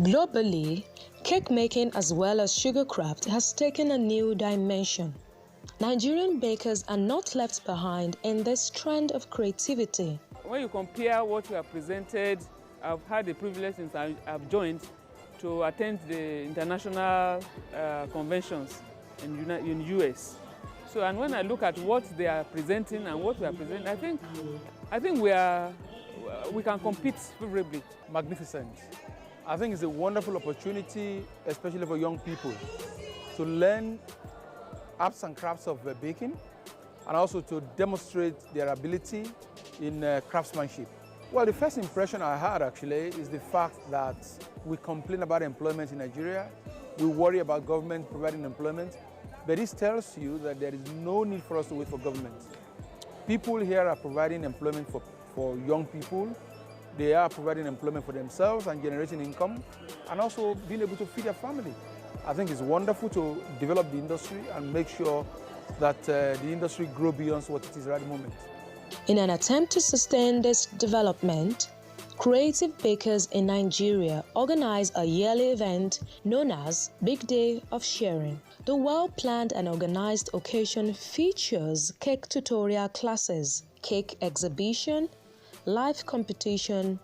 Globally, cake making as well as sugarcraft has taken a new dimension. Nigerian bakers are not left behind in this trend of creativity. When you compare what we have presented, I've had the privilege since I've joined to attend the international conventions in US. So, and when I look at what they are presenting and what we are presenting, I think we can compete favorably. Magnificent. I think it's a wonderful opportunity, especially for young people, to learn arts and crafts of baking and also to demonstrate their ability in craftsmanship. Well, the first impression I had actually is the fact that we complain about employment in Nigeria. We worry about government providing employment, but this tells you that there is no need for us to wait for government. People here are providing employment for young people. They are providing employment for themselves and generating income and also being able to feed their family. I think it's wonderful to develop the industry and make sure that the industry grows beyond what it is right at the moment. In an attempt to sustain this development, creative bakers in Nigeria organize a yearly event known as Big Day of Sharing. The well-planned and organized occasion features cake tutorial classes, cake exhibition, live competition,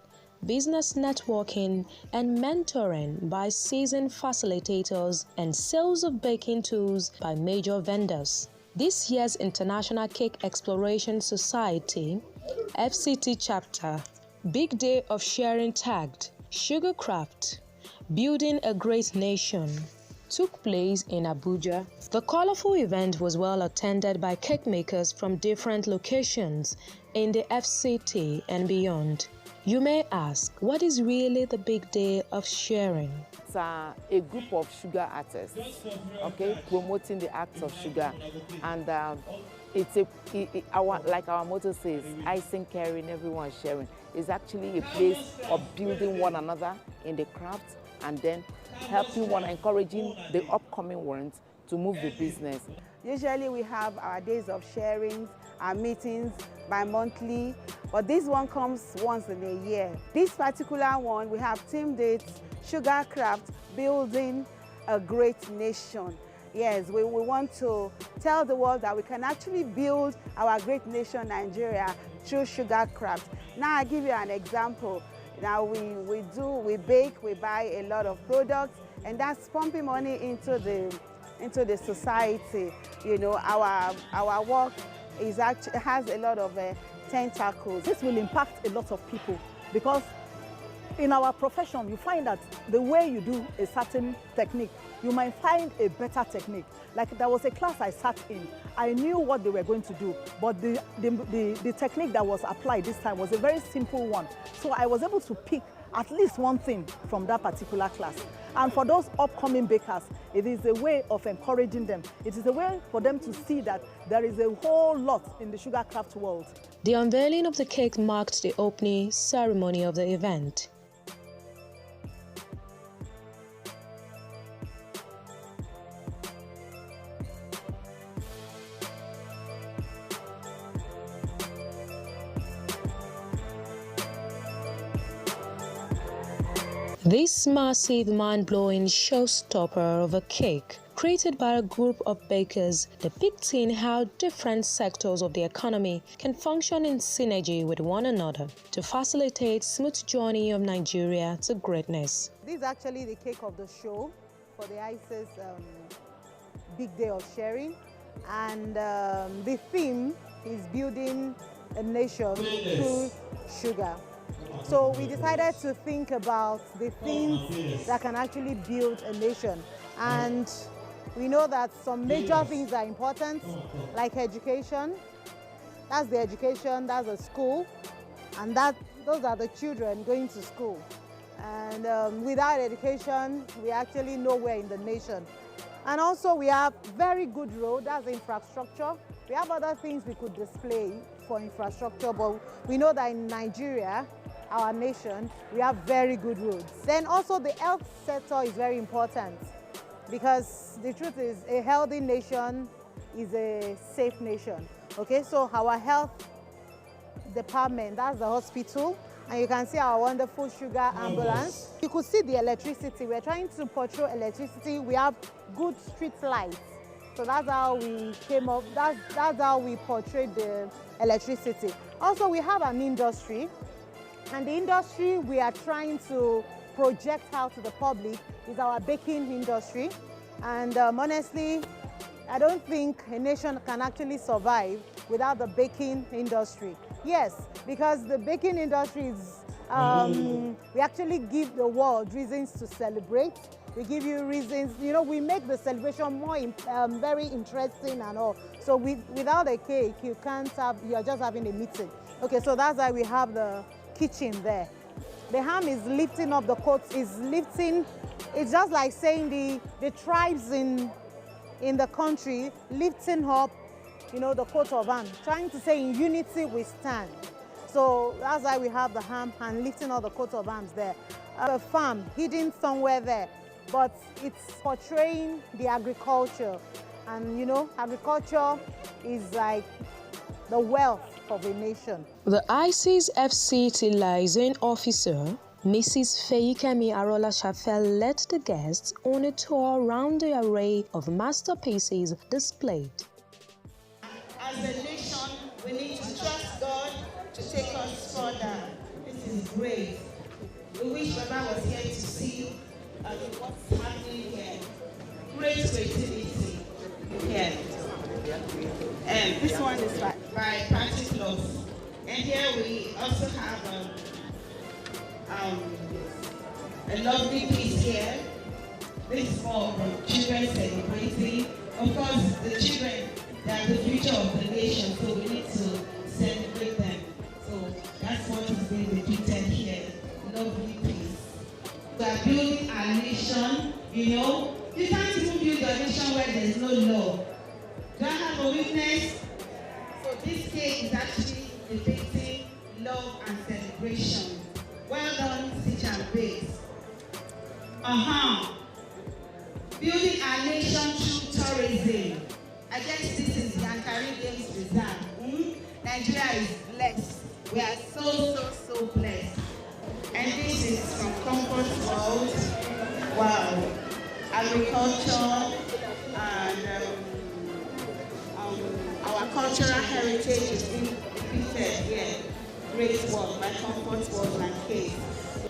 business networking, and mentoring by seasoned facilitators and sales of baking tools by major vendors. This year's International Cake Exploration Society FCT chapter, Big Day of Sharing tagged Sugarcraft, Building a Great Nation, took place in Abuja. The colorful event was well attended by cake makers from different locations in the FCT and beyond. You may ask, what is really the Big Day of Sharing? It's a group of sugar artists, okay, promoting the act of sugar, and like our motto says, icing caring, everyone sharing. It's actually a place of building one another in the craft and then helping one, encouraging the upcoming ones to move the business. Usually we have our days of sharing, our meetings bi-monthly, but this one comes once in a year. This particular one, we have themed it Sugarcraft, Building a Great Nation. Yes, we want to tell the world that we can actually build our great nation, Nigeria, through sugarcraft. Now I'll give you an example. Now we bake, we buy a lot of products, and that's pumping money into the society. You know, our work has a lot of tentacles. This will impact a lot of people because in our profession, you find that the way you do a certain technique, you might find a better technique. Like there was a class I sat in, I knew what they were going to do, but the technique that was applied this time was a very simple one. So I was able to pick at least one thing from that particular class. And for those upcoming bakers, it is a way of encouraging them. It is a way for them to see that there is a whole lot in the sugarcraft world. The unveiling of the cake marked the opening ceremony of the event. This massive, mind-blowing showstopper of a cake, created by a group of bakers, depicting how different sectors of the economy can function in synergy with one another to facilitate smooth journey of Nigeria to greatness. This is actually the cake of the show for the ICE's Big Day of Sharing, and the theme is building a nation through sugar. So we decided to think about the things that can actually build a nation. And we know that some major things are important, like education. That's the education, that's the school, and those are the children going to school. And without education, we actually nowhere in the nation. And also we have very good road, that's infrastructure. We have other things we could display for infrastructure, but we know that in Nigeria, our nation, we have very good roads. Then also the health sector is very important, because the truth is a healthy nation is a safe nation. Okay, so our health department, that's the hospital, and you can see our wonderful sugar ambulance. You could see the electricity. We're trying to portray electricity. We have good street lights. So that's how we came up, that's how we portrayed the electricity. Also, we have an industry, and the industry we are trying to project out to the public is our baking industry. And honestly, I don't think a nation can actually survive without the baking industry. Yes, because the baking industry is, we actually give the world reasons to celebrate. We give you reasons, you know, we make the celebration more very interesting and all. So without a cake, you can't have, you're just having a meeting. Okay, so that's why we have the kitchen there. The ham is lifting up the coat, is lifting, it's just like saying the tribes in the country lifting up, you know, the coat of arms, trying to say in unity we stand. So that's why we have the ham and lifting all the coat of arms there. A farm hidden somewhere there, but it's portraying the agriculture. And you know, agriculture is like the wealth of a nation. The IC's FCT liaison officer, Mrs. Feyikemi Arola Shafel, led the guests on a tour around the array of masterpieces displayed. As a nation, we need to trust God to take us further. This is great. We wish Baba was here to see what's happening here. Great creativity here. And this one is by Particular. And here we also have a lovely piece here. This is for children celebrating. Of course, the children, they are the future of the nation, so we need to celebrate them. So that's what is being depicted here. Lovely piece. We are building our nation, you know. You can't even build a nation where there's no law. Do I have a witness? So this cake is actually depicting love and celebration. Well done, Stitch and Base. Building our nation through tourism. I guess this is Yankari Games Reserve. Nigeria is blessed. We are so blessed. And this is from Comfort World. Wow. Agriculture and our cultural heritage is being depicted here. Great work by Comfort World and Cake.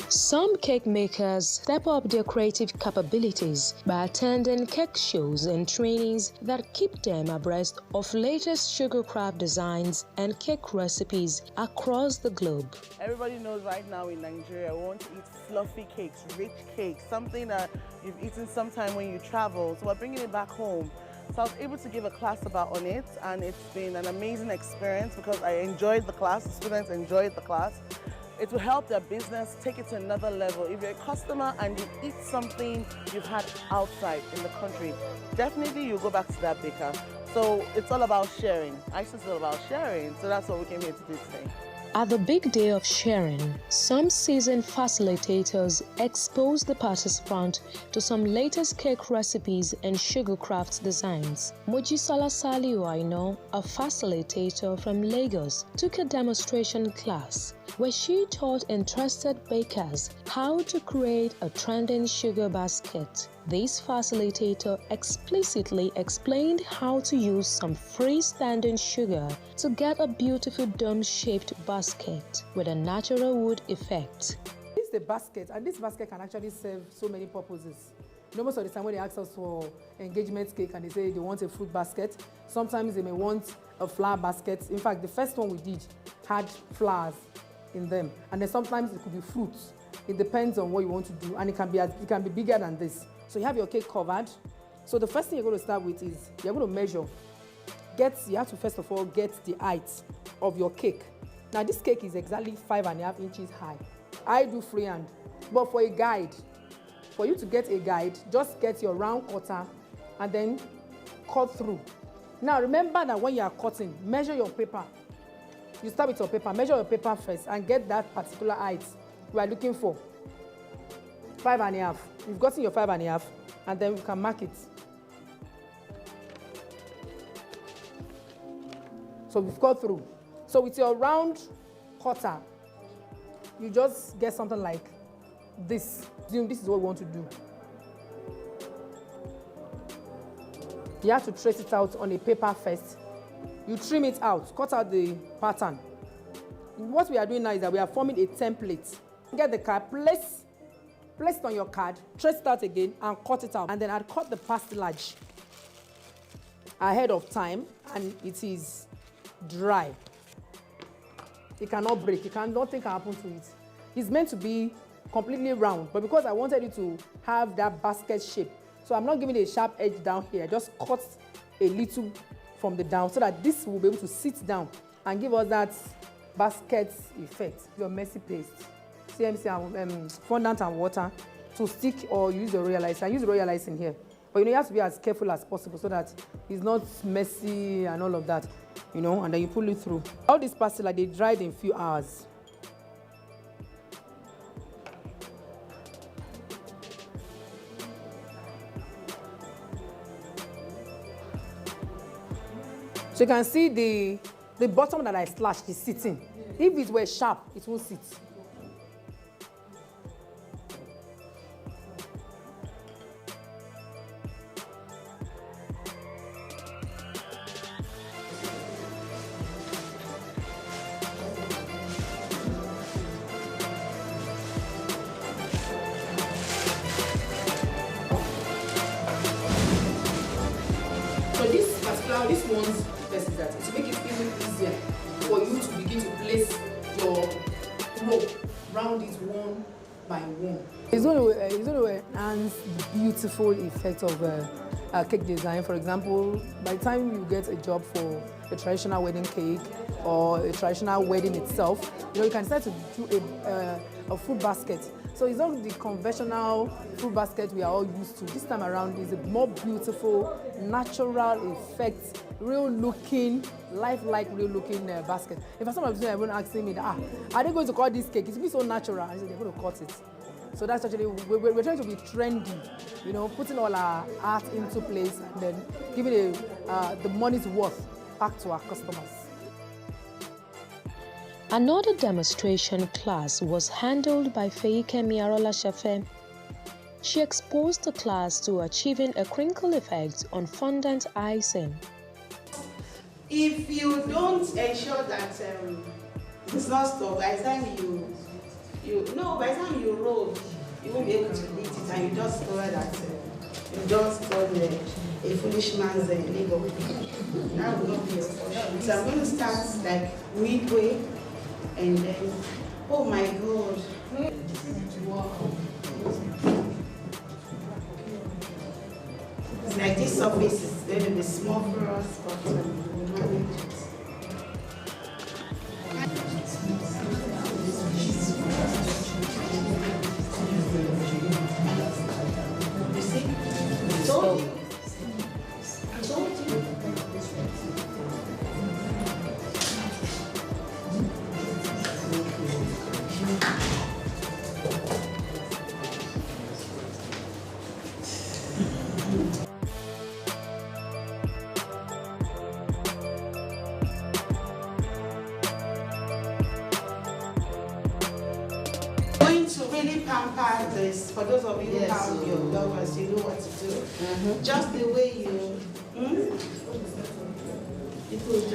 Some cake makers step up their creative capabilities by attending cake shows and trainings that keep them abreast of latest sugarcraft designs and cake recipes across the globe. Everybody knows right now in Nigeria, we want to eat fluffy cakes, rich cakes, something that you've eaten sometime when you travel. So we're bringing it back home. So I was able to give a class on it, and it's been an amazing experience because I enjoyed the class, the students enjoyed the class. It will help their business take it to another level. If you're a customer and you eat something you've had outside in the country, definitely you'll go back to that baker. So it's all about sharing. ICE is all about sharing, so that's what we came here to do today. At the big day of sharing, some seasoned facilitators expose the participant to some latest cake recipes and sugarcraft designs. Mojisola Saliu Aino, a facilitator from Lagos, took a demonstration class where she taught interested bakers how to create a trending sugar basket. This facilitator explicitly explained how to use some freestanding sugar to get a beautiful dome-shaped basket with a natural wood effect. This is a basket, and this basket can actually serve so many purposes. You know, most of the time when they ask us for engagement cake and they say they want a fruit basket, sometimes they may want a flower basket. In fact, the first one we did had flowers in them, and then sometimes it could be fruits. It depends on what you want to do, and it can be bigger than this. So you have your cake covered. So the first thing you're going to start with is you're going to measure. You have to first of all get the height of your cake. Now this cake is exactly 5.5 inches high. I do freehand, but for a guide, for you to get a guide, just get your round cutter and then cut through. Now remember that when you are cutting, measure your paper. You start with your paper, measure your paper first and get that particular height you are looking for. 5.5. You've gotten your 5.5 and then you can mark it. So we've got through. So with your round cutter, you just get something like this. This is what we want to do. You have to trace it out on a paper first. You trim it out, cut out the pattern. What we are doing now is that we are forming a template. Get the card, place it on your card, trace it out again, and cut it out. And then I'd cut the pastelage ahead of time, and it is dry. It cannot break. Nothing can happen to it. It's meant to be completely round, but because I wanted it to have that basket shape, so I'm not giving it a sharp edge down here. I just cut a little from the down so that this will be able to sit down and give us that basket effect. Your messy paste, CMC, fondant and water to stick, or use the royal ice. I use royal ice in here. But you have to be as careful as possible so that it's not messy and all of that, and then you pull it through. All these pastilla, they dried in a few hours. So you can see the bottom that I slashed is sitting. If it were sharp, it won't sit. So this one's best is that to make it even easier for you to begin to place your rope round it one by one. It's going to enhance the beautiful effect of cake design. For example, by the time you get a job for a traditional wedding cake or a traditional wedding itself, you can start to do a fruit basket. So it's not the conventional fruit basket we are all used to. This time around is a more beautiful, natural effect, real-looking, lifelike, real-looking basket. In fact, some of the people are asking me, are they going to cut this cake? It's be so natural. I said, they're going to cut it. So that's actually, we're trying to be trendy, putting all our art into place and then giving the money's worth back to our customers. Another demonstration class was handled by Feikemi Arolashafe. She exposed the class to achieving a crinkle effect on fondant icing. If you don't ensure that it's not stuck, by the time by the time you roll, you won't be able to eat it, and you just discover that you just done a foolish man's labor. That will not be your portion. So I'm going to start like midway. And then, oh my God. It's like this surface is going to be small for us, but we'll manage it. You see? I told you. This, for those of you who have your lovers, you know what to do. Just the way you could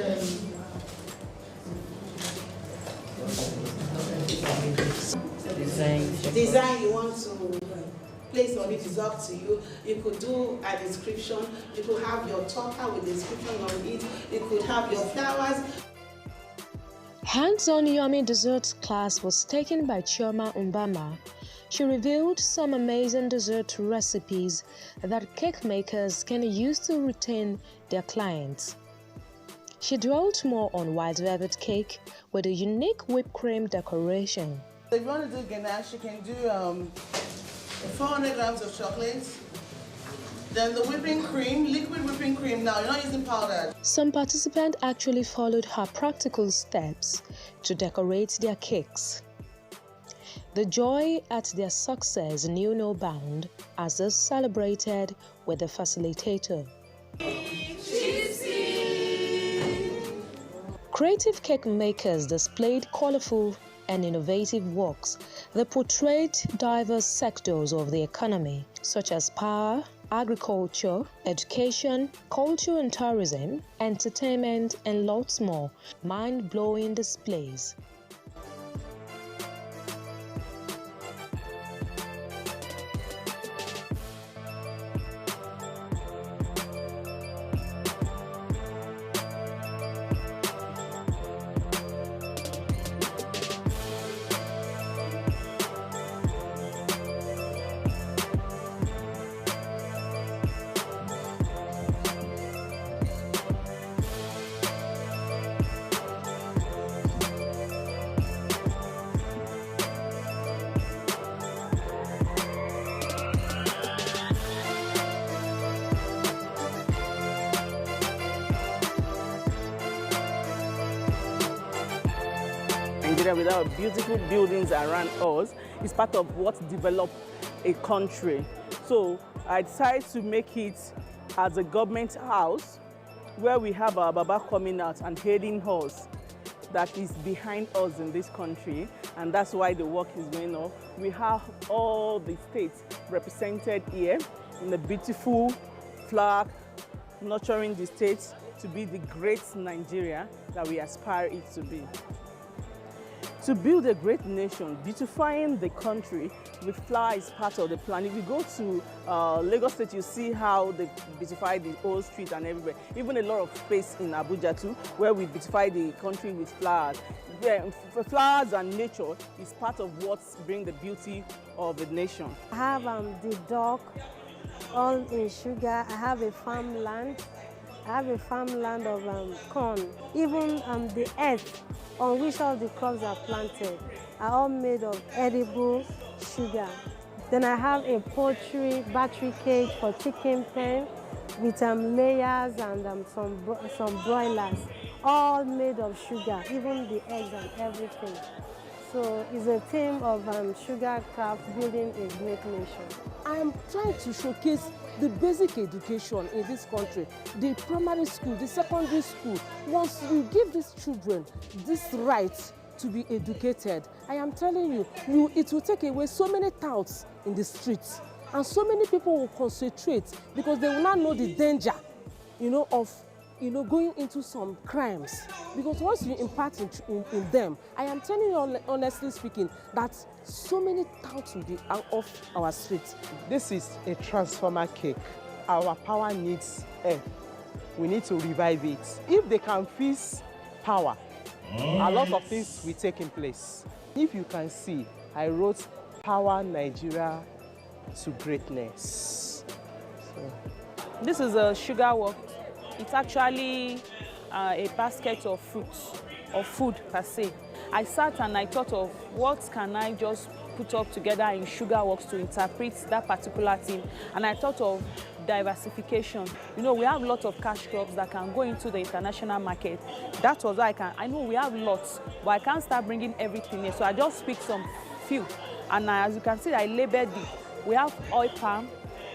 design you want to place on it is up to you. You could do a description. You could have your topper with description on it. You could have your flowers. Hands-on yummy dessert class was taken by Chioma Umbama. She revealed some amazing dessert recipes that cake makers can use to retain their clients. She dwelt more on white velvet cake with a unique whipped cream decoration. If you want to do ganache, you can do 400 grams of chocolate, Then the whipping cream, liquid whipping cream now, you're not using powder. Some participants actually followed her practical steps to decorate their cakes. The joy at their success knew no bound as they celebrated with the facilitator. Creative cake makers displayed colorful and innovative works that portrayed diverse sectors of the economy, such as power, agriculture, education, culture and tourism, entertainment, and lots more. Mind-blowing displays. Nigeria, with our beautiful buildings around us, is part of what developed a country. So I decided to make it as a government house where we have our Baba coming out and heading us that is behind us in this country, and that's why the work is going on. We have all the states represented here in a beautiful flag, nurturing the states to be the great Nigeria that we aspire it to be. To build a great nation, beautifying the country with flower is part of the plan. If you go to Lagos State, you see how they beautify the old street and everywhere. Even a lot of space in Abuja too, where we beautify the country with flowers. Flowers and nature is part of what brings the beauty of a nation. I have the dog, all in sugar. I have a farmland. I have a farmland of corn. Even the earth on which all the crops are planted are all made of edible sugar. Then I have a poultry battery cage for chicken pen with layers and some broilers, all made of sugar, even the eggs and everything. So it's a theme of sugarcraft, building a great nation. I am trying to showcase the basic education in this country, the primary school, the secondary school. Once we give these children this right to be educated, I am telling you, it will take away so many touts in the streets, and so many people will concentrate because they will not know the danger, of going into some crimes. Because once you impart in them, I am telling you honestly speaking, that so many touts will be out of our streets. This is a transformer cake. Our power needs air. We need to revive it. If they can fix power, a lot of things will take in place. If you can see, I wrote Power Nigeria to Greatness. This is a sugar work. It's actually a basket of fruits, or food per se. I sat and I thought of what can I just put up together in sugar works to interpret that particular thing. And I thought of diversification. We have lots of cash crops that can go into the international market. That was why I know we have lots, but I can't start bringing everything here. So I just picked some few. And as you can see, I labeled it. We have oil palm,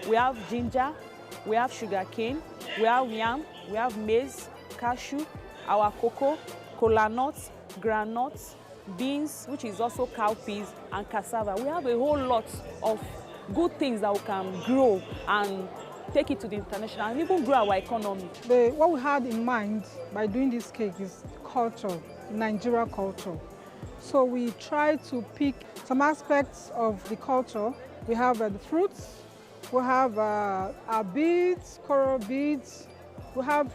we have ginger, we have sugar cane, we have yam, we have maize, cashew, our cocoa, kola nuts, groundnuts, beans, which is also cowpeas, and cassava. We have a whole lot of good things that we can grow and take it to the international and even grow our economy. What we had in mind by doing this cake is culture, Nigeria culture. So we try to pick some aspects of the culture. We have the fruits, we have our beads, coral beads, we have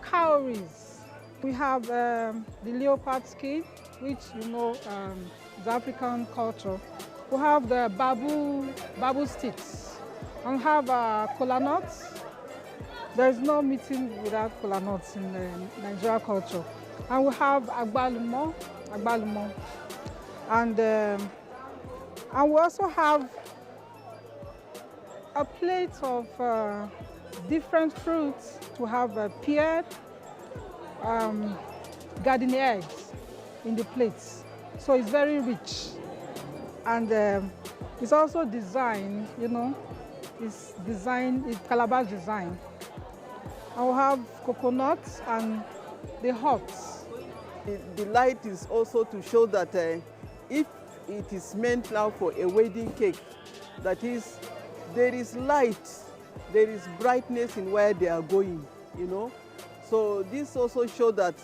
cowries, we have the leopard skin, which is African culture. We have the babu sticks, and we have kola nuts. There is no meeting without kola nuts in Nigeria culture. And we have agbalumo, and we also have a plate of different fruits. We have pear, garden eggs in the plates. So it's very rich. And it's also designed, it's calabash design. I will have coconuts and the hops. The light is also to show that if it is meant now for a wedding cake, that is, there is light, there is brightness in where they are going, So this also shows that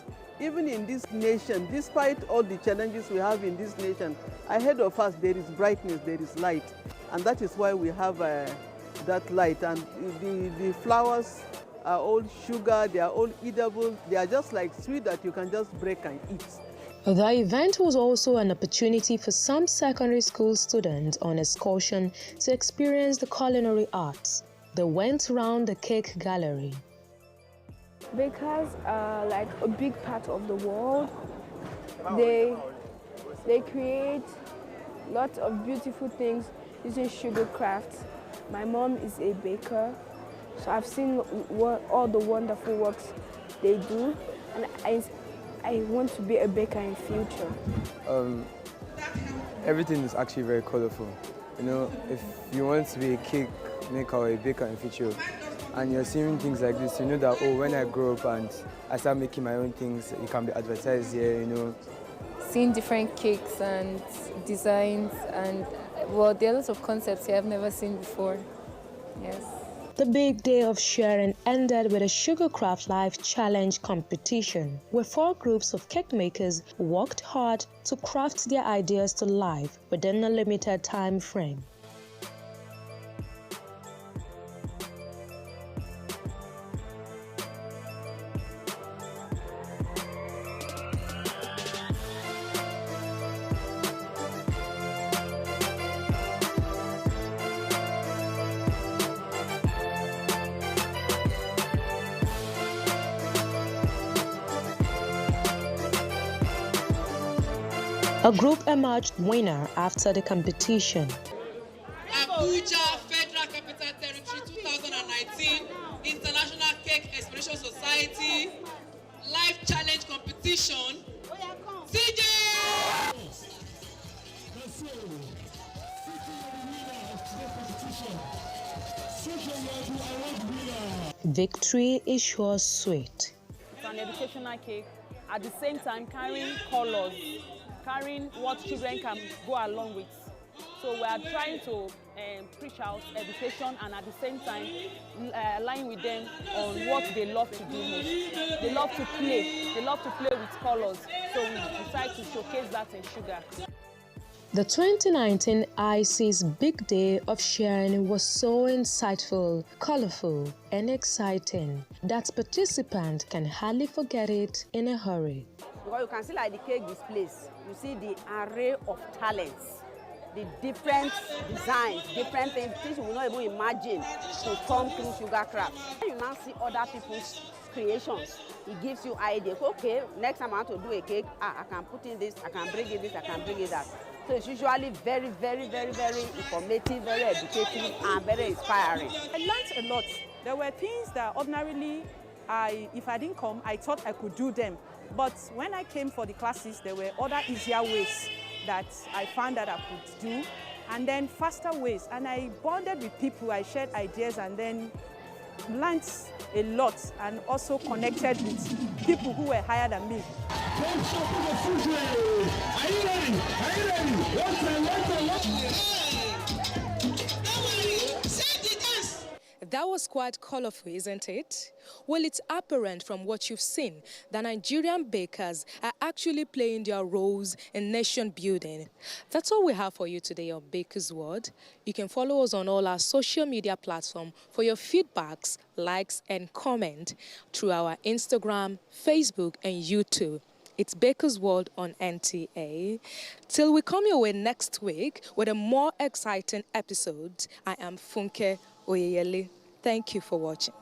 even in this nation, despite all the challenges we have in this nation, ahead of us there is brightness, there is light. And that is why we have that light. And the flowers are all sugar, they are all edible, they are just like sweet that you can just break and eat. The event was also an opportunity for some secondary school students on excursion to experience the culinary arts. They went around the cake gallery. Bakers are like a big part of the world. They create lots of beautiful things using sugarcraft. My mom is a baker, so I've seen all the wonderful works they do, and I want to be a baker in future. Everything is actually very colorful. If you want to be a cake maker or a baker in future, and you're seeing things like this, you know that, when I grow up and I start making my own things, it can be advertised here, Seeing different cakes and designs and, there are lots of concepts here I've never seen before. Yes. The big day of sharing ended with a sugarcraft life challenge competition, where 4 groups of cake makers worked hard to craft their ideas to life within a limited time frame. A group emerged winner after the competition. Abuja Federal Capital Territory 2019 International Cake Exploration Society Life Challenge Competition. CJ! Victory is sure sweet. It's an educational cake, at the same time carrying colors, carrying what children can go along with. So we are trying to preach out education and at the same time align with them on what they love to do most. They love to play. They love to play with colors. So we decide to showcase that in sugar. The 2019 IC's Big Day of Sharing was so insightful, colorful, and exciting that participants can hardly forget it in a hurry. Because you can see like the cake displays, you see the array of talents, the different designs, different things you will not even imagine to form through sugarcraft. When you now see other people's creations, it gives you ideas. Okay, next time I want to do a cake, I can put in this, I can bring in this, I can bring in that. So it's usually very, very, very, very informative, very educative, and very inspiring. I learned a lot. There were things that ordinarily, if I didn't come, I thought I could do them. But when I came for the classes, there were other easier ways that I found that I could do, and then faster ways. And I bonded with people, I shared ideas, and then learned a lot, and also connected with people who were higher than me. Are you ready? Are you ready? That was quite colorful, isn't it? Well, it's apparent from what you've seen that Nigerian bakers are actually playing their roles in nation building. That's all we have for you today on Baker's World. You can follow us on all our social media platforms for your feedbacks, likes, and comment through our Instagram, Facebook, and YouTube. It's Baker's World on NTA. Till we come your way next week with a more exciting episode, I am Funke Oyeyele. Thank you for watching.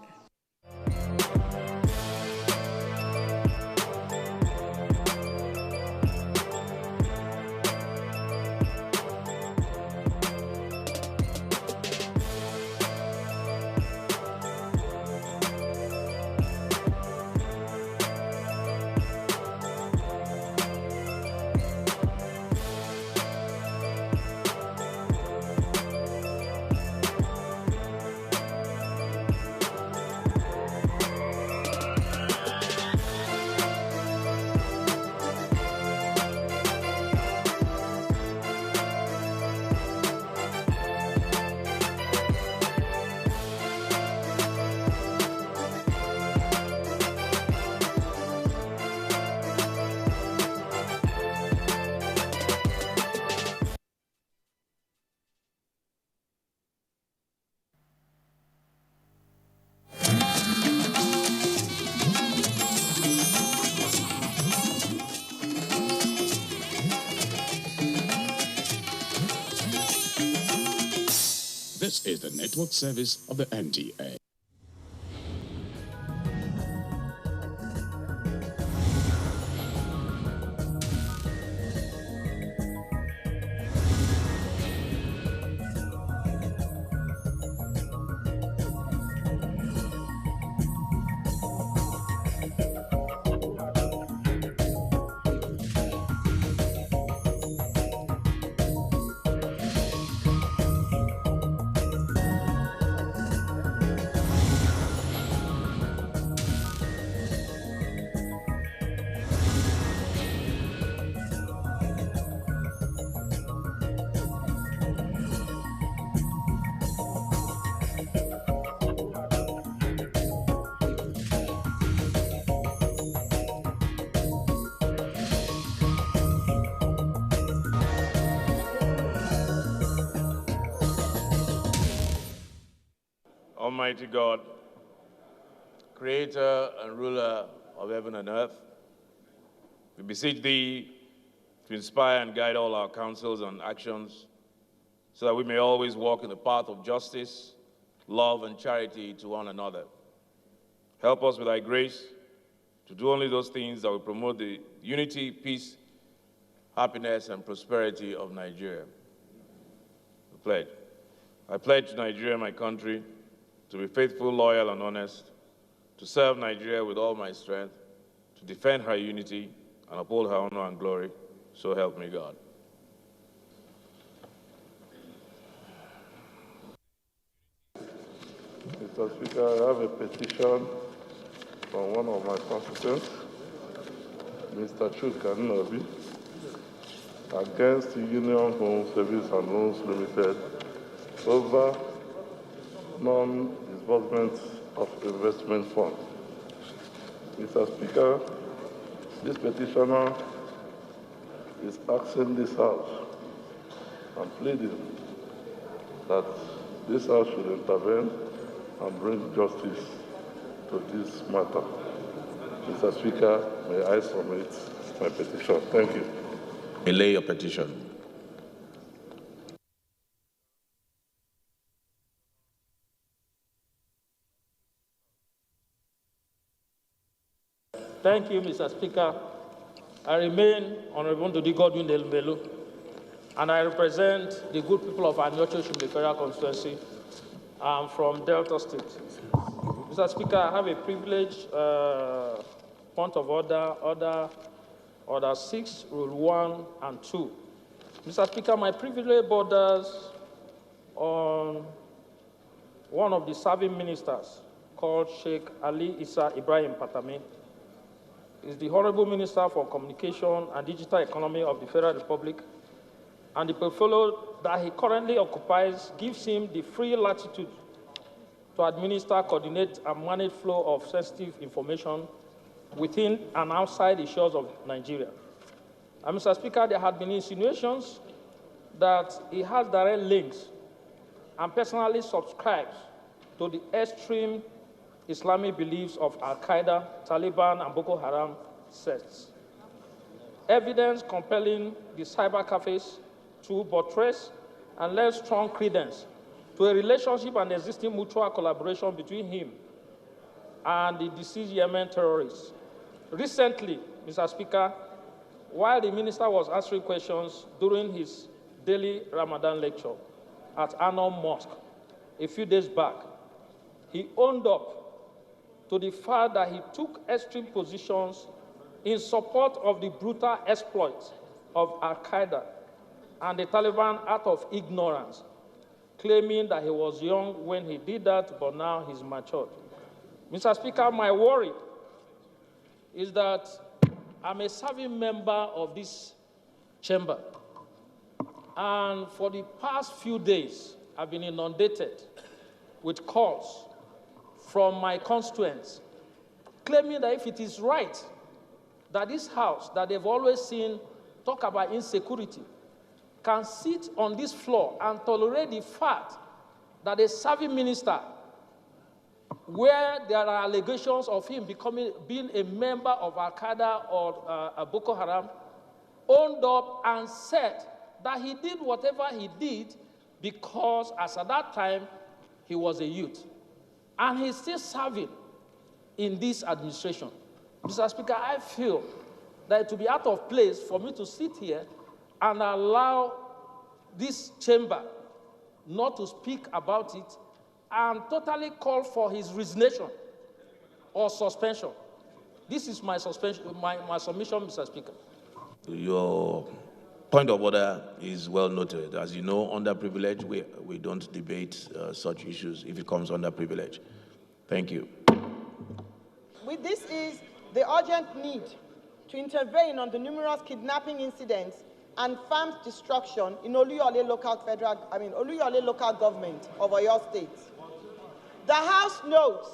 This is the network service of the NTA. Almighty God, creator and ruler of heaven and earth, we beseech thee to inspire and guide all our counsels and actions so that we may always walk in the path of justice, love, and charity to one another. Help us with thy grace to do only those things that will promote the unity, peace, happiness, and prosperity of Nigeria. I pledge to Nigeria, my country, to be faithful, loyal, and honest, to serve Nigeria with all my strength, to defend her unity, and uphold her honor and glory. So help me God. Mr. Speaker, I have a petition from one of my constituents, Mr. Chukwuka, against the Union Home Service and Loans Limited over non-disbursement of investment funds. Mr. Speaker, this petitioner is asking this House and pleading that this House should intervene and bring justice to this matter. Mr. Speaker, may I submit my petition? Thank you. I lay your petition. Thank you, Mr. Speaker. I remain Honorable Ndudi Godwin Elmbelu, and I represent the good people of Anyocho Shumbe Federal Constituency. I'm from Delta State. Mr. Speaker, I have a privilege, point of order 6, Rule 1 and 2. Mr. Speaker, my privilege borders on one of the serving ministers called Sheikh Ali Issa Ibrahim Patami. Is the Honorable Minister for Communication and Digital Economy of the Federal Republic, and the portfolio that he currently occupies gives him the free latitude to administer, coordinate, and manage flow of sensitive information within and outside the shores of Nigeria. And Mr. Speaker, there had been insinuations that he has direct links and personally subscribes to the extreme Islamic beliefs of Al-Qaeda, Taliban, and Boko Haram sects. Evidence compelling the cyber cafes to buttress and lend strong credence to a relationship and existing mutual collaboration between him and the deceased Yemen terrorists. Recently, Mr. Speaker, while the minister was answering questions during his daily Ramadan lecture at Anom Mosque a few days back, he owned up to the fact that he took extreme positions in support of the brutal exploits of Al-Qaeda and the Taliban out of ignorance, claiming that he was young when he did that, but now he's matured. Mr. Speaker, my worry is that I'm a serving member of this chamber, and for the past few days, I've been inundated with calls from my constituents, claiming that if it is right that this House, that they've always seen talk about insecurity, can sit on this floor and tolerate the fact that a serving minister, where there are allegations of him being a member of Al-Qaeda or Boko Haram, owned up and said that he did whatever he did because as at that time, he was a youth. And he's still serving in this administration. Mr. Speaker, I feel that it would be out of place for me to sit here and allow this chamber not to speak about it and totally call for his resignation or suspension. This is my submission, Mr. Speaker. Your point of order is well noted. As you know, underprivileged, we don't debate such issues if it comes under privilege. Thank you. This is the urgent need to intervene on the numerous kidnapping incidents and farm destruction in Oluyole local government of Oyo State. The House notes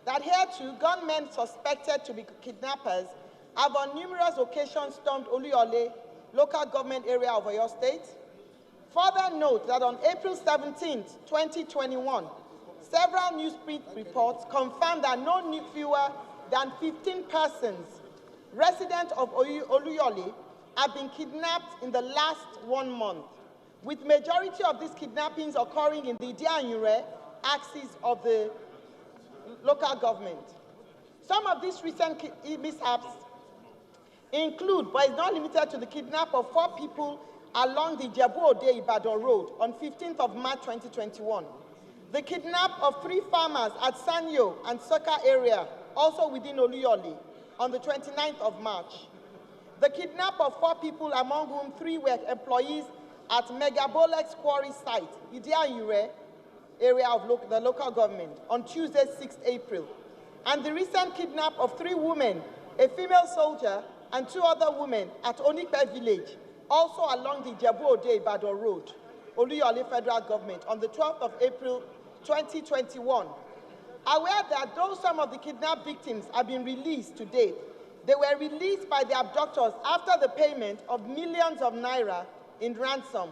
that hereto gunmen suspected to be kidnappers have on numerous occasions stormed Oluyole local government area of Oyo State. Further note that on April 17, 2021, several newsprint reports confirmed that no fewer than 15 persons, residents of Oluyole, have been kidnapped in the last 1 month, with majority of these kidnappings occurring in the Idianyure axis of the local government. Some of these recent mishaps include, but is not limited to, the kidnap of 4 people along the Ijebu-Ode-Ibadan Road on 15th of March 2021. The kidnap of 3 farmers at Sanyo and Soka area, also within Oluyole, on the 29th of March. The kidnap of 4 people, among whom 3 were employees at Megabolex quarry site, Idianyure area of the local government, on Tuesday, 6th April. And the recent kidnap of 3 women, a female soldier, and 2 other women at Onipe village, also along the Ijebu-Ode-Ibadan Road, Oluyole Federal Government, on the 12th of April, 2021. Aware that though some of the kidnapped victims have been released to date, they were released by the abductors after the payment of millions of naira in ransom,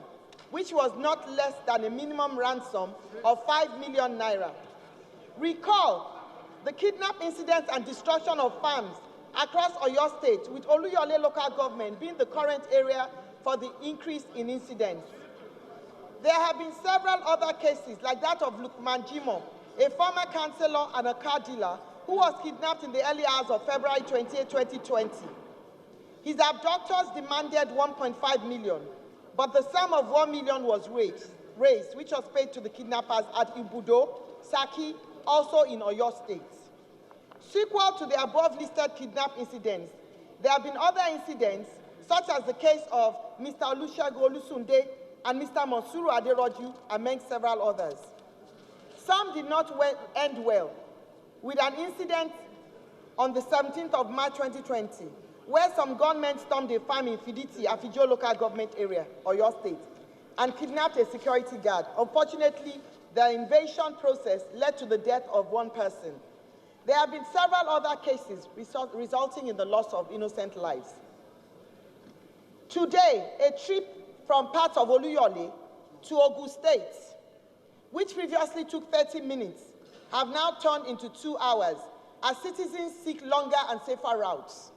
which was not less than a minimum ransom of 5 million naira. Recall the kidnap incidents and destruction of farms across Oyo State, with Oluyole local government being the current area for the increase in incidents. There have been several other cases, like that of Lukman Jimo, a former councillor and a car dealer, who was kidnapped in the early hours of February 28, 2020. His abductors demanded 1.5 million, but the sum of 1 million was raised, which was paid to the kidnappers at Ibudo, Saki, also in Oyo State. Sequel to the above-listed kidnap incidents, there have been other incidents, such as the case of Mr. Olusegun Olusunde and Mr. Monsuru Aderoju, among several others. Some did not end well, with an incident on the 17th of March 2020, where some gunmen stormed a farm in Fiditi, Afijo local government area, Oyo State, and kidnapped a security guard. Unfortunately, the invasion process led to the death of 1 person. There have been several other cases resulting in the loss of innocent lives. Today, a trip from parts of Oluyole to Ogun State, which previously took 30 minutes, have now turned into 2 hours as citizens seek longer and safer routes.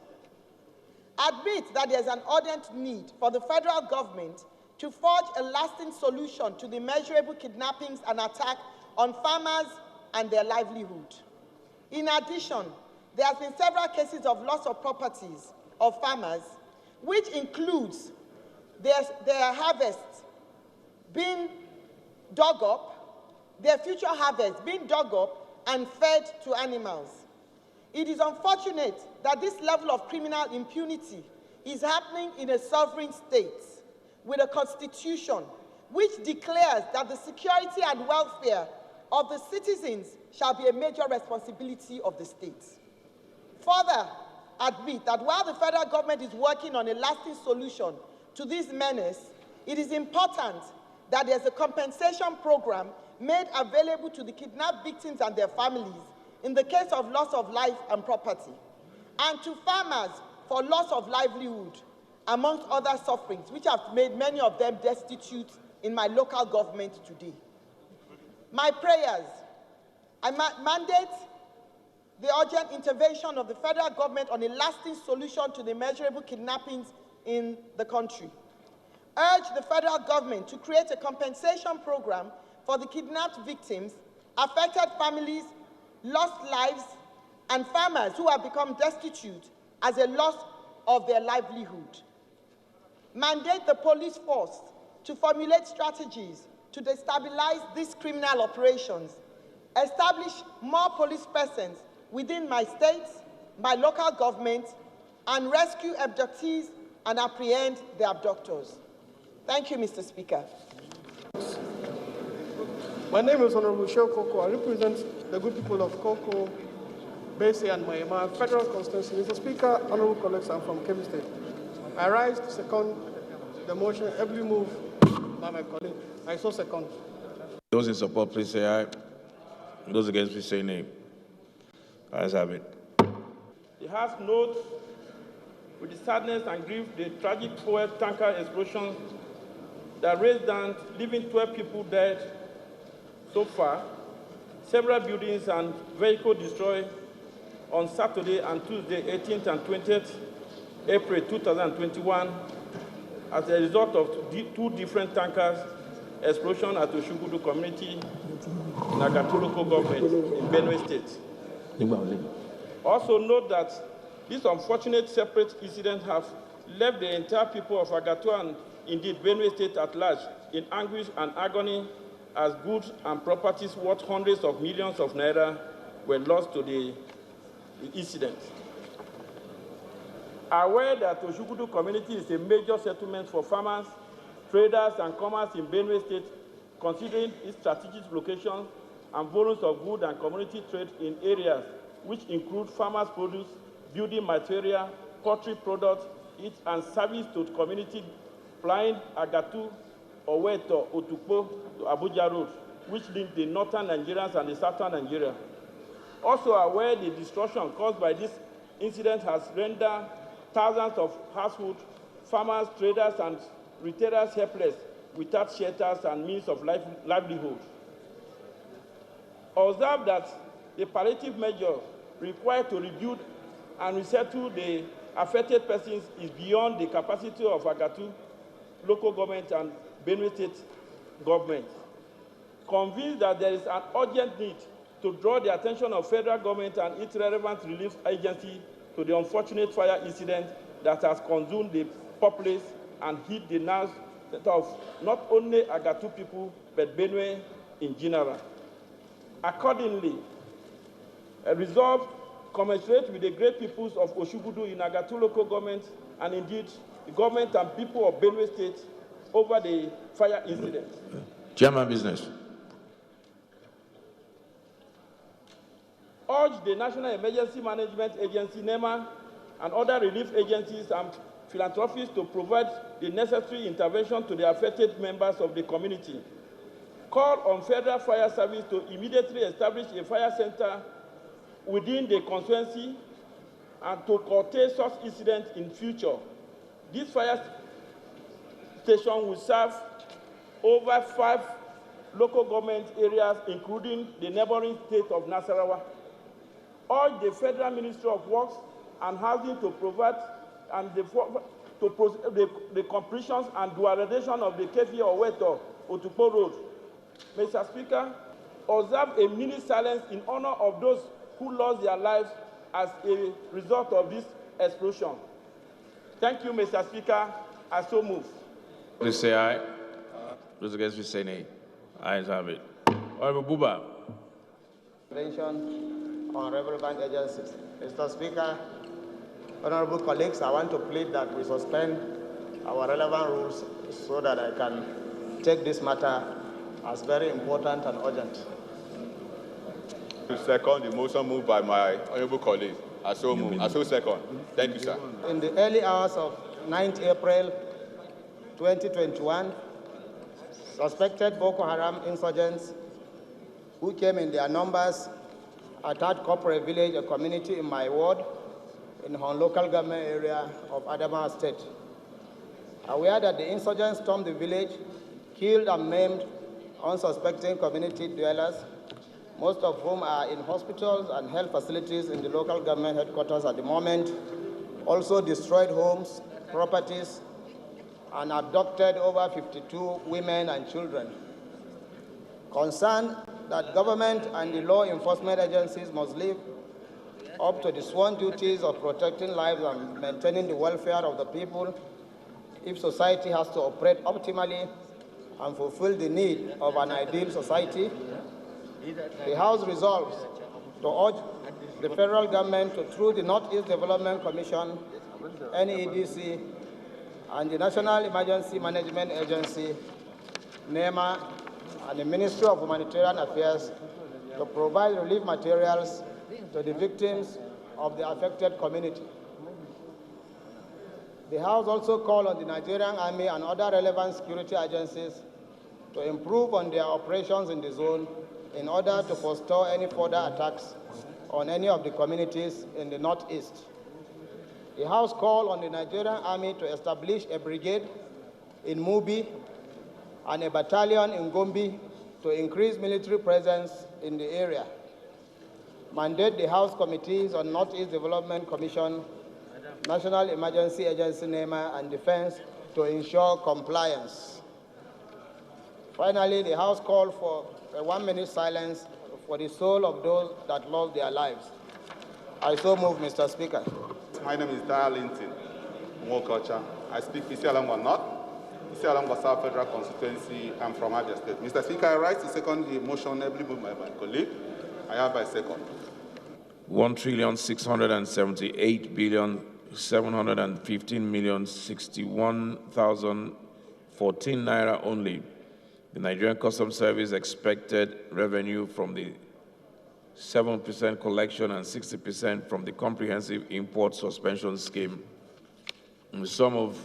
Admit that there's an urgent need for the federal government to forge a lasting solution to the measurable kidnappings and attack on farmers and their livelihood. In addition, there have been several cases of loss of properties of farmers, which includes their harvests being dug up, their future harvests being dug up and fed to animals. It is unfortunate that this level of criminal impunity is happening in a sovereign state with a constitution which declares that the security and welfare of the citizens shall be a major responsibility of the state. Further, admit that while the federal government is working on a lasting solution to this menace, it is important that there's a compensation program made available to the kidnapped victims and their families in the case of loss of life and property, and to farmers for loss of livelihood, amongst other sufferings, which have made many of them destitute in my local government today. My prayers, I mandate the urgent intervention of the federal government on a lasting solution to the measurable kidnappings in the country. urge the federal government to create a compensation program for the kidnapped victims, affected families, lost lives, and farmers who have become destitute as a loss of their livelihood. Mandate the police force to formulate strategies to destabilize these criminal operations, establish more police persons within my state, my local government, and rescue abductees and apprehend the abductors. Thank you, Mr. Speaker. My name is Honorable Sheo Koko. I represent the good people of Koko, Bese, and Mayama Federal Constituency. Mr. Speaker, honorable colleagues, I'm from Kebbi State. I rise to second the motion ably moved by my colleague. I so second. Those in support, please say aye. Those against, please say nay. Ayes have it. The House notes with the sadness and grief the tragic fuel tanker explosion that raised down, leaving 12 people dead so far, several buildings and vehicles destroyed on Saturday and Tuesday, 18th and 20th April 2021, as a result of two different tankers explosion at Oshugudu community in Agatu local government in Benue State. Also note that these unfortunate separate incidents have left the entire people of Agatu and indeed Benue State at large in anguish and agony as goods and properties worth hundreds of millions of naira were lost to the incident. Aware that Oshugudu community is a major settlement for farmers, traders, and commerce in Benue State, considering its strategic location and volumes of goods and community trade in areas which include farmers' produce, building material, poultry products, and service to the community flying Agatu, Oweto, Otukpo to Abuja Road, which link the northern Nigerians and the southern Nigeria. Also aware the destruction caused by this incident has rendered thousands of households, farmers, traders, and retailers helpless without shelters and means of livelihood. Observe that the palliative measure required to rebuild and resettle the affected persons is beyond the capacity of Agatu local government and Benue State government. Convinced that there is an urgent need to draw the attention of federal government and its relevant relief agency to the unfortunate fire incident that has consumed the populace and hit the nerves of not only Agatu people, but Benue in general. Accordingly, a resolve commensurate with the great peoples of Oshugudu in Agatu local government and indeed the government and people of Benue State over the fire incident. Chairman Business. Urge the National Emergency Management Agency, NEMA, and other relief agencies and philanthropists to provide the necessary intervention to the affected members of the community. Call on Federal Fire Service to immediately establish a fire center within the constituency and to curtail such incidents in future. This fire station will serve over 5 local government areas, including the neighboring state of Nasarawa. Urge the Federal Ministry of Works and Housing to provide and the completion and dualization of the Kefi Oweto Otukpo Road. Mr. Speaker, observe a minute silence in honor of those who lost their lives as a result of this explosion. Thank you, Mr. Speaker. I so move. Please say aye. Those against, please say nay. Ayes have it. Honorable Buba. Honorable bank agencies. Mr. Speaker, honorable colleagues, I want to plead that we suspend our relevant rules so that I can take this matter as very important and urgent. To second the motion moved by my honorable colleague. I so move. I so second. Thank you, sir. In the early hours of 9th April 2021, suspected Boko Haram insurgents who came in their numbers attacked Corporate Village, a community in my ward, in Hon local government area of Adamawa State. Aware that the insurgents stormed the village, killed and maimed unsuspecting community dwellers, most of whom are in hospitals and health facilities in the local government headquarters at the moment, also destroyed homes, properties, and abducted over 52 women and children. Concerned that government and the law enforcement agencies must live up to the sworn duties of protecting lives and maintaining the welfare of the people if society has to operate optimally and fulfill the need of an ideal society. The House resolves to urge the federal government to, through the Northeast Development Commission, NEDC, and the National Emergency Management Agency, NEMA, and the Ministry of Humanitarian Affairs to provide relief materials to the victims of the affected community. The House also called on the Nigerian Army and other relevant security agencies to improve on their operations in the zone in order to forestall any further attacks on any of the communities in the Northeast. The House called on the Nigerian Army to establish a brigade in Mubi and a battalion in Gombe to increase military presence in the area. Mandate the House committees on Northeast Development Commission, National Emergency Agency, NEMA, and Defense to ensure compliance. Finally, the House called for a 1-minute silence for the soul of those that lost their lives. I so move, Mr. Speaker. My name is Daya Linton, Mwokocha. I speak Isialangwa North, Isialangwa South Federal Constituency. I'm from Abia State. Mr. Speaker, I rise to second the motion ably moved by my colleague. I have by second. 1,678,715,061,014 naira only. The Nigerian Customs Service expected revenue from the 7% collection and 60% from the Comprehensive Import Suspension Scheme in the sum of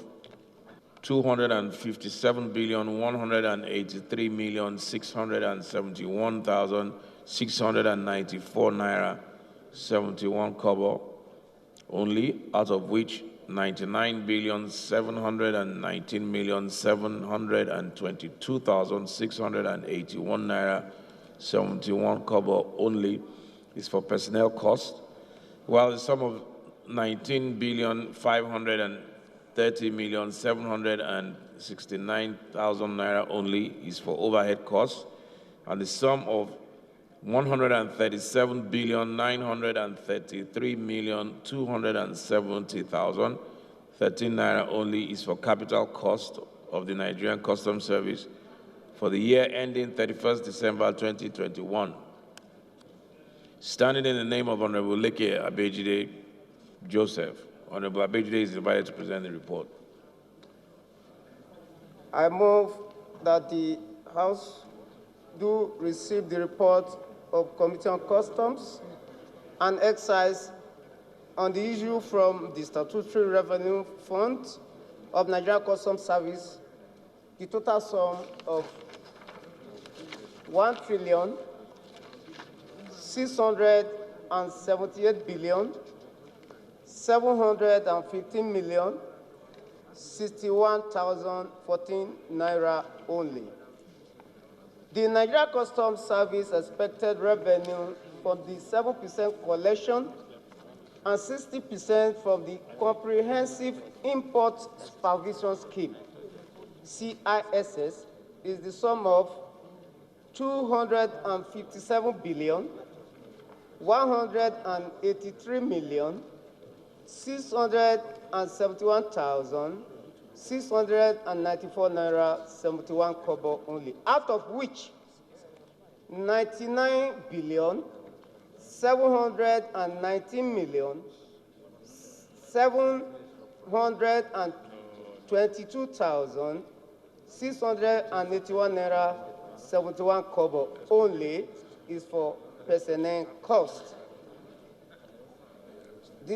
257,183,671,694 naira 71 kobo only, out of which 99,719,722,681 naira 71 kobo only is for personnel cost, while the sum of 19,530,769,000 naira only is for overhead costs, and the sum of 137,933,270,013 naira only is for capital cost of the Nigerian Customs Service for the year ending 31st December 2021. Standing in the name of Honorable Leke Abejide Joseph, Honorable Abejide is invited to present the report. I move that the House do receive the report of Committee on Customs and Excise on the issue from the Statutory Revenue Fund of Nigerian Customs Service, the total sum of 1,678,715,061,014 naira only. The Nigerian Customs Service expected revenue from the 7% collection and 60% from the Comprehensive Import Supervision Scheme, CISS, is the sum of 257,183,671,694 naira 71 kobo only, out of which 99,719,722,681 naira 71 kobo only is for personnel cost.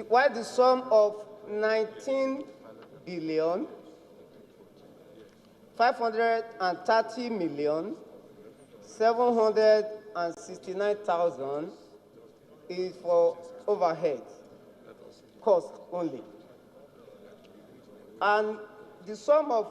While the sum of 19,530,769,000 is for overhead cost only. And the sum of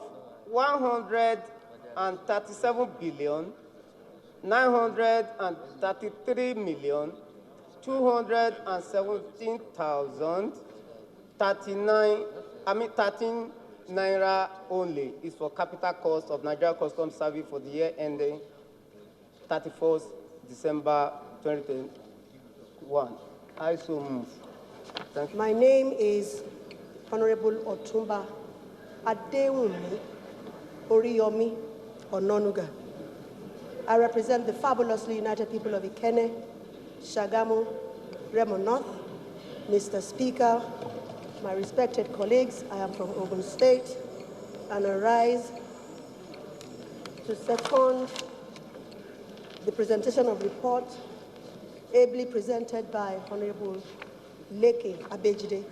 137,933,217,013 naira only is for capital cost of Nigerian Customs Service for the year ending 31st December 2021. I so move. Thank you. My name is Honorable Otumba Adewumi Oriyomi Ononuga. I represent the fabulously united people of Ikenne, Shagamu, Remo North. Mr. Speaker, my respected colleagues, I am from Ogun State and I rise to second the presentation of report ably presented by Honorable Leke Abejide.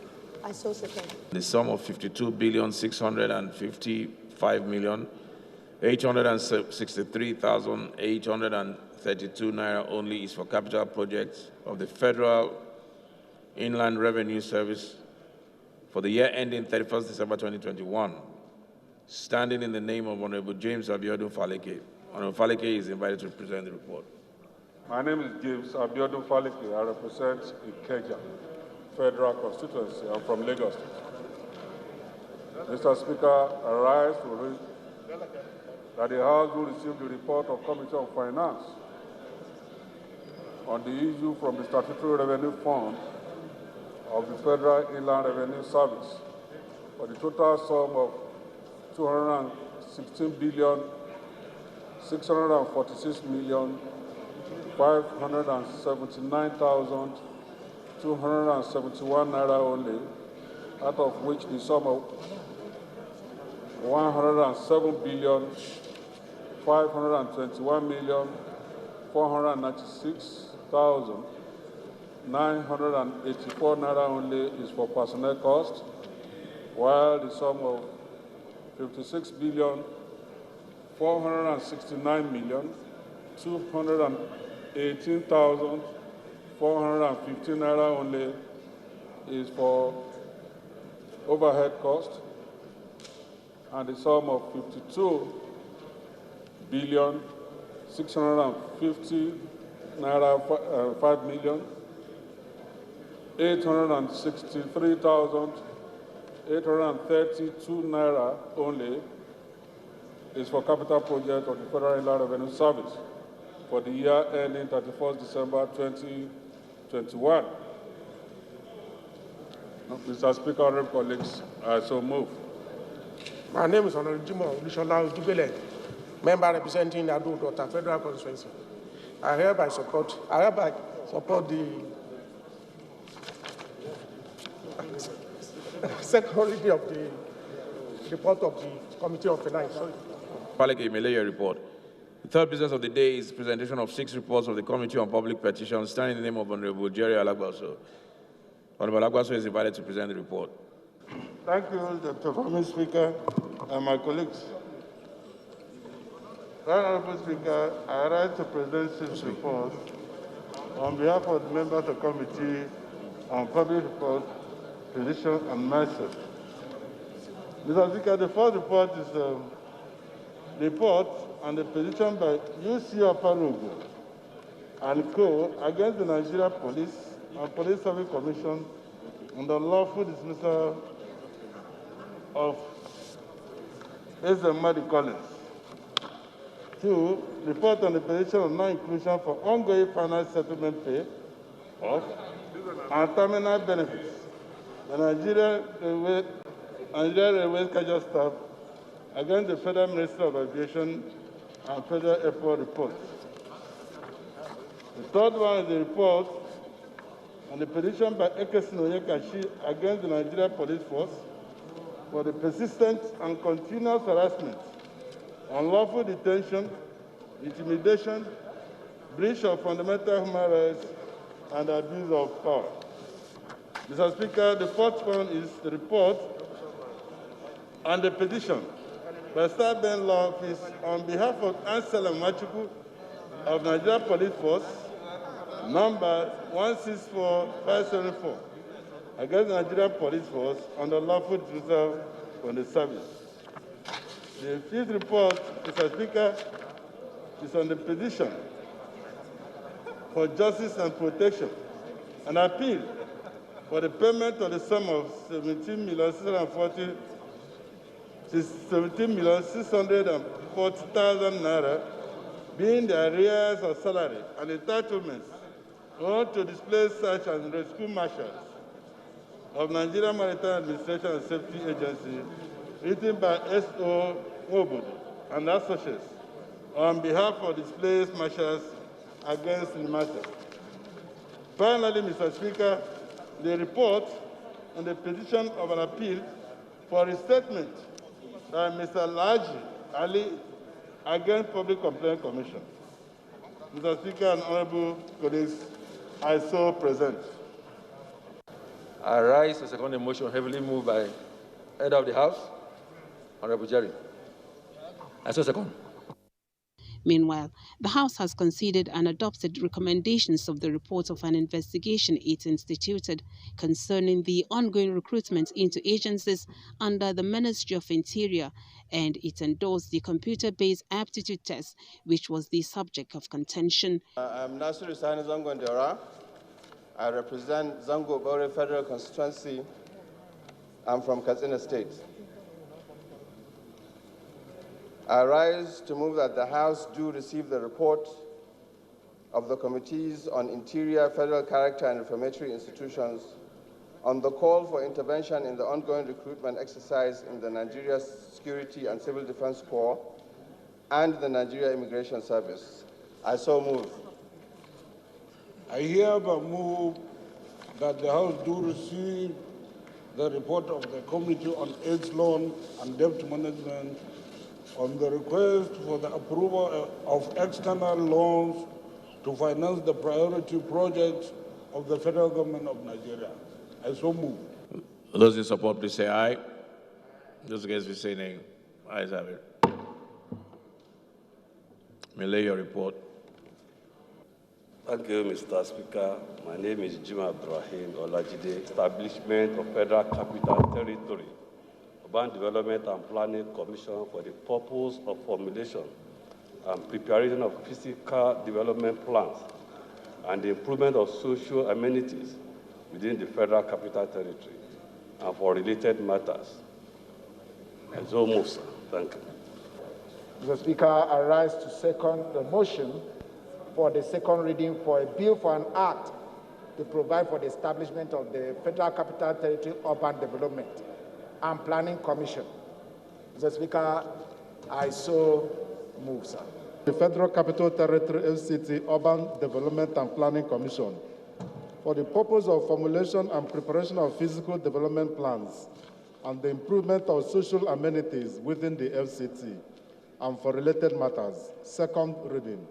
I so second. The sum of 52,655,863,832 naira only is for capital projects of the Federal Inland Revenue Service for the year ending 31st December 2021. Standing in the name of Honorable James Abiodun Faleke. Honorable Faleke is invited to present the report. My name is James Abiodun Faleke. I represent Ikeja Federal Constituency. I'm from Lagos State. Mr. Speaker, I rise to read that the House will receive the report of Committee on Finance on the issue from the Statutory Revenue Fund of the Federal Inland Revenue Service for the total sum of 216,646,579,271 naira only, out of which the sum of 107,521,496,984 naira only is for personnel cost, while the sum of 56,469,218,415 naira only is for overhead cost, and the sum of 52,650 naira 5,863,832 naira only is for capital project of the Federal Inland Revenue Service for the year ending 31st December 2021. Mr. Speaker, honorable colleagues, I so move. My name is Honorable Jimo Olushola Ojubele, member representing the Abuja Federal Constituency. I hereby support the second reading of the report of the Committee on Finance. Faleke, you may lay your report. The third business of the day is presentation of 6 reports of the Committee on Public Petitions, standing in the name of Honorable Jerry Alagbaso. Honorable Alagbaso is invited to present the report. Thank you, Dr. Former Speaker and my colleagues. Honorable Speaker, I rise to present 6 reports on behalf of the members of the Committee on Public Report, Petition, and myself. Mr. Speaker, the first report is a report on the petition by UC Oparugu and Co. against the Nigerian Police and Police Service Commission on the lawful dismissal of Madi Collins. 2, report on the petition of non-inclusion for ongoing final settlement pay of and terminal benefits. The Nigerian Railway Schedule Staff against the Federal Ministry of Aviation and Federal Airport report. The third one is the report on the petition by Ekesin Onyekashi against the Nigerian Police Force for the persistent and continuous harassment, unlawful detention, intimidation, breach of fundamental human rights, and abuse of power. Mr. Speaker, the fourth one is the report on the petition by Star Ben Law Office on behalf of Anselm Machuku of Nigeria Police Force, number 164574, against the Nigerian Police Force on the lawful dismissal from the service. The fifth report, Mr. Speaker, is on the petition for justice and protection, an appeal for the payment of the sum of 17,640,000 17,640,000 naira, being the arrears of salary and entitlements owed to displaced search and rescue marshals of Nigerian Maritime Administration and Safety Agency, written by S.O. Wobodo and Associates on behalf of displaced marshals against the matter. Finally, Mr. Speaker, the report on the petition of an appeal for restatement by Mr. Laji Ali against Public Complaint Commission. Mr. Speaker and honorable colleagues, I so present. I rise to second the motion heavily moved by Head of the House, Honorable Jerry. I so second. Meanwhile, the House has considered and adopted recommendations of the report of an investigation it instituted concerning the ongoing recruitment into agencies under the Ministry of Interior, and it endorsed the computer-based aptitude test, which was the subject of contention. I'm Nasir Sani Zango Ndera. I represent Zango Bore Federal Constituency. I'm from Katsina State. I rise to move that the House do receive the report of the Committees on Interior, Federal Character and Reformatory Institutions on the call for intervention in the ongoing recruitment exercise in the Nigeria Security and Civil Defense Corps and the Nigeria Immigration Service. I so move. I hereby move that the House do receive the report of the Committee on AIDS Loan and Debt Management on the request for the approval of external loans to finance the priority projects of the federal government of Nigeria. I so move. Those in support, please say aye. Those against, please say nay. Ayes have it. May lay your report. Thank you, Mr. Speaker. My name is Jima Ibrahim Olajide, Establishment of Federal Capital Territory, Urban Development and Planning Commission for the purpose of formulation and preparation of physical development plans and the improvement of social amenities within the Federal Capital Territory and for related matters. And so move, sir. Thank you. Mr. Speaker, I rise to second the motion for the second reading for a bill for an act to provide for the establishment of the Federal Capital Territory Urban Development and Planning Commission. Mr. Speaker, I so move, sir. The Federal Capital Territory FCT Urban Development and Planning Commission for the purpose of formulation and preparation of physical development plans and the improvement of social amenities within the FCT and for related matters. Second reading.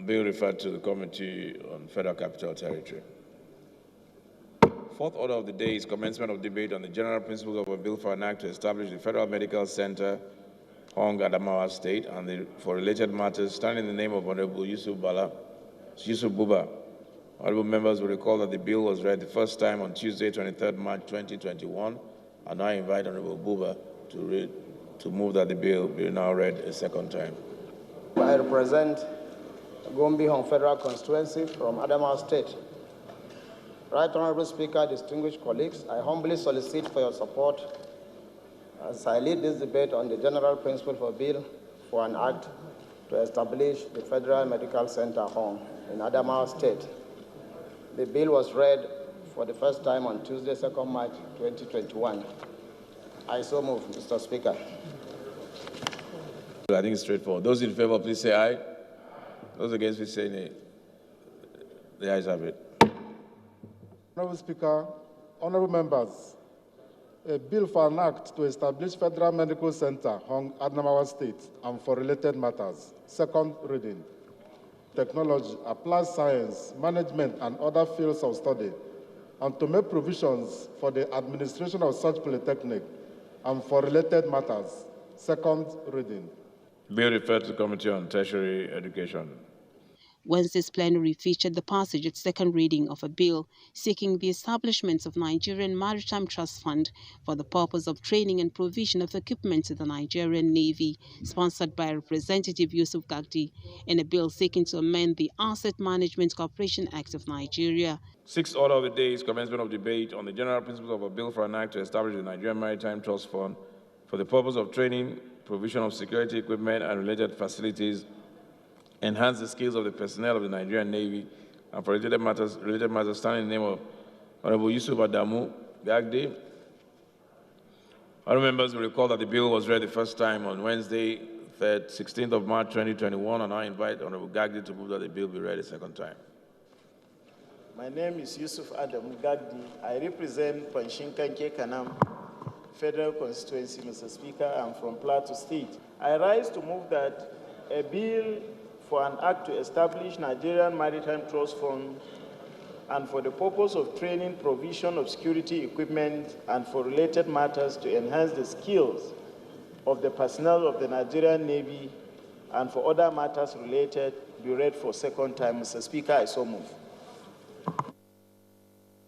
Bill referred to the Committee on Federal Capital Territory. Fourth order of the day is commencement of debate on the general principles of a bill for an act to establish the Federal Medical Center, Hong, Adamawa State, and for related matters, standing in the name of Honorable Yusuf Buba. Honorable members will recall that the bill was read the first time on Tuesday, 23rd March 2021, and I invite Honorable Buba to move that the bill be now read a second time. I represent Gombe Hong Federal Constituency from Adamawa State. Right Honorable Speaker, distinguished colleagues, I humbly solicit for your support as I lead this debate on the general principle for a bill for an act to establish the Federal Medical Center Hong in Adamawa State. The bill was read for the first time on Tuesday, 2nd March 2021. I so move, Mr. Speaker. I think it's straightforward. Those in favor, please say aye. Those against, please say nay. The ayes have it. Honorable Speaker, honorable members, a bill for an act to establish Federal Medical Center, Hong, Adamawa State, and for related matters. Second reading. Technology, applied science, management, and other fields of study, and to make provisions for the administration of such polytechnic and for related matters. Second reading. Bill referred to the Committee on Tertiary Education. Wednesday's plenary featured the passage at second reading of a bill seeking the establishment of Nigerian Maritime Trust Fund for the purpose of training and provision of equipment to the Nigerian Navy, sponsored by Representative Yusuf Gagdi, and a bill seeking to amend the Asset Management Corporation Act of Nigeria. Sixth order of the day is commencement of debate on the general principles of a bill for an act to establish the Nigerian Maritime Trust Fund for the purpose of training, provision of security equipment and related facilities, enhance the skills of the personnel of the Nigerian Navy, and for related matters standing in the name of Honorable Yusuf Adamu Gagdi. Other members will recall that the bill was read the first time on Wednesday, 16th of March 2021, and I invite Honorable Gagdi to move that the bill be read a second time. My name is Yusuf Adamu Gagdi. I represent Panshinkanke Kanam Federal Constituency, Mr. Speaker. I'm from Plateau State. I rise to move that a bill for an act to establish Nigerian Maritime Trust Fund and for the purpose of training, provision of security equipment, and for related matters to enhance the skills of the personnel of the Nigerian Navy and for other matters related be read for second time. Mr. Speaker, I so move.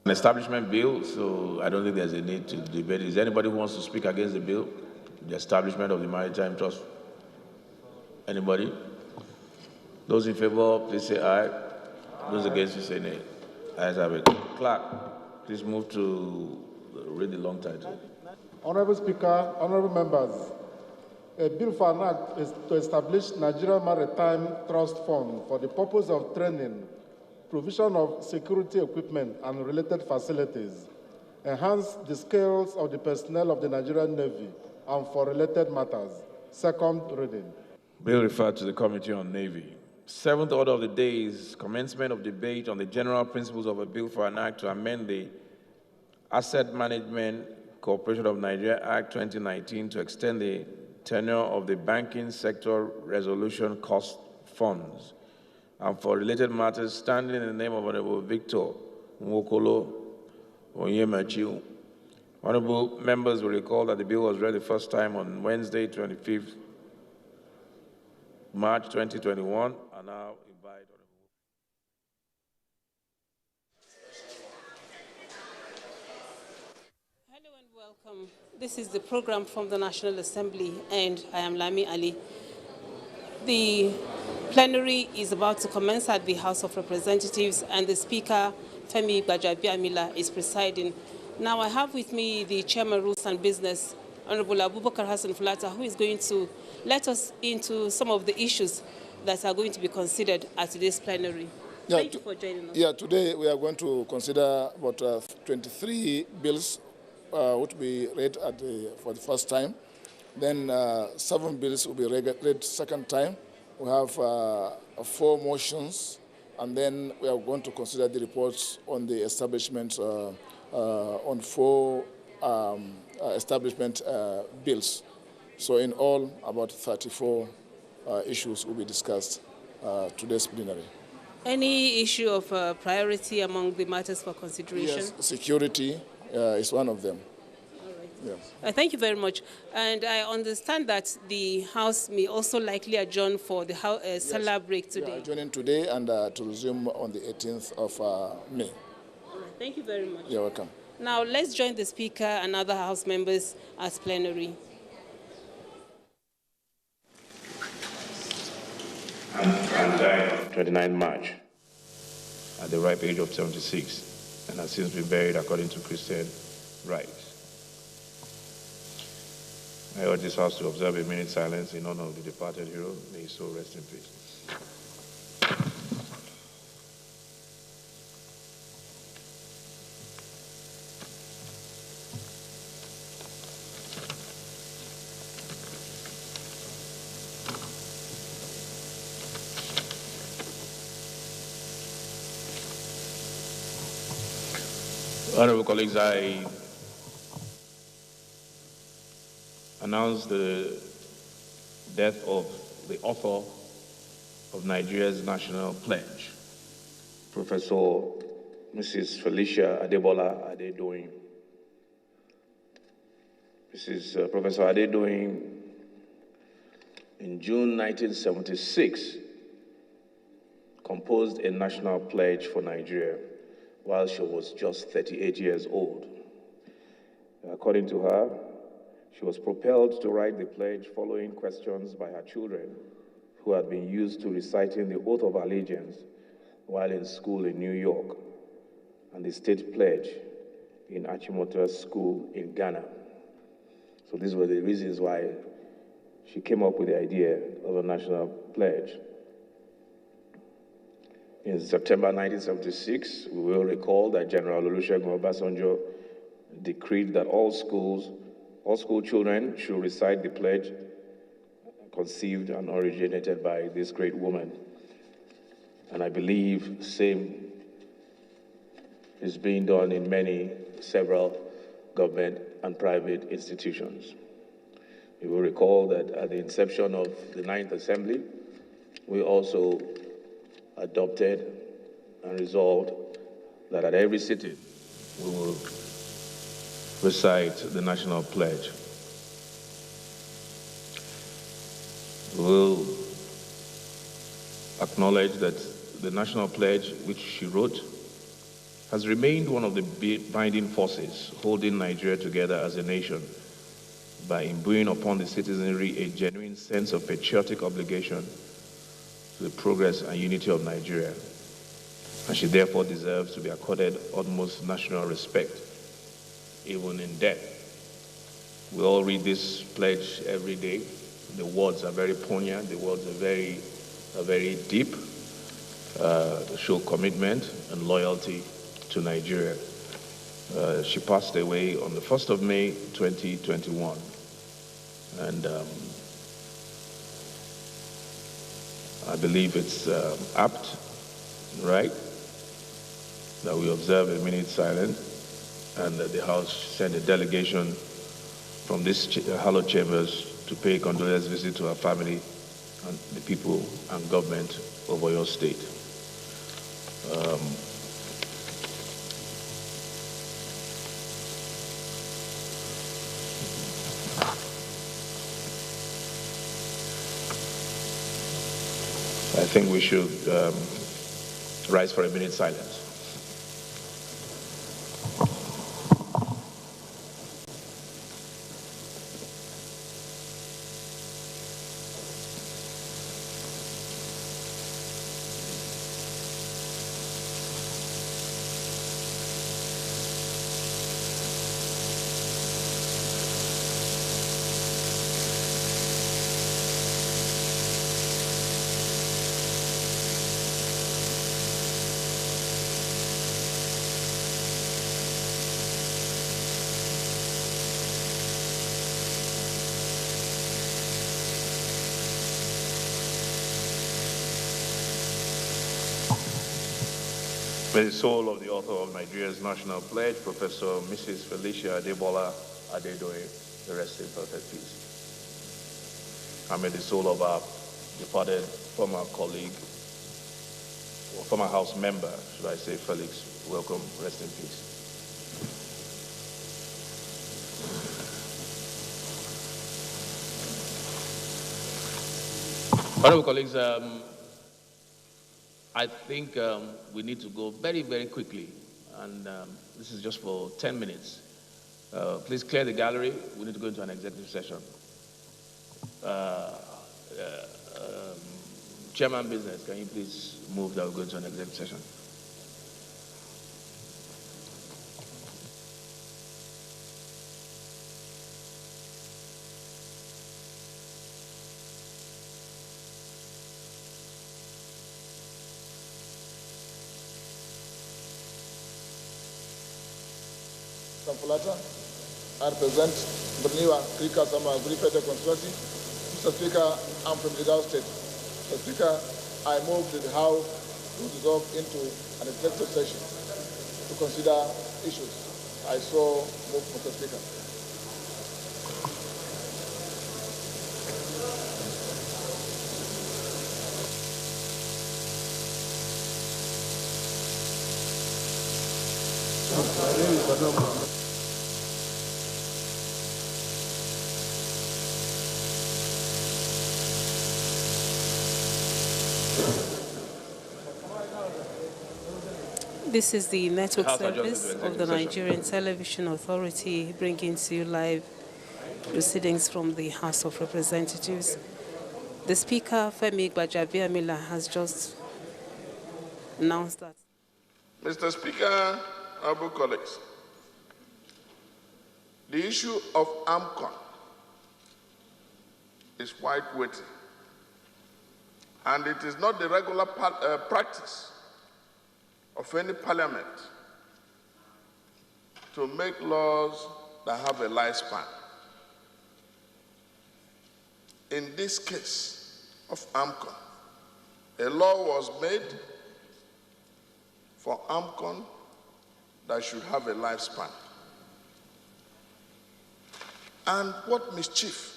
An establishment bill, so I don't think there's a need to debate. Is there anybody who wants to speak against the bill? The establishment of the Maritime Trust? Anybody? Those in favor, please say aye. Those against, please say nay. Ayes have it. Clerk, please move to read the long title. Honorable Speaker, honorable members, a bill for an act is to establish Nigerian Maritime Trust Fund for the purpose of training, provision of security equipment and related facilities, enhance the skills of the personnel of the Nigerian Navy, and for related matters. Second reading. Bill referred to the Committee on Navy. Seventh order of the day is commencement of debate on the general principles of a bill for an act to amend the Asset Management Corporation of Nigeria Act 2019 to extend the tenure of the banking sector resolution cost funds, and for related matters standing in the name of Honorable Victor Nwokolo Onyemachiu. Honorable members will recall that the bill was read the first time on Wednesday, 25th March 2021, and now invite Hello and welcome. This is the program from the National Assembly, and I am Lami Ali. The plenary is about to commence at the House of Representatives, and the Speaker, Femi Gbajabiamila, is presiding. Now I have with me the Chairman, Rules and Business, Honorable Abubakar Hassan Fulata, who is going to let us into some of the issues that are going to be considered at today's plenary. Yeah, Thank you for joining us. Yeah, today we are going to consider about 23 bills which will be read for the first time. Then 7 bills will be read second time. We have 4 motions, and then we are going to consider the reports on the establishment on 4 establishment bills. So in all, about 34 issues will be discussed today's plenary. Any issue of priority among the matters for consideration? Yes, security is one of them. All right. Yes. Thank you very much. And I understand that the House may also likely adjourn for the Salah break today. We are adjourning today and to resume on the 18th of May. All right. Thank you very much. You're welcome. Now let's join the Speaker and other House members as plenary. And died on 29 March at the ripe age of 76, and has since been buried according to Christian rites. I urge this House to observe a minute's silence in honor of the departed hero. May his soul rest in peace. Honorable colleagues, I announce the death of the author of Nigeria's national pledge, Professor Mrs. Felicia Adebola Adedoyin. Professor Adedoyin, in June 1976, composed a national pledge for Nigeria while she was just 38 years old. According to her, she was propelled to write the pledge following questions by her children who had been used to reciting the Oath of Allegiance while in school in New York and the state pledge in Achimota School in Ghana. So these were the reasons why she came up with the idea of a national pledge. In September 1976, we will recall that General Olusegun Obasanjo decreed that all school children should recite the pledge conceived and originated by this great woman. And I believe same is being done in several government and private institutions. You will recall that at the inception of the 9th Assembly, we also adopted and resolved that at every sitting we will recite the national pledge. We will acknowledge that the national pledge, which she wrote, has remained one of the binding forces holding Nigeria together as a nation by imbuing upon the citizenry a genuine sense of patriotic obligation to the progress and unity of Nigeria. And she therefore deserves to be accorded utmost national respect, even in death. We all read this pledge every day. The words are very poignant, the words are very deep. They show commitment and loyalty to Nigeria. She passed away on the 1st of May, 2021. And I believe it's apt, right, that we observe a minute silence and that the House send a delegation from this hallowed chambers to pay a condolence visit to her family and the people and government of Oyo State. I think we should rise for a minute silence. May the soul of the author of Nigeria's national pledge, Professor Mrs. Felicia Adebola Adedoye, rest in perfect peace. And may the soul of our departed former colleague, or former House member, should I say, Felix, welcome, rest in peace. Honorable colleagues, I think we need to go very, very quickly, and this is just for 10 minutes. Please clear the gallery. We need to go into an executive session. Chairman Business, can you please move that we go into an executive session? I represent Benue Krika Sama Agri-Federal constituency. Mr. Speaker, I'm from Lagos State. Mr. Speaker, I move that the House to dissolve into an executive session to consider issues. I so move, Mr. Speaker. This is the network service of the Nigerian Television Authority bringing to you live proceedings from the House of Representatives. The Speaker, Femi Gbajabiamila, has just announced that. Mr. Speaker, honorable colleagues, the issue of AMCON is quite weighty, and it is not the regular practice of any parliament to make laws that have a lifespan. In this case of AMCON, a law was made for AMCON that should have a lifespan. And what mischief?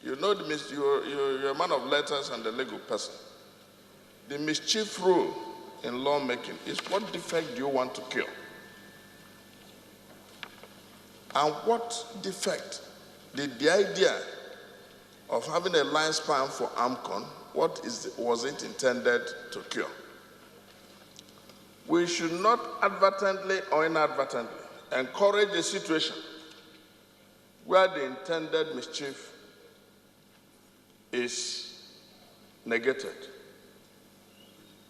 You know, you're a man of letters and a legal person. The mischief rule in lawmaking is what defect do you want to cure? And what defect did the idea of having a lifespan for AMCON, was it intended to cure? We should not advertently or inadvertently encourage a situation where the intended mischief is negated,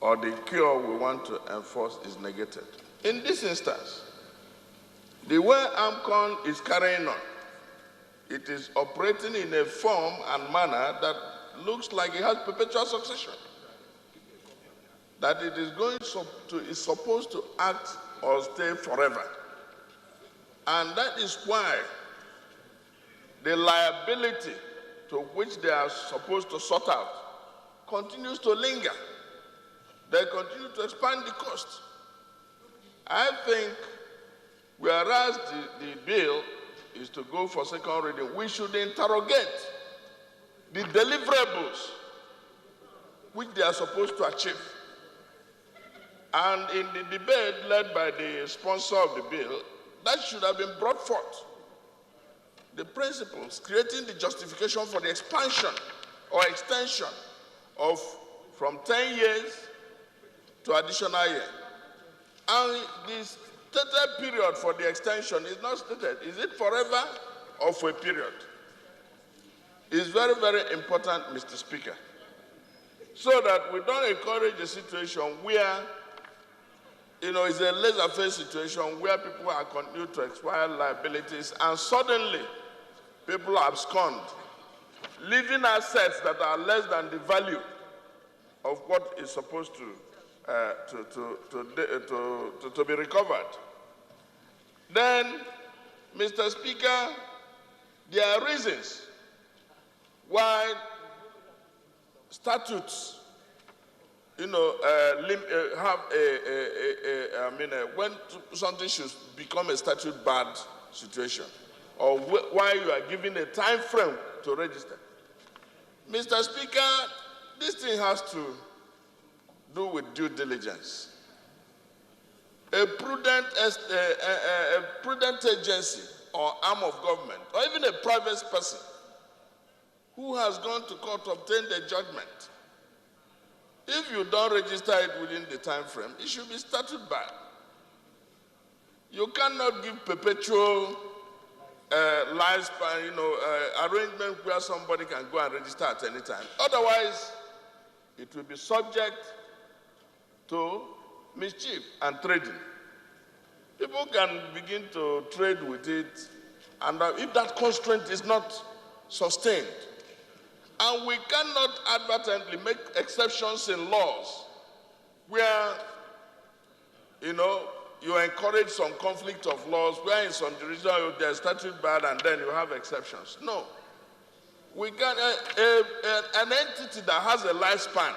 or the cure we want to enforce is negated. In this instance, the way AMCON is carrying on, it is operating in a form and manner that looks like it has perpetual succession. That it is is supposed to act or stay forever. And that is why the liability to which they are supposed to sort out continues to linger. They continue to expand the cost. I think, whereas the bill is to go for second reading, we should interrogate the deliverables which they are supposed to achieve. And in the debate led by the sponsor of the bill, that should have been brought forth. The principles creating the justification for the expansion or extension of from 10 years to additional year. And this stated period for the extension is not stated. Is it forever or for a period? It's very, very important, Mr. Speaker, so that we don't encourage a situation where, it's a laissez-faire situation where people are continuing to expire liabilities and suddenly people abscond, leaving assets that are less than the value of what is supposed to be recovered. Then, Mr. Speaker, there are reasons why statutes, have when something should become a statute bad situation, or why you are given a time frame to register. Mr. Speaker, this thing has to do with due diligence. A prudent agency or arm of government, or even a private person who has gone to court to obtain the judgment, if you don't register it within the time frame, it should be statute barred. You cannot give perpetual lifespan, arrangement where somebody can go and register at any time. Otherwise, it will be subject to mischief and trading. People can begin to trade with it, and if that constraint is not sustained, and we cannot advertently make exceptions in laws where, you encourage some conflict of laws, where in some jurisdictions there's statute bad and then you have exceptions. No. We can, an entity that has a lifespan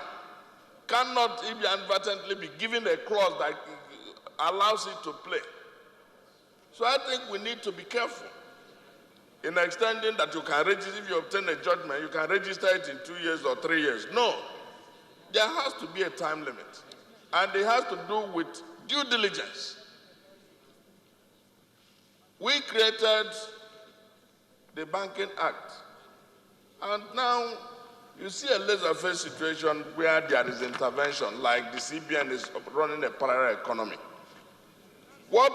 cannot inadvertently be given a clause that allows it to play. So I think we need to be careful in extending that you can register, if you obtain a judgment, you can register it in 2 years or 3 years. No. There has to be a time limit. And it has to do with due diligence. We created the Banking Act. And now you see a laissez-faire situation where there is intervention, like the CBN is running a parallel economy. What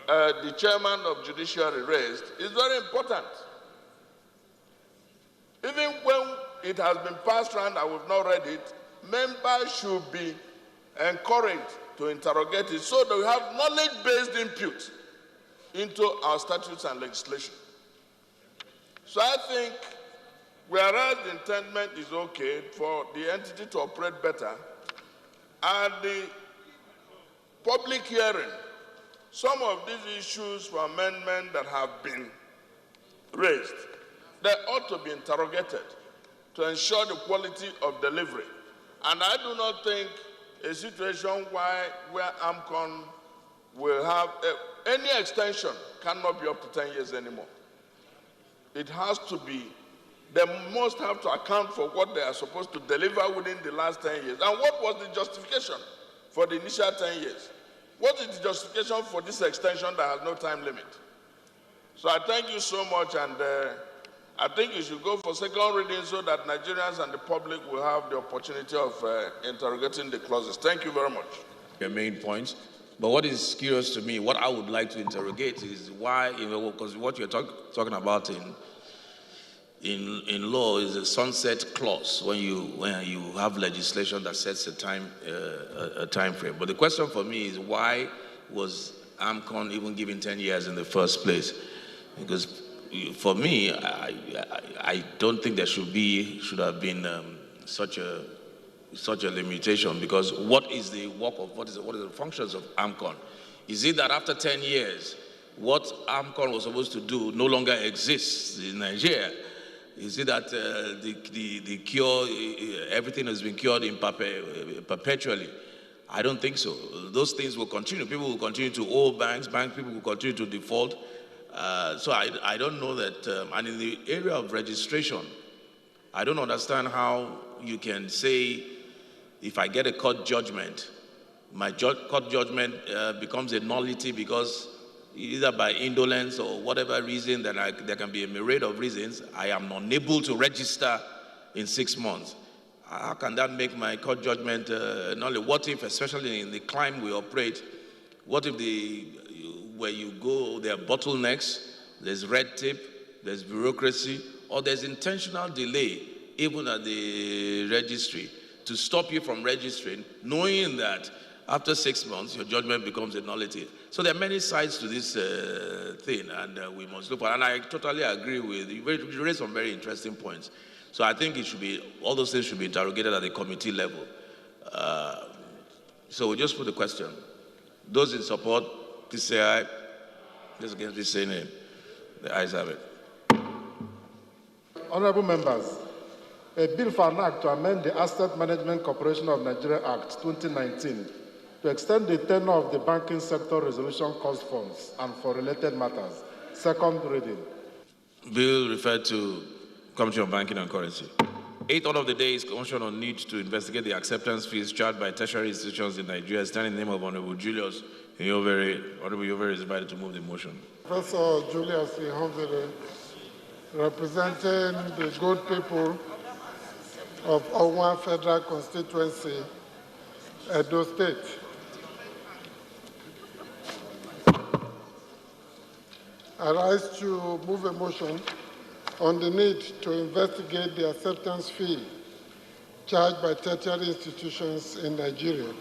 the chairman of judiciary raised is very important. Even when it has been passed around and we've not read it, members should be encouraged to interrogate it so that we have knowledge-based input into our statutes and legislation. So I think, whereas the intendment is okay for the entity to operate better, and the public hearing, some of these issues for amendment that have been raised, they ought to be interrogated to ensure the quality of delivery. And I do not think a situation where AMCON will have any extension cannot be up to 10 years anymore. It has to be, they must have to account for what they are supposed to deliver within the last 10 years. And what was the justification for the initial 10 years? What is the justification for this extension that has no time limit? So I thank you so much, and I think you should go for second reading so that Nigerians and the public will have the opportunity of interrogating the clauses. Thank you very much. Your main points. But what is curious to me, what I would like to interrogate is why, because what you're talking about in law is a sunset clause when you have legislation that sets a time frame. But the question for me is, why was AMCON even given 10 years in the first place? Because for me, I don't think there should have been such a limitation, because what is the work of, what are the functions of AMCON? Is it that after 10 years, what AMCON was supposed to do no longer exists in Nigeria? Is it that the cure, everything has been cured perpetually? I don't think so. Those things will continue. People will continue to owe banks, people will continue to default. So I don't know that, and in the area of registration, I don't understand how you can say, if I get a court judgment, my court judgment becomes a nullity because either by indolence or whatever reason, that there can be a myriad of reasons, I am unable to register in 6 months. How can that make my court judgment null? What if, especially in the climate we operate, what if where you go, there are bottlenecks, there's red tape, there's bureaucracy, or there's intentional delay, even at the registry, to stop you from registering, knowing that after 6 months, your judgment becomes a nullity. So there are many sides to this thing, and we must look at it. And I totally agree with you. You raised some very interesting points. So I think it should be, all those things should be interrogated at the committee level. So we just put the question. Those in support, please say aye. Those against, please say nay. The ayes have it. Honorable members, a bill for an act to amend the Asset Management Corporation of Nigeria Act 2019 to extend the tenure of the banking sector resolution cost funds and for related matters. Second reading. Bill referred to Committee on Banking and Currency. 8th order of the day is Commission on need to investigate the acceptance fees charged by tertiary institutions in Nigeria. Standing in the name of Honorable Julius Ihovere. Honorable Ihovere is invited to move the motion. Professor Julius Ihovere, representing the good people of Owan Federal Constituency, Edo State. I rise to move a motion on the need to investigate the acceptance fee charged by tertiary institutions in Nigeria.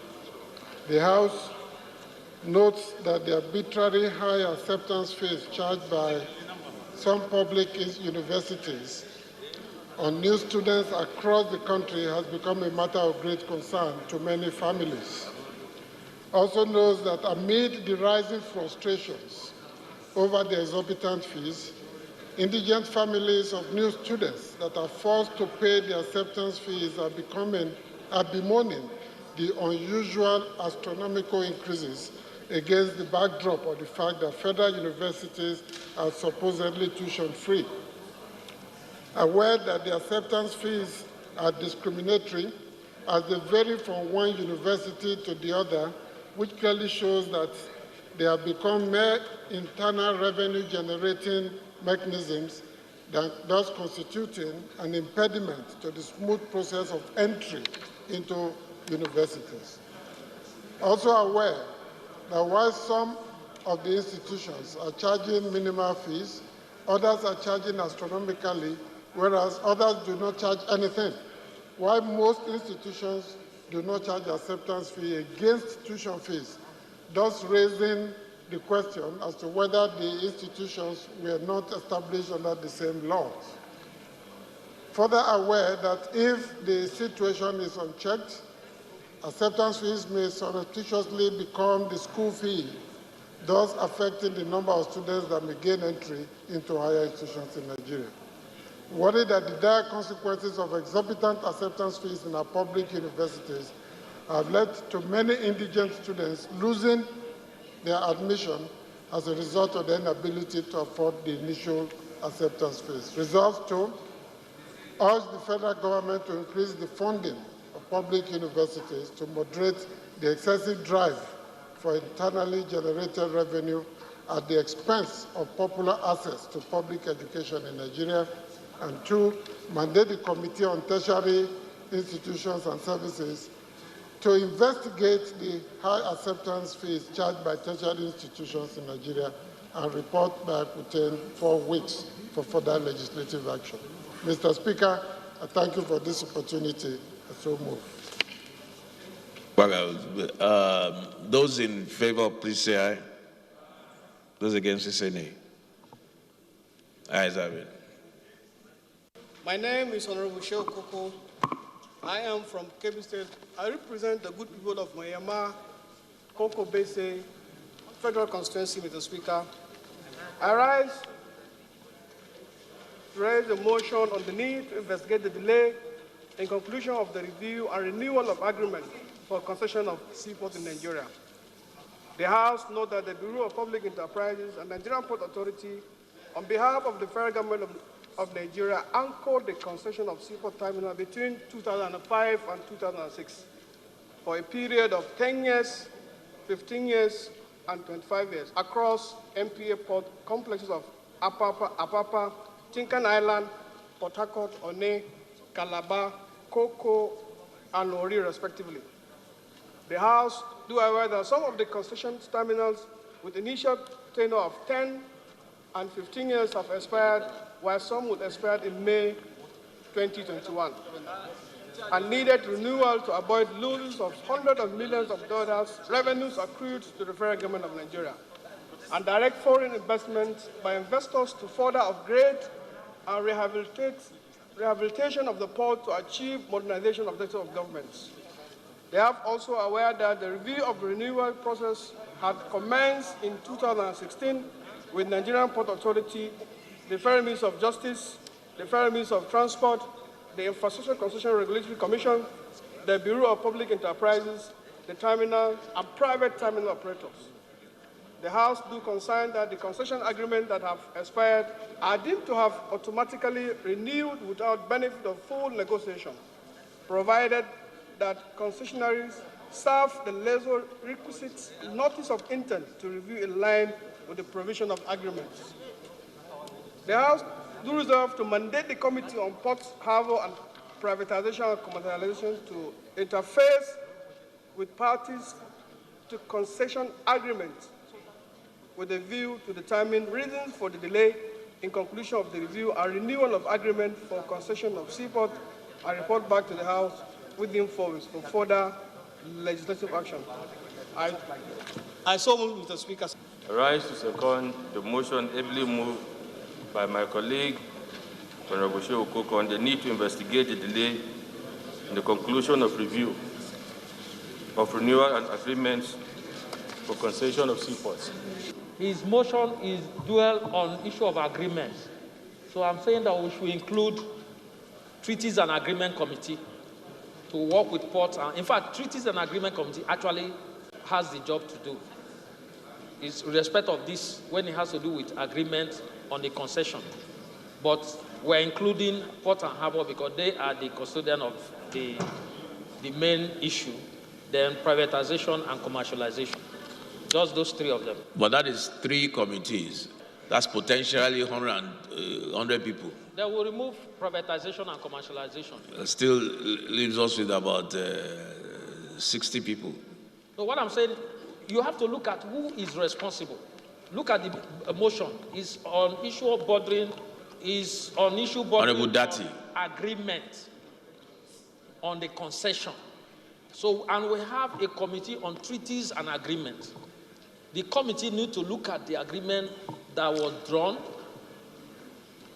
The House notes that the arbitrary high acceptance fees charged by some public universities on new students across the country has become a matter of great concern to many families. Also knows that amid the rising frustrations over the exorbitant fees, indigent families of new students that are forced to pay the acceptance fees are bemoaning the unusual astronomical increases against the backdrop of the fact that federal universities are supposedly tuition-free. Aware that the acceptance fees are discriminatory as they vary from one university to the other, which clearly shows that they have become mere internal revenue-generating mechanisms, thus constituting an impediment to the smooth process of entry into universities. Also aware that while some of the institutions are charging minimal fees, others are charging astronomically, whereas others do not charge anything. While most institutions do not charge acceptance fee against tuition fees, thus raising the question as to whether the institutions were not established under the same laws. Further aware that if the situation is unchecked, acceptance fees may surreptitiously become the school fee, thus affecting the number of students that may gain entry into higher institutions in Nigeria. Worried that the dire consequences of exorbitant acceptance fees in our public universities have led to many indigent students losing their admission as a result of their inability to afford the initial acceptance fees. Resolves to urge the federal government to increase the funding of public universities to moderate the excessive drive for internally generated revenue at the expense of popular access to public education in Nigeria, and 2, mandate the Committee on Tertiary Institutions and Services to investigate the high acceptance fees charged by tertiary institutions in Nigeria and report back within 4 weeks for further legislative action. Mr. Speaker, I thank you for this opportunity. I so move. Well, those in favor, please say aye. Those against, say nay. Ayes have it. My name is Honorable Sheo Koko. I am from Kebbi State. I represent the good people of Mayama, Koko Bese, Federal Constituency, Mr. Speaker. I rise to raise a motion on the need to investigate the delay in conclusion of the review and renewal of agreement for concession of seaport in Nigeria. The House notes that the Bureau of Public Enterprises and Nigerian Port Authority, on behalf of the federal government of Nigeria, anchored the concession of seaport terminal between 2005 and 2006 for a period of 10 years, 15 years, and 25 years across NTA port complexes of Apapa, Tinkan Island, Port Harcourt, One, Calabar, Koko, and Ori, respectively. The House do aware that some of the concession terminals with initial tenure of 10 and 15 years have expired, while some would expire in May 2021, and needed renewal to avoid losses of hundreds of millions of dollars revenues accrued to the federal government of Nigeria, and direct foreign investment by investors to further upgrade and rehabilitation of the port to achieve modernization of the sector of governments. They are also aware that the review of the renewal process had commenced in 2016 with Nigerian Port Authority, the Federal Ministry of Justice, the Federal Ministry of Transport, the Infrastructure Concession Regulatory Commission, the Bureau of Public Enterprises, the terminal, and private terminal operators. The House do concern that the concession agreements that have expired are deemed to have automatically renewed without benefit of full negotiation, provided that concessionaries serve the lesser requisite notice of intent to review in line with the provision of agreements. The House do resolve to mandate the Committee on Ports, Harbour, and Privatization and Commercialization to interface with parties to concession agreements with a view to determine reasons for the delay in conclusion of the review and renewal of agreement for concession of seaport and report back to the House within 4 weeks for further legislative action. I so move, Mr. Speaker. I rise to second the motion ably moved by my colleague, Honorable Sheo Koko, on the need to investigate the delay in the conclusion of review of renewal and agreements for concession of seaports. His motion is dual on issue of agreements. So I'm saying that we should include Treaties and Agreement Committee to work with ports. In fact, Treaties and Agreement Committee actually has the job to do. It's in respect of this when it has to do with agreement on the concession. But we're including Port and Harbour because they are the custodian of the main issue, then privatization and commercialization. Just those 3 of them. But that is 3 committees. That's potentially 100 people. They will remove privatization and commercialization. Still leaves us with about 60 people. So what I'm saying, you have to look at who is responsible. Look at the motion. Is on issue of bordering, is on issue bordering agreement on the concession. So, and we have a committee on treaties and agreements. The committee need to look at the agreement that was drawn,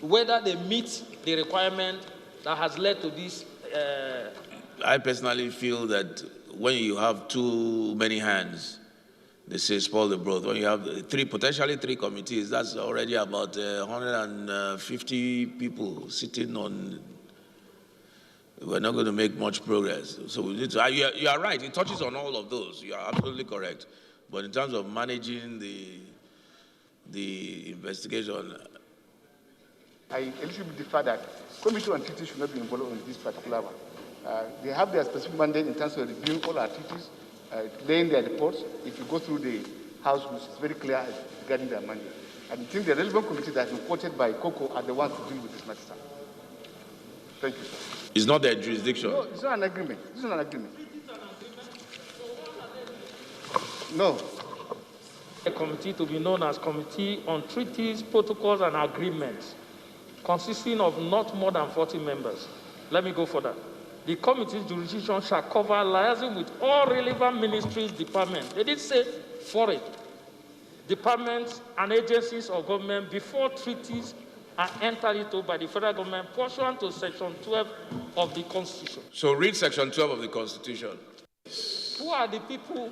whether they meet the requirement that has led to this. I personally feel that when you have too many hands, they say spoil the broth. When you have potentially three committees, that's already about 150 people sitting on. We're not going to make much progress. So we need to, you are right, it touches on all of those. You are absolutely correct. But in terms of managing the investigation, I eligibly defer that Committee on Treaties should not be involved in this particular one. They have their specific mandate in terms of reviewing all our treaties, laying their reports. If you go through the House, which is very clear regarding their mandate. And I think the relevant committee that has been quoted by COCO are the ones to deal with this matter. Thank you, sir. It's not their jurisdiction. No, it's not an agreement. It's not an agreement. No. A committee to be known as Committee on Treaties, Protocols and Agreements, consisting of not more than 40 members. Let me go for that. The committee's jurisdiction shall cover liaising with all relevant ministries, departments. They did say foreign departments and agencies of government before treaties are entered into by the federal government pursuant to Section 12 of the Constitution. So read Section 12 of the Constitution. Who are the people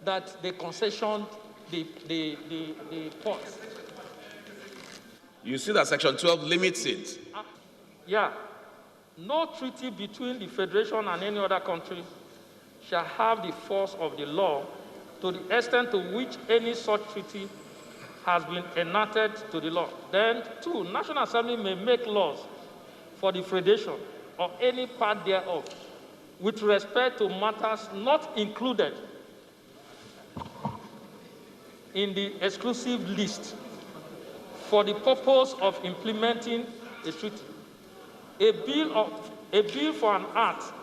that they concessioned the ports? You see that Section 12 limits it. Yeah. No treaty between the Federation and any other country shall have the force of the law to the extent to which any such treaty has been enacted to the law. Then, 2, National Assembly may make laws for the Federation or any part thereof with respect to matters not included in the exclusive list for the purpose of implementing a treaty. A bill for an act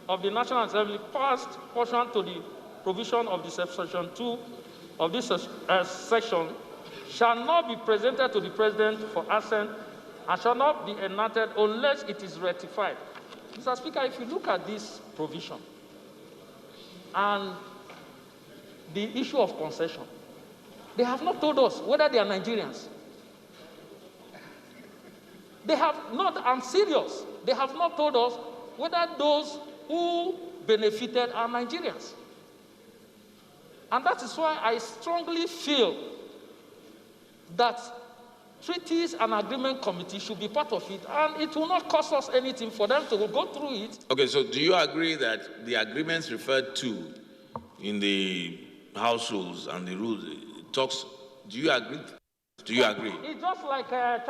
of the National Assembly passed pursuant to the provision of the subsection 2 of this section shall not be presented to the President for assent and shall not be enacted unless it is ratified. Mr. Speaker, if you look at this provision and the issue of concession, they have not told us whether they are Nigerians. They have not, I'm serious, they have not told us whether those who benefited are Nigerians. And that is why I strongly feel that treaties and agreement committee should be part of it, and it will not cost us anything for them to go through it. Okay, so do you agree that the agreements referred to in the House rules and the rules talks, do you agree? Do you agree? It's just like the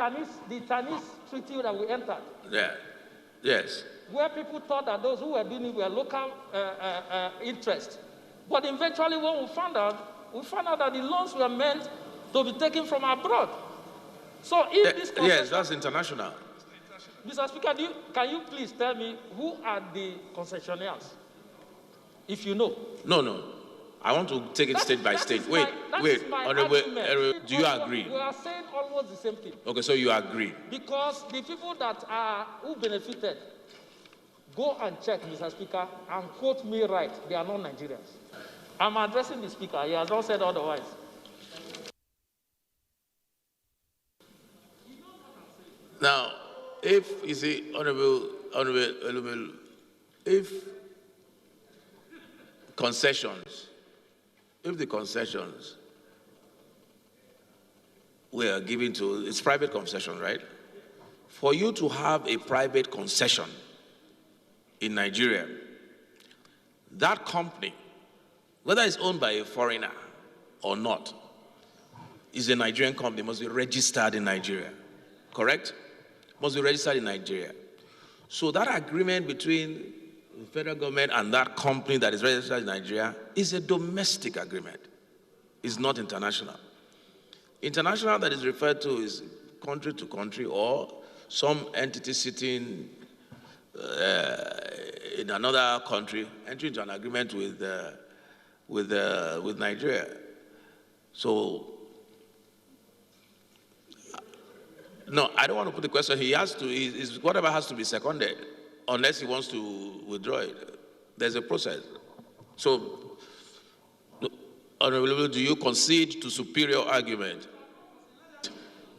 Chinese treaty that we entered. Yeah. Yes. Where people thought that those who were doing it were local interests. But eventually when we found out that the loans were meant to be taken from abroad. So if this yes, that's international. Mr. Speaker, can you please tell me who are the concessionaires? If you know. No. I want to take it state by state. Wait. Honorable, do you agree? We are saying almost the same thing. Okay, so you agree. Because the people who benefited, go and check, Mr. Speaker, and quote me right, they are not Nigerians. I'm addressing the Speaker. He has not said otherwise. Now, if you see, Honorable, if the concessions were given to, it's private concession, right? For you to have a private concession in Nigeria, that company, whether it's owned by a foreigner or not, is a Nigerian company, must be registered in Nigeria, correct? Must be registered in Nigeria. So that agreement between the federal government and that company that is registered in Nigeria is a domestic agreement. It's not international. International that is referred to is country to country or some entity sitting in another country entering into an agreement with with Nigeria. So, no, I don't want to put the question. He has to, whatever has to be seconded, unless he wants to withdraw it. There's a process. So, Honorable, do you concede to superior argument?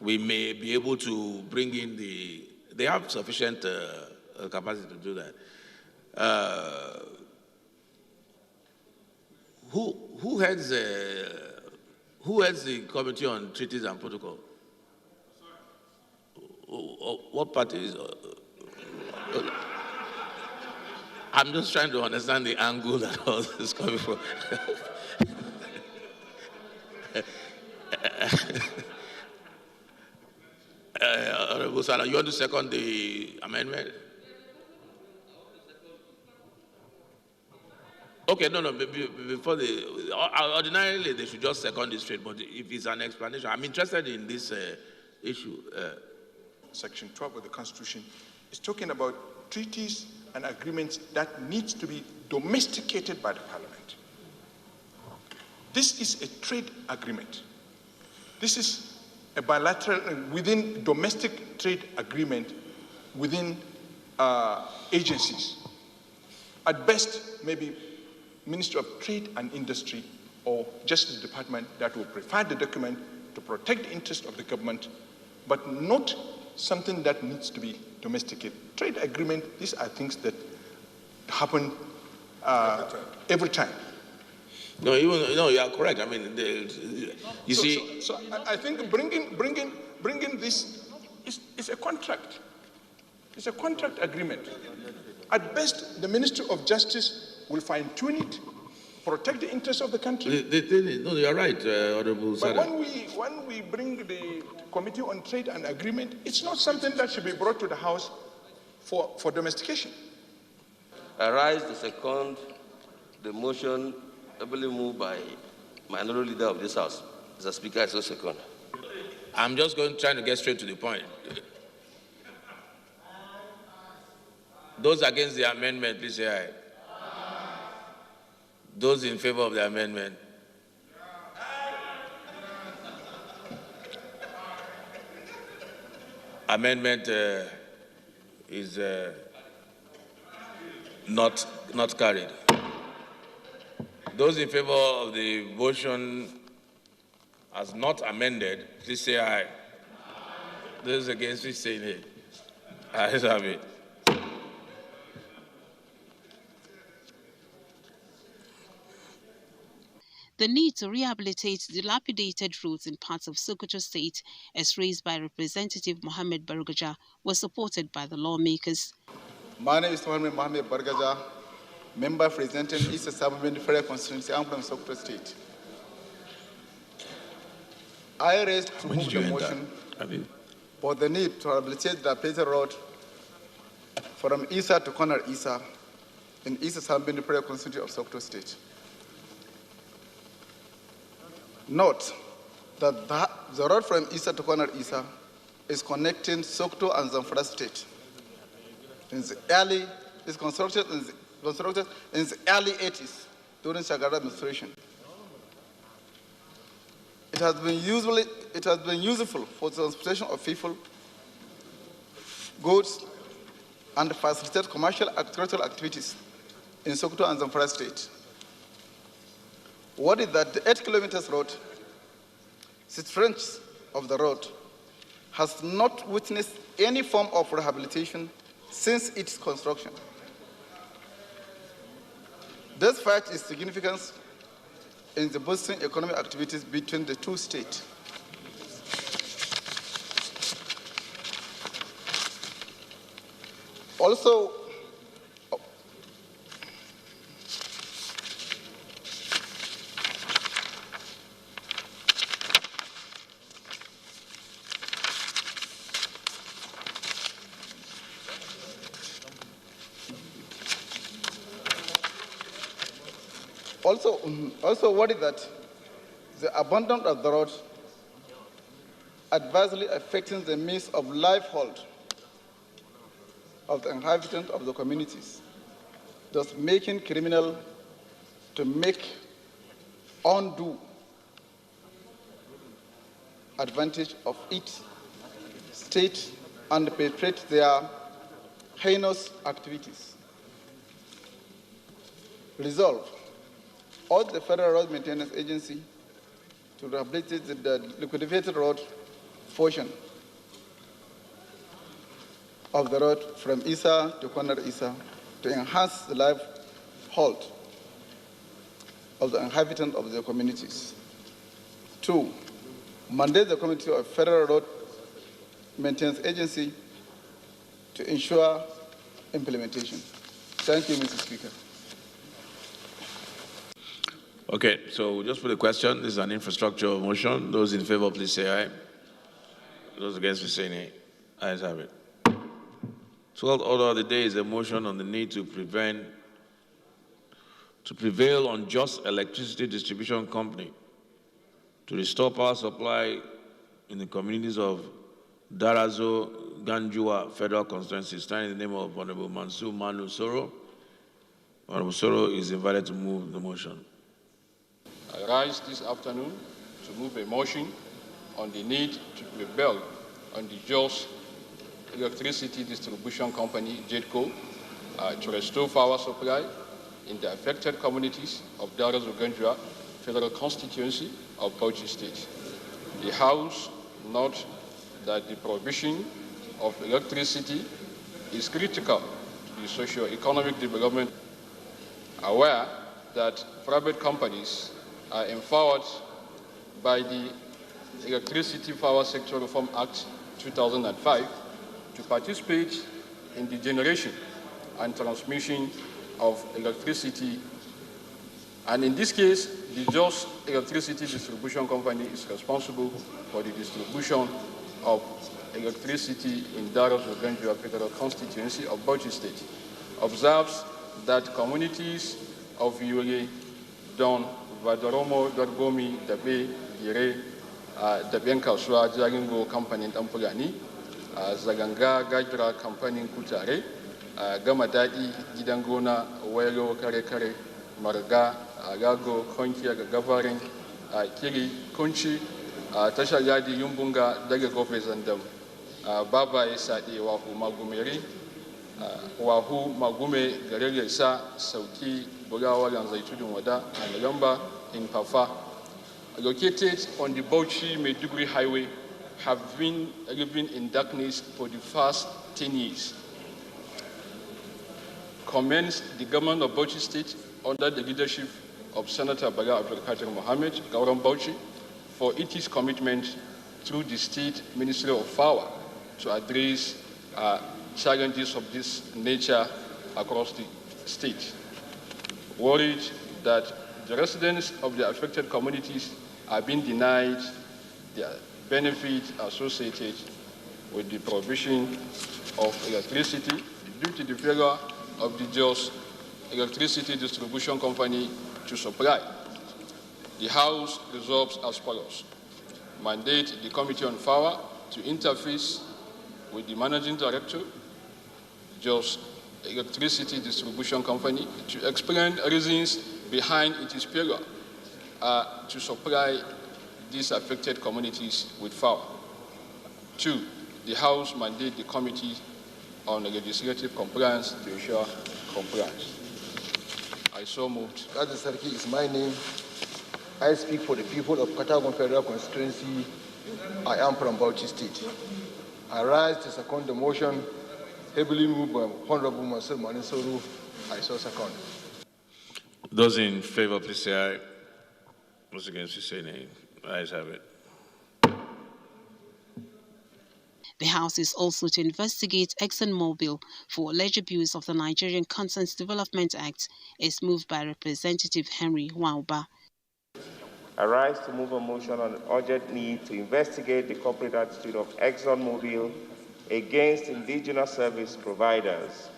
We may be able to bring in they have sufficient capacity to do that. Who heads the Committee on Treaties and Protocol? What party is? I'm just trying to understand the angle that all this is coming from. Honorable Sala, you want to second the amendment? Okay, no, before ordinarily they should just second it straight, but if it's an explanation, I'm interested in this issue. Section 12 of the Constitution is talking about treaties and agreements that needs to be domesticated by the Parliament. This is a trade agreement. This is a bilateral, within domestic trade agreement within agencies. At best, maybe Ministry of Trade and Industry or Justice Department that will prepare the document to protect the interest of the government, but not something that needs to be domesticated. Trade agreement, these are things that happen every time. No, you are correct. I mean, So I think bringing this is a contract. It's a contract agreement. At best, the Ministry of Justice will fine-tune it, protect the interests of the country. No, you are right, Honorable But Sada. when we bring the Committee on Trade and Agreement, it's not something that should be brought to the House for domestication. I rise to second the motion ably moved by minority leader of this House. Mr. Speaker, I so second. I'm just trying to get straight to the point. Those against the amendment, please say aye. Those in favor of the amendment. Amendment is not carried. Those in favor of the motion as not amended, please say aye. Those against, please say nay. Ayes have it. The need to rehabilitate dilapidated roads in parts of Sokoto State, as raised by Representative Mohammed Bargaja, was supported by the lawmakers. My name is Mohammed Bargaja, member representing East Suburban Federal Constituency. I'm from Sokoto State. I raised to move the motion for the need to rehabilitate the dilapidated road from Isa to Corner Isa in East Suburban Federal Constituency of Sokoto State. Note that the road from Isa to Corner Isa is connecting Sokoto and Zamfara State. It's constructed in the early 80s during Shagara administration. It has been useful for the transportation of people, goods, and facilitate commercial agricultural activities in Sokoto and Zamfara State. What is that the 8 kilometers road, 6 fronts of the road, has not witnessed any form of rehabilitation since its construction. This fact is significant in the boosting economic activities between the two states. Also, Also, what is that? The abandonment of the road adversely affecting the means of livelihood of the inhabitants of the communities, thus making criminal to make undue advantage of each state and perpetrate their heinous activities. Resolve, urge the Federal Road Maintenance Agency to rehabilitate the liquidated road portion of the road from Isa to Corner Isa to enhance the livelihood of the inhabitants of the communities. 2, mandate the Committee of Federal Road Maintenance Agency to ensure implementation. Thank you, Mr. Speaker. Okay, so just for the question, this is an infrastructure motion. Those in favor, please say aye. Those against, please say nay. Ayes have it. 12th order of the day is a motion on the need to prevail on just electricity distribution company to restore power supply in the communities of Darazo, Ganjua Federal Constituency, standing in the name of Honorable Mansour Manu Soro. Honorable Soro is invited to move the motion. I rise this afternoon to move a motion on the need to prevail on the Jos Electricity Distribution Company, JEDCO, to restore power supply in the affected communities of Darazo, Ganjua Federal Constituency of Bauchi State. The House notes that the provision of electricity is critical to the socio-economic development, aware that private companies are empowered by the Electricity Power Sector Reform Act 2005 to participate in the generation and transmission of electricity. And in this case, the Jos Electricity Distribution Company is responsible for the distribution of electricity in Darazo, Ganjua Federal Constituency of Bauchi State. Observes that communities of Yule, Don, Vadoromo, Dorgomi, Dabe, Gire, Daben Kaswa, Jagingo Company Tampulani, Zaganga, Gajra Company Kutare, Gamadadi, Gidangona, Welo, Kare Kare, Marga, Agago, Konkia, Gavarin, Kiri, Kunchi, Tashayadi, Yumbunga, Dagagofes and Baba Esadi, Wahu Magumeri, Wahu Magume, Garelia Sa, Sauki, Bogawa, and Zaitudun Wada, and Yamba in Pafa, located on the Bauchi-Maiduguri Highway, have been living in darkness for the past 10 years. Commends the government of Bauchi State under the leadership of Senator Bala Abdul Qadir Mohammed, Gauram Bauchi, for its commitment through the State Ministry of Power to address challenges of this nature across the state. Worried that the residents of the affected communities are being denied the benefits associated with the provision of electricity due to the failure of the Jos Electricity Distribution Company to supply. The House resolves as follows: mandate the Committee on Power to interface with the Managing Director, Jos Electricity Distribution Company, to explain reasons behind its failure to supply these affected communities with power. 2, the House mandate the Committee on Legislative Compliance to ensure compliance. I so moved. Kazi Sarki is my name. I speak for the people of Katagon Federal Constituency. I am from Bauchi State. I rise to second the motion heavily moved by Honorable Mansour Manu Soro. I so second. Those in favor, please say aye. Those against, please say nay. Ayes have it. The House is also to investigate ExxonMobil for alleged abuse of the Nigerian Content Development Act. Is moved by Representative Henry Wauba. I rise to move a motion on the urgent need to investigate the corporate attitude of ExxonMobil against indigenous service providers.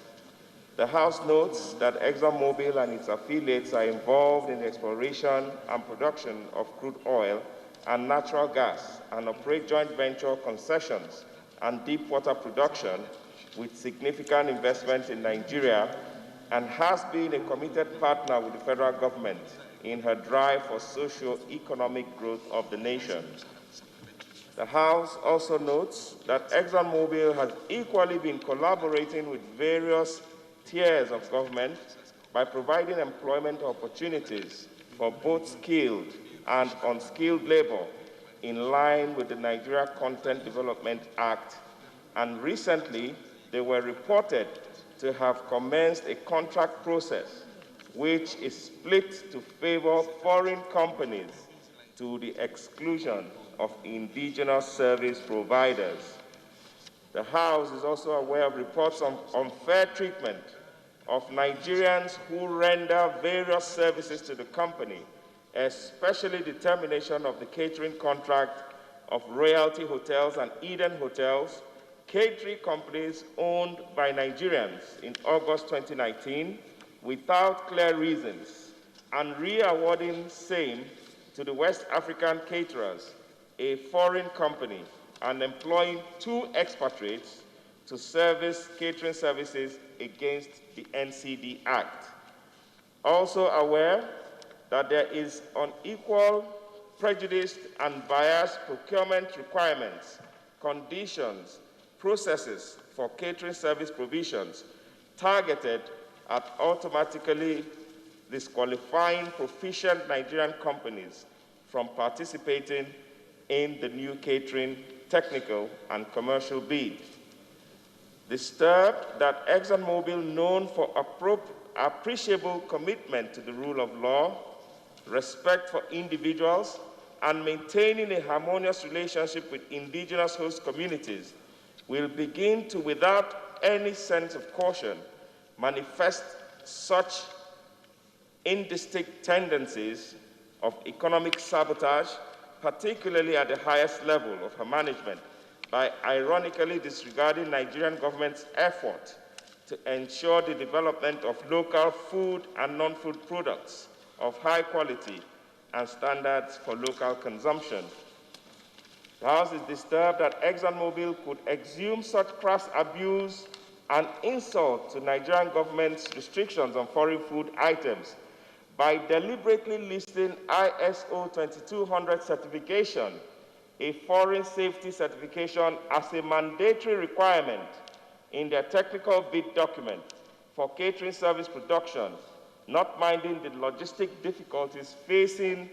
The House notes that ExxonMobil and its affiliates are involved in the exploration and production of crude oil and natural gas and operate joint venture concessions and deep water production with significant investment in Nigeria and has been a committed partner with the federal government in her drive for socio-economic growth of the nation. The House also notes that ExxonMobil has equally been collaborating with various tiers of government by providing employment opportunities for both skilled and unskilled labor in line with the Nigeria Content Development Act, and recently they were reported to have commenced a contract process which is split to favor foreign companies to the exclusion of indigenous service providers. The House is also aware of reports of unfair treatment of Nigerians who render various services to the company, especially the termination of the catering contract of Royalty Hotels and Eden Hotels, catering companies owned by Nigerians, in August 2019, without clear reasons, and re-awarding same to the West African caterers, a foreign company, and employing 2 expatriates to service catering services against the NCD Act. Also aware that there is unequal, prejudiced, and biased procurement requirements, conditions, processes for catering service provisions targeted at automatically disqualifying proficient Nigerian companies from participating in the new catering technical and commercial bid. Disturbed that ExxonMobil, known for appreciable commitment to the rule of law, respect for individuals, and maintaining a harmonious relationship with indigenous host communities, will begin to, without any sense of caution, manifest such indistinct tendencies of economic sabotage, particularly at the highest level of her management, by ironically disregarding Nigerian government's effort to ensure the development of local food and non-food products of high quality and standards for local consumption. The House is disturbed that ExxonMobil could exhume such crass abuse and insult to Nigerian government's restrictions on foreign food items by deliberately listing ISO 2200 certification, a foreign safety certification, as a mandatory requirement in their technical bid document for catering service production, not minding the logistic difficulties facing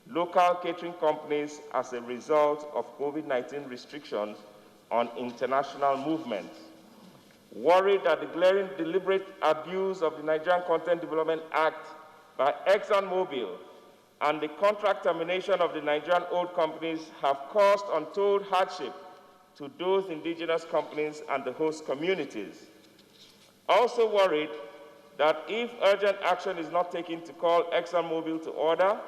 local catering companies as a result of COVID-19 restrictions on international movements. Worried that the glaring deliberate abuse of the Nigerian Content Development Act by ExxonMobil and the contract termination of the Nigerian oil companies have caused untold hardship to those indigenous companies and the host communities. Also worried that if urgent action is not taken to call ExxonMobil to order,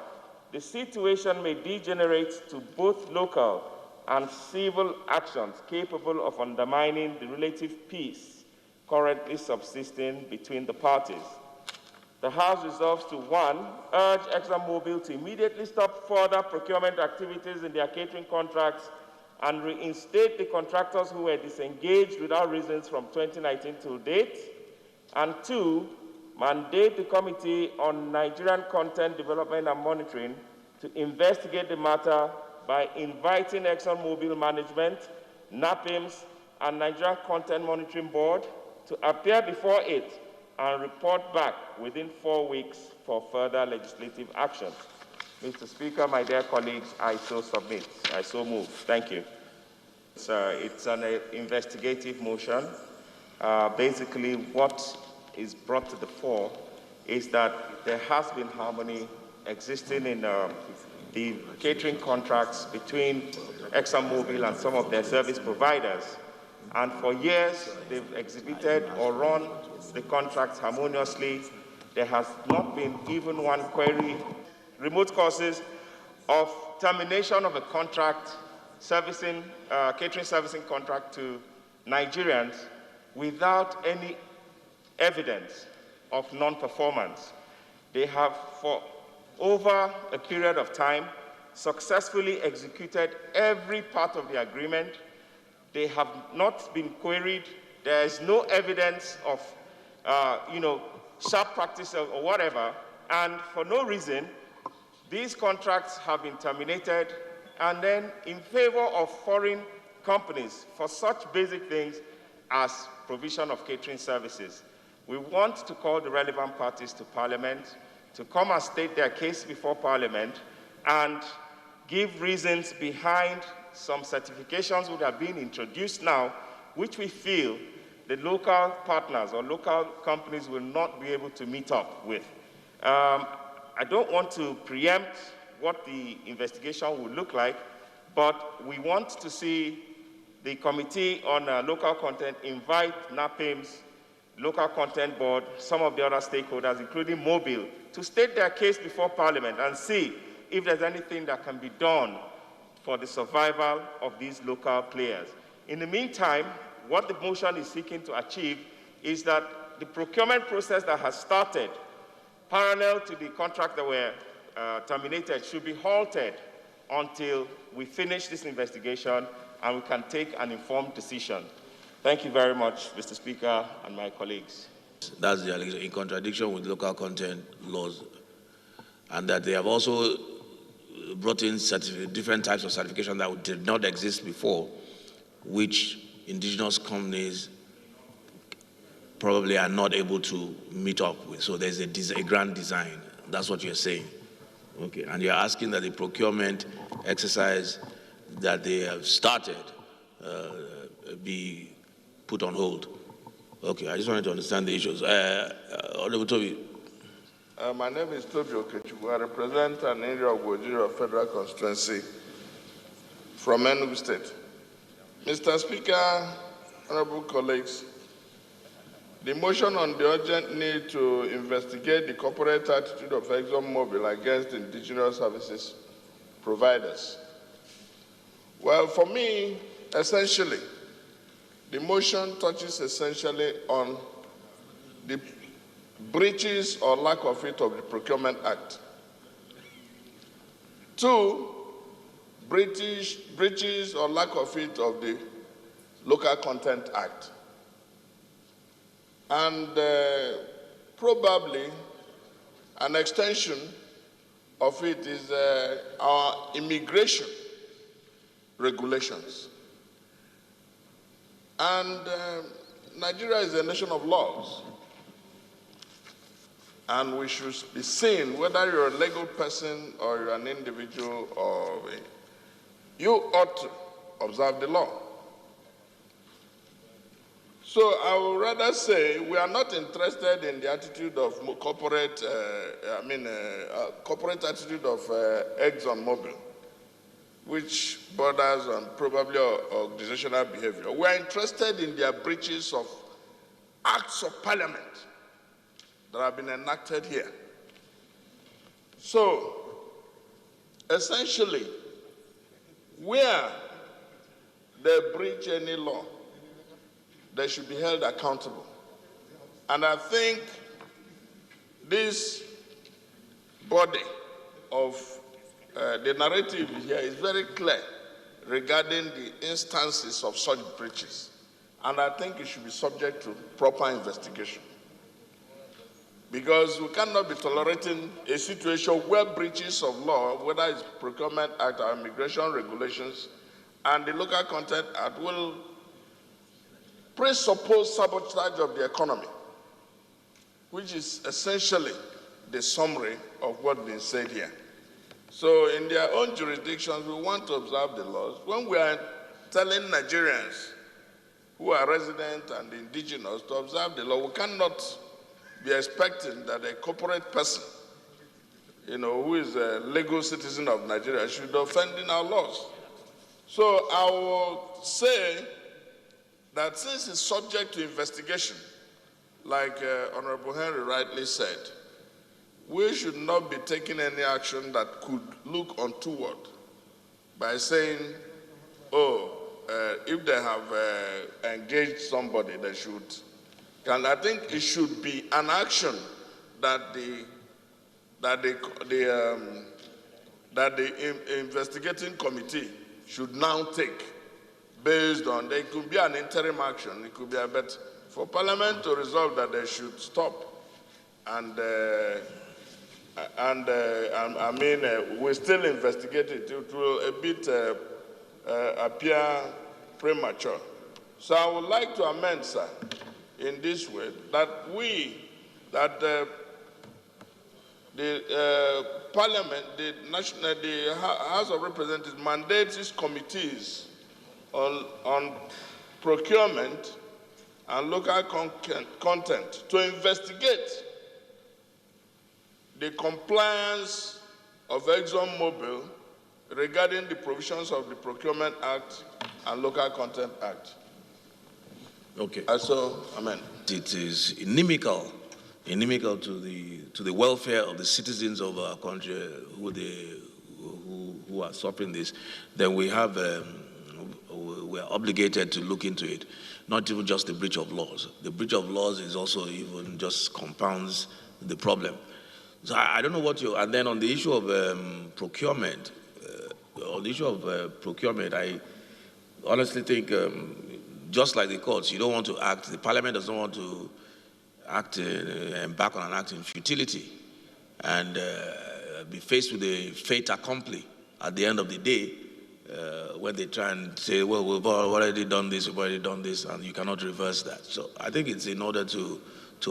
the situation may degenerate to both local and civil actions capable of undermining the relative peace currently subsisting between the parties. The House resolves to, 1, urge ExxonMobil to immediately stop further procurement activities in their catering contracts and reinstate the contractors who were disengaged without reasons from 2019 till date, and 2, mandate the Committee on Nigerian Content Development and Monitoring to investigate the matter by inviting ExxonMobil management, NAPIMS, and Nigerian Content Monitoring Board to appear before it and report back within 4 weeks for further legislative action. Mr. Speaker, my dear colleagues, I so submit. I so move. Thank you. It's an investigative motion. Basically, what is brought to the fore is that there has been harmony existing in the catering contracts between ExxonMobil and some of their service providers. And for years, they've exhibited or run the contracts harmoniously. There has not been even one query. Remote causes of termination of a contract, catering servicing contract to Nigerians without any evidence of non-performance. They have, for over a period of time, successfully executed every part of the agreement. They have not been queried. There is no evidence of, sharp practice or whatever, and for no reason, these contracts have been terminated, and then in favor of foreign companies for such basic things as provision of catering services. We want to call the relevant parties to Parliament to come and state their case before Parliament and give reasons behind some certifications that have been introduced now, which we feel the local partners or local companies will not be able to meet up with. I don't want to preempt what the investigation will look like, but we want to see the Committee on Local Content invite NAPIMS, Local Content Board, some of the other stakeholders, including Mobile, to state their case before Parliament and see if there's anything that can be done for the survival of these local players. In the meantime, what the motion is seeking to achieve is that the procurement process that has started parallel to the contract that were terminated should be halted until we finish this investigation and we can take an informed decision. Thank you very much, Mr. Speaker and my colleagues. That's the allegation, in contradiction with local content laws, and that they have also brought in different types of certification that did not exist before, which indigenous companies probably are not able to meet up with. So there's a grand design. That's what you're saying. Okay, and you're asking that the procurement exercise that they have started be put on hold. Okay, I just wanted to understand the issues. Honorable Toby. My name is Toby Okechukwu. I represent an area of Abuja Federal Constituency from Benue State. Mr. Speaker, honorable colleagues, the motion on the urgent need to investigate the corporate attitude of ExxonMobil against indigenous services providers. Well, for me, essentially, the motion touches essentially on the breaches or lack of it of the Procurement Act. 2, breaches or lack of it of the Local Content Act. And probably an extension of it is our immigration regulations. And Nigeria is a nation of laws. And we should be seen, whether you're a legal person or you're an individual, you ought to observe the law. So I would rather say we are not interested in the attitude of corporate attitude of ExxonMobil, which borders on probably organizational behavior. We are interested in their breaches of acts of parliament that have been enacted here. So, essentially, where they breach any law, they should be held accountable. And I think this body of the narrative here is very clear regarding the instances of such breaches. And I think it should be subject to proper investigation. Because we cannot be tolerating a situation where breaches of law, whether it's Procurement Act or immigration regulations, and the Local Content Act will presuppose sabotage of the economy, which is essentially the summary of what's been said here. So in their own jurisdictions, we want to observe the laws. When we are telling Nigerians who are resident and indigenous to observe the law, we cannot be expecting that a corporate person, who is a legal citizen of Nigeria should offend in our laws. So I will say that since it's subject to investigation, like Honorable Henry rightly said, we should not be taking any action that could look untoward by saying, if they have engaged somebody, they should. And I think it should be an action that the investigating committee should now take, based on, there could be an interim action, it could be a bet for Parliament to resolve that they should stop I mean, we still investigate it. It will a bit appear premature. So I would like to amend, sir, in this way, that the Parliament, the House of Representatives mandates its committees on procurement and local content to investigate the compliance of ExxonMobil regarding the provisions of the Procurement Act and Local Content Act. Okay. Also, amen. It is inimical to the welfare of the citizens of our country who are suffering this. Then we are obligated to look into it. Not even just the breach of laws. The breach of laws is also even just compounds the problem. So I don't know what you. And then on the issue of procurement, I honestly think, just like the courts, you don't want to act. The Parliament doesn't want to act, embark on an act in futility, and be faced with a fait accompli at the end of the day, when they try and say, well, we've already done this, and you cannot reverse that. So I think it's in order to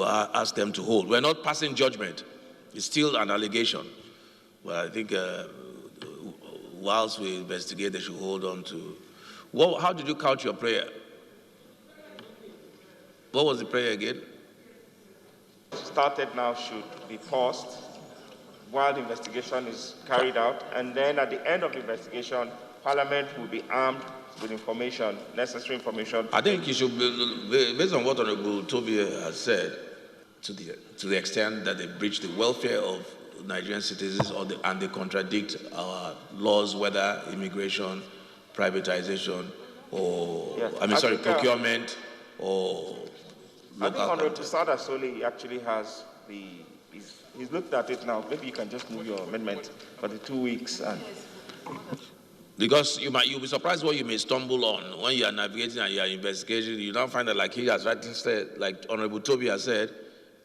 ask them to hold. We're not passing judgment. It's still an allegation. But I think whilst we investigate, they should hold on to. Well, how did you count your prayer? What was the prayer again? Started now should be paused while the investigation is carried out, and then at the end of the investigation, Parliament will be armed with information, necessary information. I think you should, based on what Honorable Toby has said, to the extent that they breach the welfare of Nigerian citizens and they contradict our laws, whether immigration, privatization, or, yes. Procurement, or I think Honorable Sada Soli actually has he's looked at it now. Maybe you can just move your amendment for the 2 weeks. Because you'll be surprised what you may stumble on when you are navigating and you are investigating. You now find that, like he has rightly said, like Honorable Toby has said,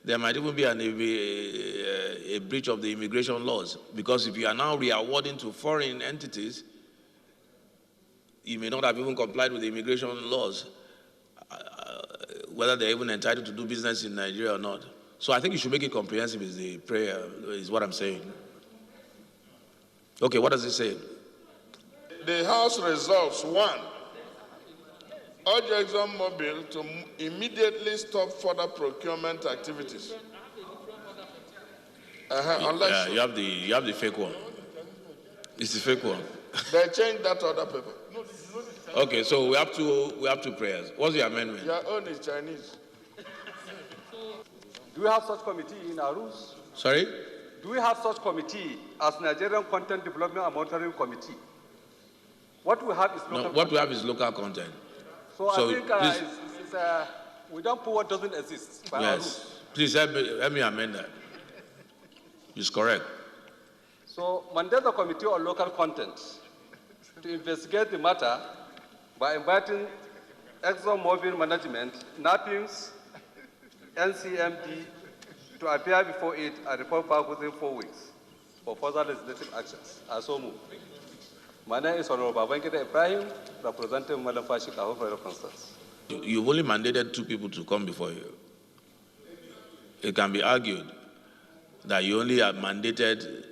there might even be a breach of the immigration laws. Because if you are now re-awarding to foreign entities, you may not have even complied with the immigration laws, whether they're even entitled to do business in Nigeria or not. So I think you should make it comprehensive is the prayer, is what I'm saying. Okay, what does it say? The House resolves, 1, urge ExxonMobil to immediately stop further procurement activities. You have the fake one. It's the fake one. They changed that other paper. Okay, so we have two prayers. What's the amendment? Your own is Chinese. Do we have such committee in our rules? Sorry? Do we have such committee as Nigerian Content Development and Monitoring Committee? What we have is local content. What we have is local content. So I think we don't put what doesn't exist by our rules. Please help me amend that. It's correct. So mandate the Committee on Local Content to investigate the matter by inviting ExxonMobil management, NAPIMS, NCMD to appear before it and report back within 4 weeks for further legislative actions. I so move. My name is Honorable Babangida Ibrahim, representing Malafashi Kaho for Constance. You've only mandated 2 people to come before you. It can be argued that you only have mandated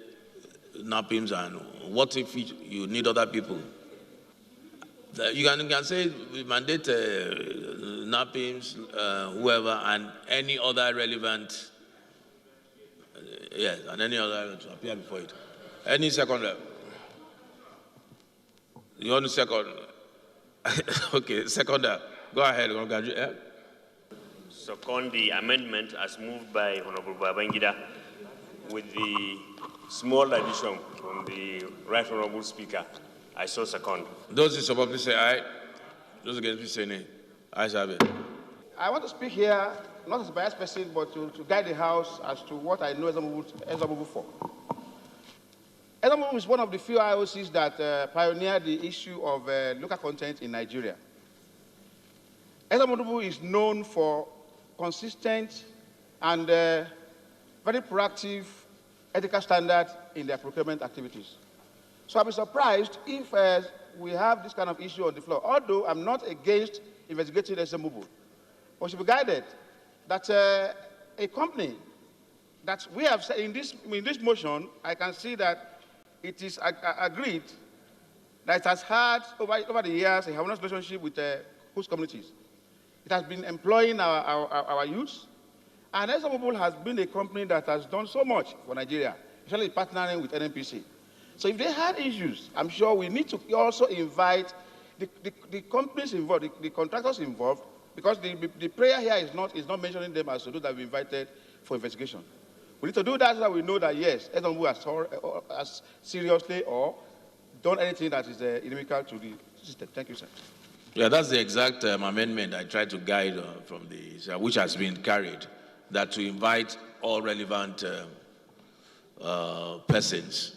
NAPIMS, and what if you need other people? You can say we mandate NAPIMS, whoever, and any other relevant, and any other to appear before it. Any second rep. You want to second? Okay, second rep. Go ahead, congratulations. Second the amendment as moved by Honorable Babangida with the small addition from the Right Honorable Speaker. I so second. Those in support, please say aye. Those against, please say nay. Ayes have it. I want to speak here, not as a biased person, but to guide the House as to what I know ExxonMobil for. ExxonMobil is one of the few IOCs that pioneered the issue of local content in Nigeria. ExxonMobil is known for consistent and very proactive ethical standard in their procurement activities. So I'll be surprised if we have this kind of issue on the floor, although I'm not against investigating ExxonMobil. We should be guided that a company that we have said in this motion, I can see that it is agreed that it has had over the years a harmonious relationship with host communities. It has been employing our youth, and ExxonMobil has been a company that has done so much for Nigeria, especially partnering with NNPC. So if they had issues, I'm sure we need to also invite the companies involved, the contractors involved, because the prayer here is not mentioning them as those that we invited for investigation. We need to do that so that we know that, yes, ExxonMobil has seriously or done anything that is inimical to the system. Thank you, sir. Yeah, that's the exact amendment I tried to guide from the, which has been carried, that to invite all relevant persons.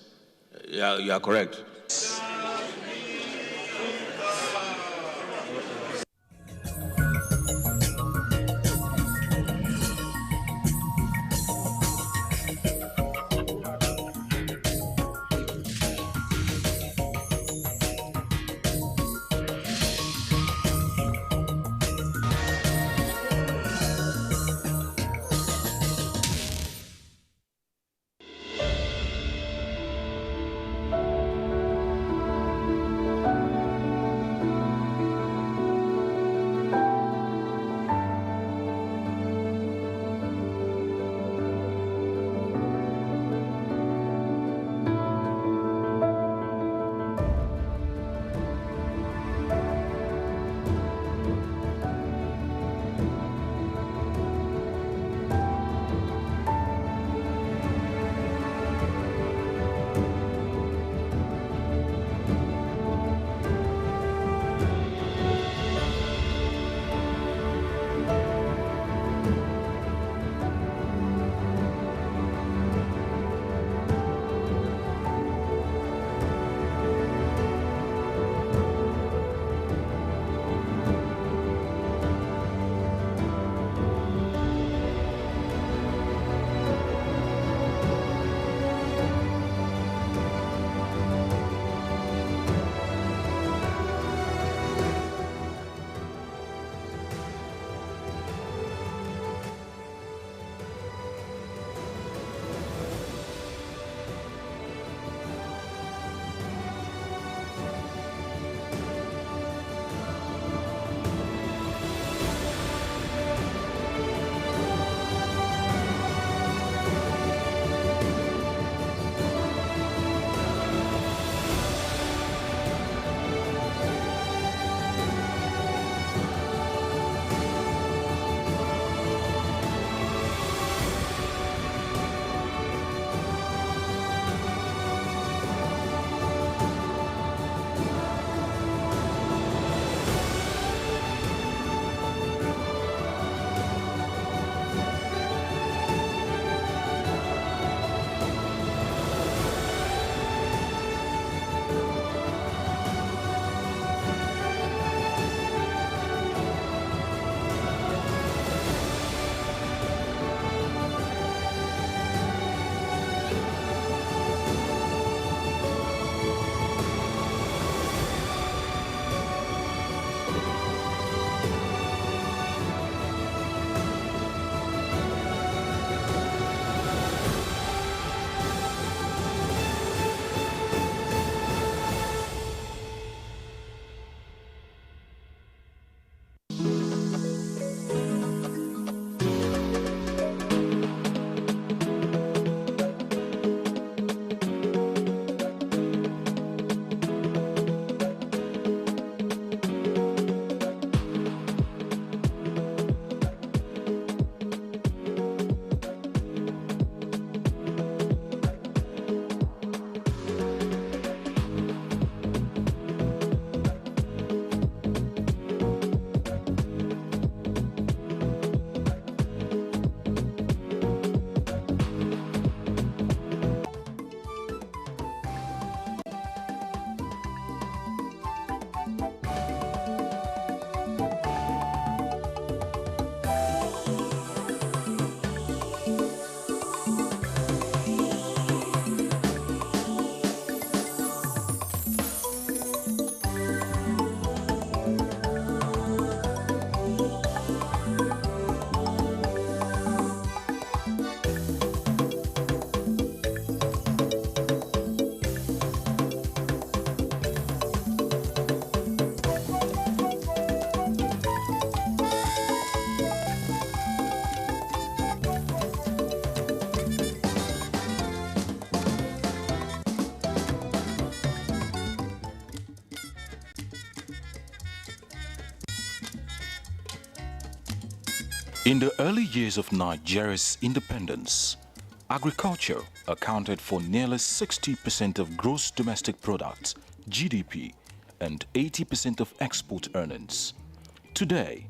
Yeah, you are correct. In the early years of Nigeria's independence, agriculture accounted for nearly 60% of gross domestic product, GDP, and 80% of export earnings. Today,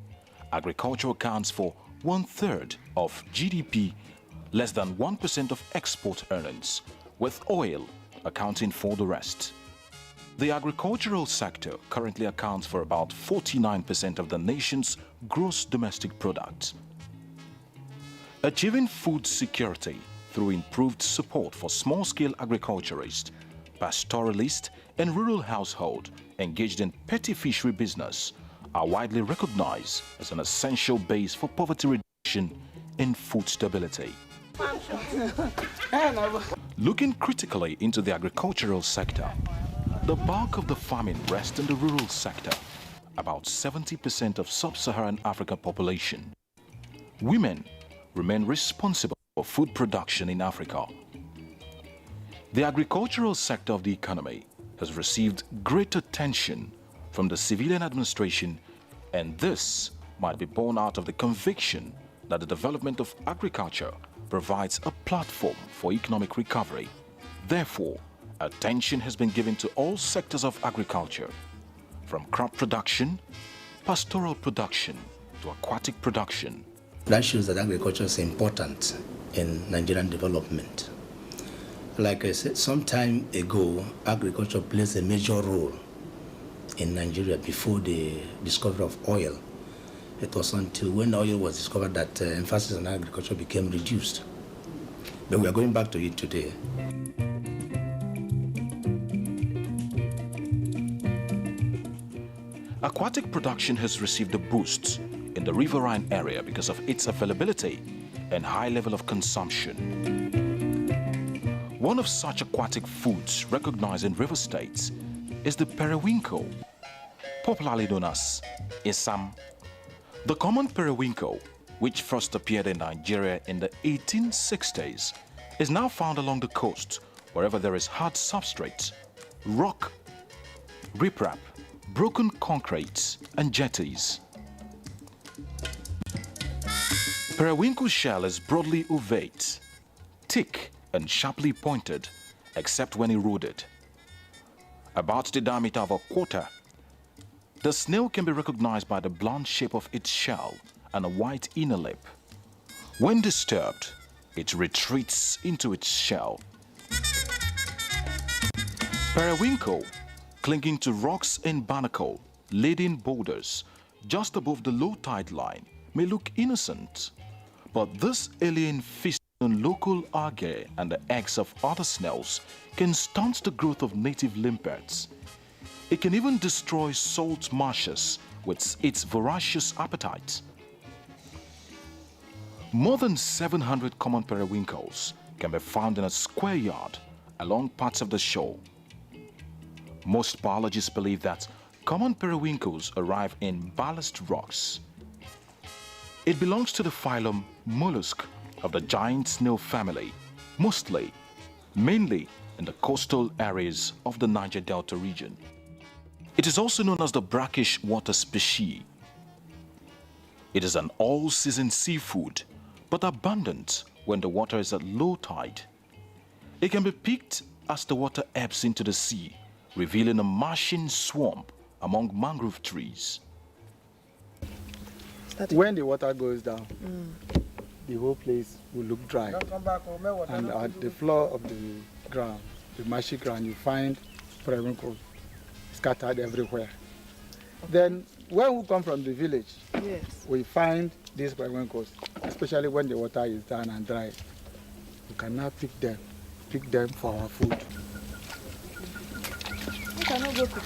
agriculture accounts for 1/3 of GDP, less than 1% of export earnings, with oil accounting for the rest. The agricultural sector currently accounts for about 49% of the nation's gross domestic product. Achieving food security through improved support for small-scale agriculturists, pastoralists, and rural households engaged in petty fishery business are widely recognized as an essential base for poverty reduction and food stability. Looking critically into the agricultural sector, the bulk of the farming rests in the rural sector, about 70% of sub-Saharan African population. Women remain responsible for food production in Africa. The agricultural sector of the economy has received great attention from the civilian administration, and this might be born out of the conviction that the development of agriculture provides a platform for economic recovery. Therefore, attention has been given to all sectors of agriculture, from crop production, pastoral production, to aquatic production. That shows that agriculture is important in Nigerian development. Like I said, some time ago, agriculture plays a major role in Nigeria before the discovery of oil. It was until when oil was discovered that emphasis on agriculture became reduced. But we are going back to it today. Aquatic production has received a boost in the riverine area because of its availability and high level of consumption. One of such aquatic foods recognized in river states is the periwinkle, popularly known as isam. The common periwinkle, which first appeared in Nigeria in the 1860s, is now found along the coast wherever there is hard substrate, rock, riprap, broken concretes, and jetties. Periwinkle shell is broadly ovate, thick and sharply pointed, except when eroded. About the diameter of a quarter, the snail can be recognized by the blunt shape of its shell and a white inner lip. When disturbed, it retreats into its shell. Periwinkle, clinging to rocks and barnacle, laden boulders just above the low tide line, may look innocent, but this alien feast on local algae and the eggs of other snails can stunt the growth of native limpets. It can even destroy salt marshes with its voracious appetite. More than 700 common periwinkles can be found in a square yard along parts of the shore. Most biologists believe that common periwinkles arrive in ballast rocks. It belongs to the phylum mollusk of the giant snail family, mainly in the coastal areas of the Niger Delta region. It is also known as the brackish water species. It is an all-season seafood, but abundant when the water is at low tide. It can be picked as the water ebbs into the sea, revealing a marshing swamp among mangrove trees. When the water goes down, the whole place will look dry. And at the floor of the ground, the marshy ground, you find periwinkle scattered everywhere. Then when we come from the village, we find these periwinkles, especially when the water is down and dry. We can now pick them for our food. You cannot go pick.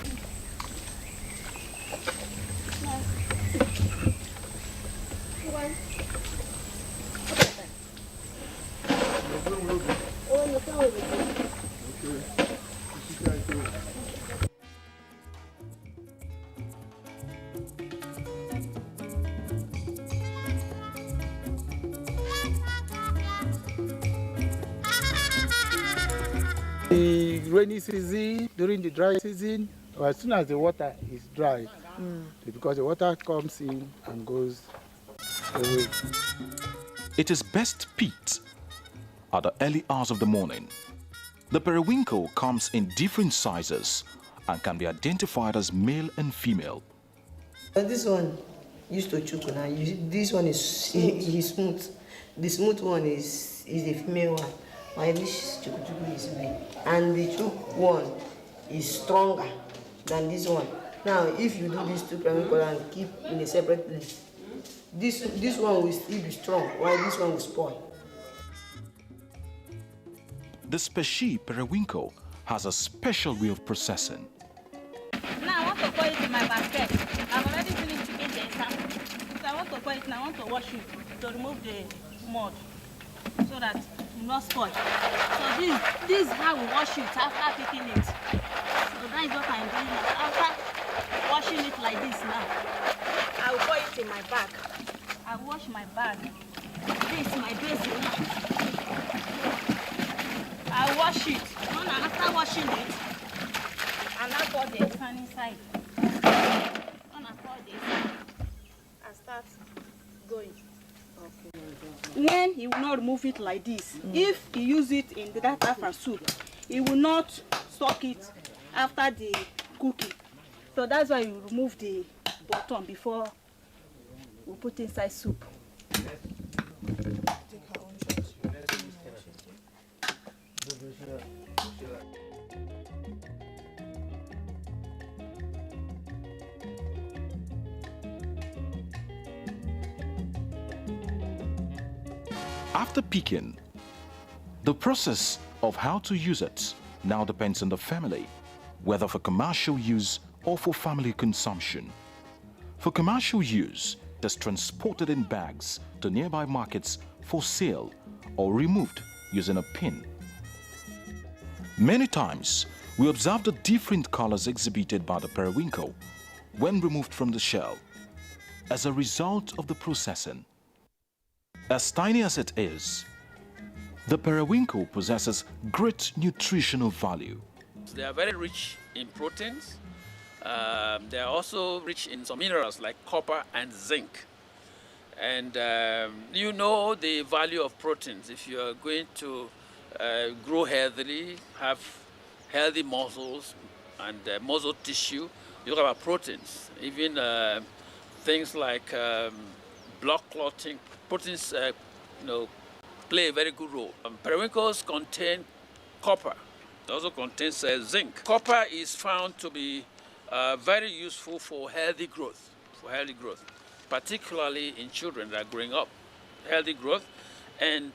The rainy season, during the dry season, or as soon as the water is dry, because the water comes in and goes It is best picked at the early hours of the morning. The periwinkle comes in different sizes and can be identified as male and female. This one used to choke now. This one is smooth. The smooth one is the female one. While this chuku is male. And the choke one is stronger than this one. Now, if you do these two periwinkle and keep in a separate place, this one will still be strong, while this one will spoil. The species periwinkle has a special way of processing. Now I want to put it in my basket. I've already finished picking the entire. So I want to put it and I want to wash it to remove the mud so that it will not spoil. So this is how we wash it after picking it. So that is what I'm doing now. After washing it like this now, I will put it in my bag. I wash my bag. This is my basin. I wash it. After washing it, and I pour the sand inside. When I pour this, I start going. Okay. When he will not remove it like this, if he use it in that after soup, he will not soak it after the cooking. So that's why you remove the bottom before we put inside soup. After picking, the process of how to use it now depends on the family, whether for commercial use or for family consumption. For commercial use, it is transported in bags to nearby markets for sale or removed using a pin. Many times, we observe the different colors exhibited by the periwinkle when removed from the shell as a result of the processing. As tiny as it is, the periwinkle possesses great nutritional value. They are very rich in proteins. They are also rich in some minerals like copper and zinc. And you know the value of proteins. If you are going to grow healthily, have healthy muscles and muscle tissue, you talk about proteins. Even things like blood clotting, proteins play a very good role. Periwinkles contain copper. It also contains zinc. Copper is found to be very useful for healthy growth, particularly in children that are growing up. Healthy growth. And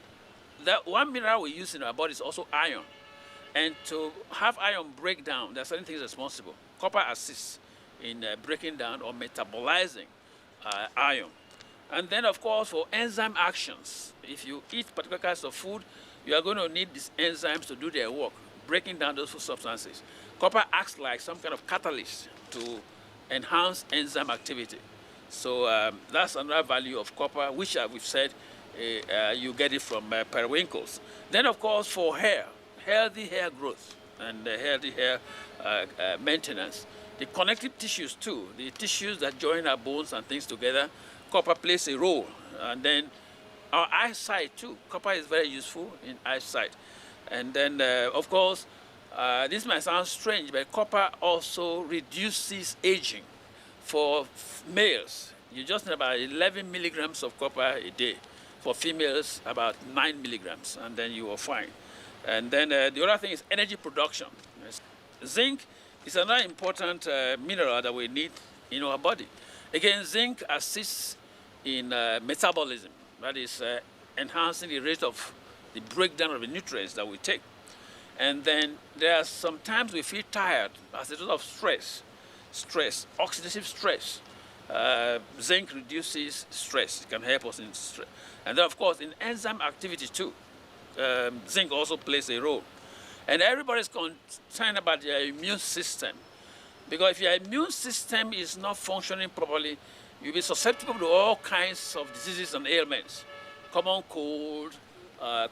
that one mineral we use in our body is also iron. And to have iron break down, there are certain things responsible. Copper assists in breaking down or metabolizing iron. And then, of course, for enzyme actions, if you eat particular kinds of food, you are going to need these enzymes to do their work, breaking down those food substances. Copper acts like some kind of catalyst to enhance enzyme activity. So that's another value of copper, which we've said you get it from periwinkles. Then, of course, for hair, healthy hair growth and healthy hair maintenance. The connective tissues too, the tissues that join our bones and things together, copper plays a role. And then our eyesight too, copper is very useful in eyesight. And then, of course, this might sound strange, but copper also reduces aging. For males, you just need about 11 milligrams of copper a day. For females, about 9 milligrams, and then you are fine. And then the other thing is energy production. Zinc is another important mineral that we need in our body. Again, zinc assists in metabolism, that is enhancing the rate of the breakdown of the nutrients that we take. And then there are sometimes we feel tired as a result of stress, oxidative stress. Zinc reduces stress, it can help us in stress. And then of course in enzyme activity too, zinc also plays a role. And everybody's concerned about their immune system. Because if your immune system is not functioning properly, you'll be susceptible to all kinds of diseases and ailments. Common cold,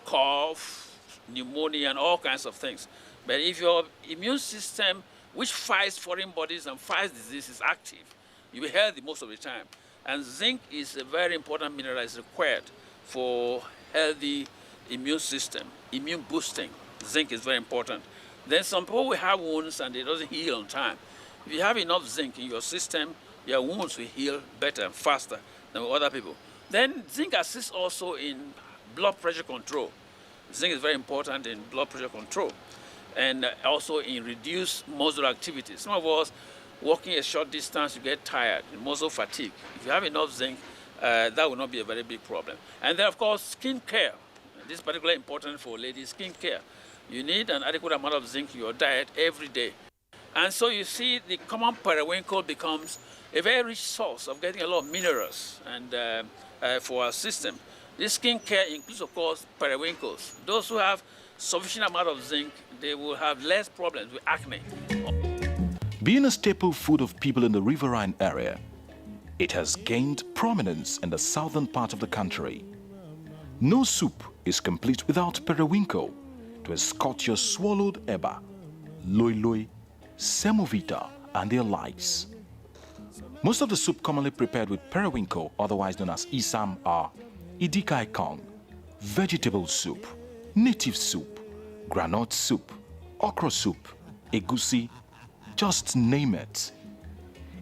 cough, pneumonia, and all kinds of things. But if your immune system, which fights foreign bodies and fights disease, is active, you'll be healthy most of the time. And zinc is a very important mineral that is required for healthy immune system, immune boosting. Zinc is very important. Then some people will have wounds and it doesn't heal on time. If you have enough zinc in your system, your wounds will heal better and faster than with other people. Then zinc assists also in blood pressure control. Zinc is very important in blood pressure control and also in reduced muscle activity. Some of us walking a short distance, you get tired, muscle fatigue. If you have enough zinc, that will not be a very big problem. And then, of course, skin care. This is particularly important for ladies, skin care. You need an adequate amount of zinc in your diet every day. And so you see the common periwinkle becomes a very rich source of getting a lot of minerals and for our system. This skin care includes, of course, periwinkles. Those who have sufficient amount of zinc, they will have less problems with acne. Being a staple food of people in the riverine area, it has gained prominence in the southern part of the country. No soup is complete without periwinkle to escort your swallowed eba, loi loi, semovita, and their likes. Most of the soup commonly prepared with periwinkle, otherwise known as isam, are idikai kong, vegetable soup, native soup, groundnut soup, okra soup, egusi, just name it.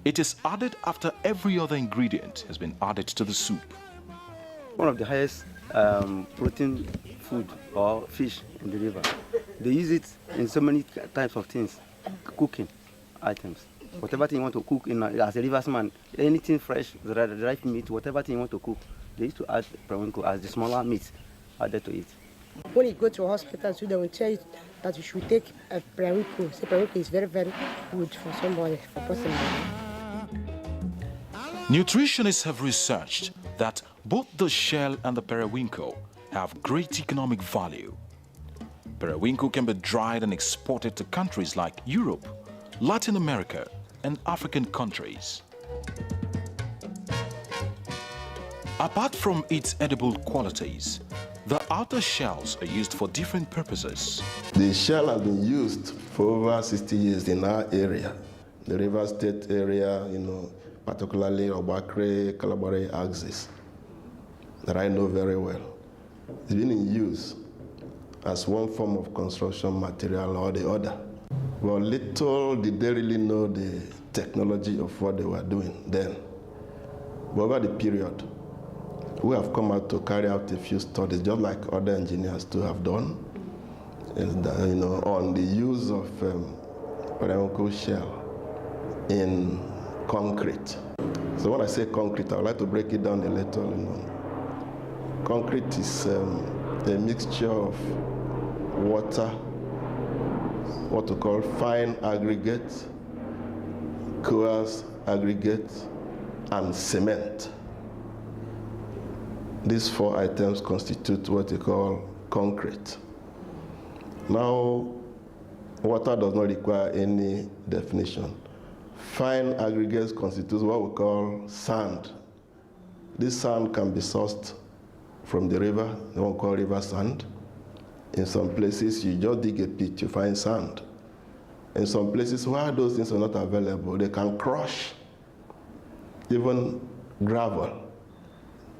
It is added after every other ingredient has been added to the soup. One of the highest protein food or fish in the river. They use it in so many types of things, cooking items. Whatever thing you want to cook, as a riversman, anything fresh, dry meat, whatever thing you want to cook, they used to add periwinkle as the smaller meat added to it. When you go to a hospital, so they will tell you that you should take a periwinkle. So periwinkle is very, very good for somebody, for person. Nutritionists have researched that both the shell and the periwinkle have great economic value. Periwinkle can be dried and exported to countries like Europe, Latin America, and African countries. Apart from its edible qualities, the outer shells are used for different purposes. The shell has been used for over 60 years in our area, the River State area, particularly Obakre, Kalabare axis, that I know very well. It's been in use as one form of construction material or the other. But little did they really know the technology of what they were doing then. But over the period, we have come out to carry out a few studies, just like other engineers too have done, on the use of periwinkle shell in concrete. So when I say concrete, I would like to break it down a little. Concrete is a mixture of water, what we call fine aggregate, coarse aggregate, and cement. These four items constitute what we call concrete. Now, water does not require any definition. Fine aggregates constitute what we call sand. This sand can be sourced from the river, the one called river sand. In some places, you just dig a pit, you find sand. In some places where those things are not available, they can crush even gravel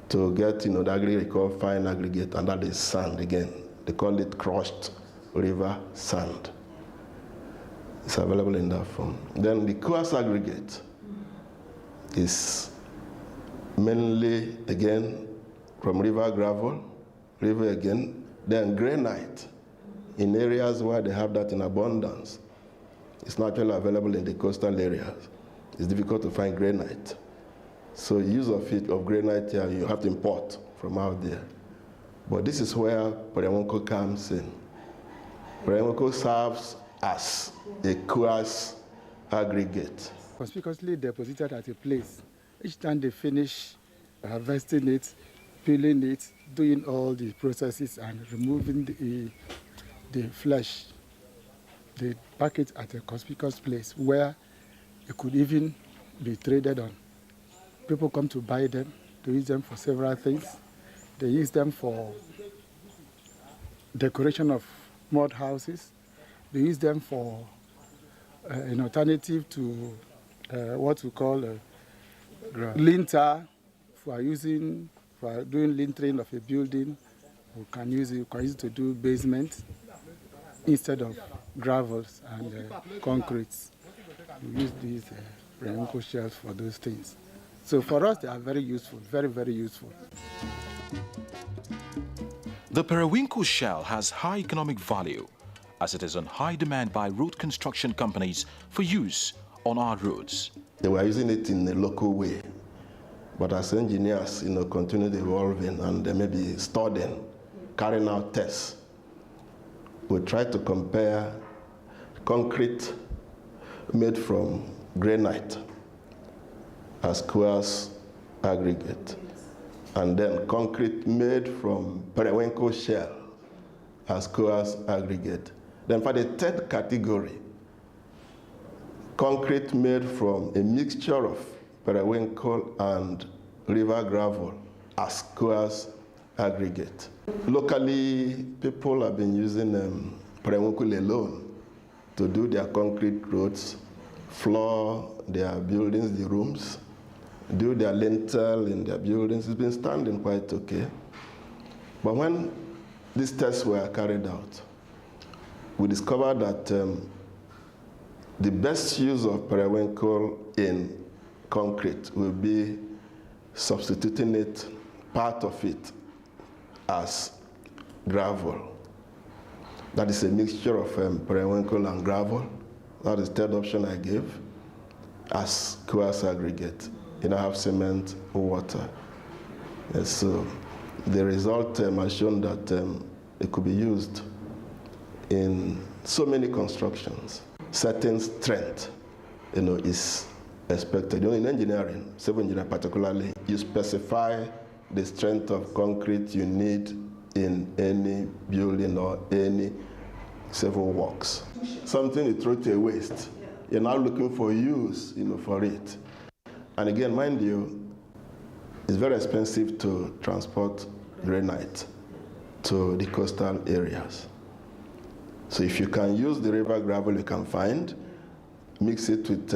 to get the aggregate called fine aggregate, and that is sand again. They call it crushed river sand. It's available in that form. Then the coarse aggregate is mainly, again, from river gravel, river again, then granite in areas where they have that in abundance. It's not really available in the coastal areas. It's difficult to find granite. So use of granite here, you have to import from out there. But this is where periwinkle comes in. Periwinkle serves as a coarse aggregate. Conspicuously deposited at a place. Each time they finish harvesting it, peeling it, doing all the processes and removing the flesh, they pack it at a conspicuous place where it could even be traded on. People come to buy them, to use them for several things. They use them for decoration of mud houses. They use them for an alternative to what we call linter we are doing lintering of a building, we can use it to do basement instead of gravels and concretes. We use these periwinkle shells for those things. So for us, they are very useful, very, very useful. The periwinkle shell has high economic value as it is on high demand by road construction companies for use on our roads. They were using it in a local way, but as engineers, continued evolving and maybe studying, carrying out tests, we tried to compare concrete made from granite as coarse aggregate, and then concrete made from periwinkle shell as coarse aggregate. Then for the third category, concrete made from a mixture of periwinkle and river gravel as coarse aggregate. Locally, people have been using periwinkle alone to do their concrete roads, floor their buildings, the rooms, do their lintel in their buildings. It's been standing quite okay. But when these tests were carried out, we discovered that the best use of periwinkle in concrete will be substituting it, part of it, as gravel. That is a mixture of periwinkle and gravel. That is the third option I gave, as coarse aggregate. Have cement, water. So the result has shown that it could be used in so many constructions. Certain strength, is expected. In engineering, civil engineering particularly, you specify the strength of concrete you need in any building or any civil works. Something you throw to a waste, you're now looking for use, for it. And again, mind you, it's very expensive to transport granite to the coastal areas. So if you can use the river gravel you can find, mix it with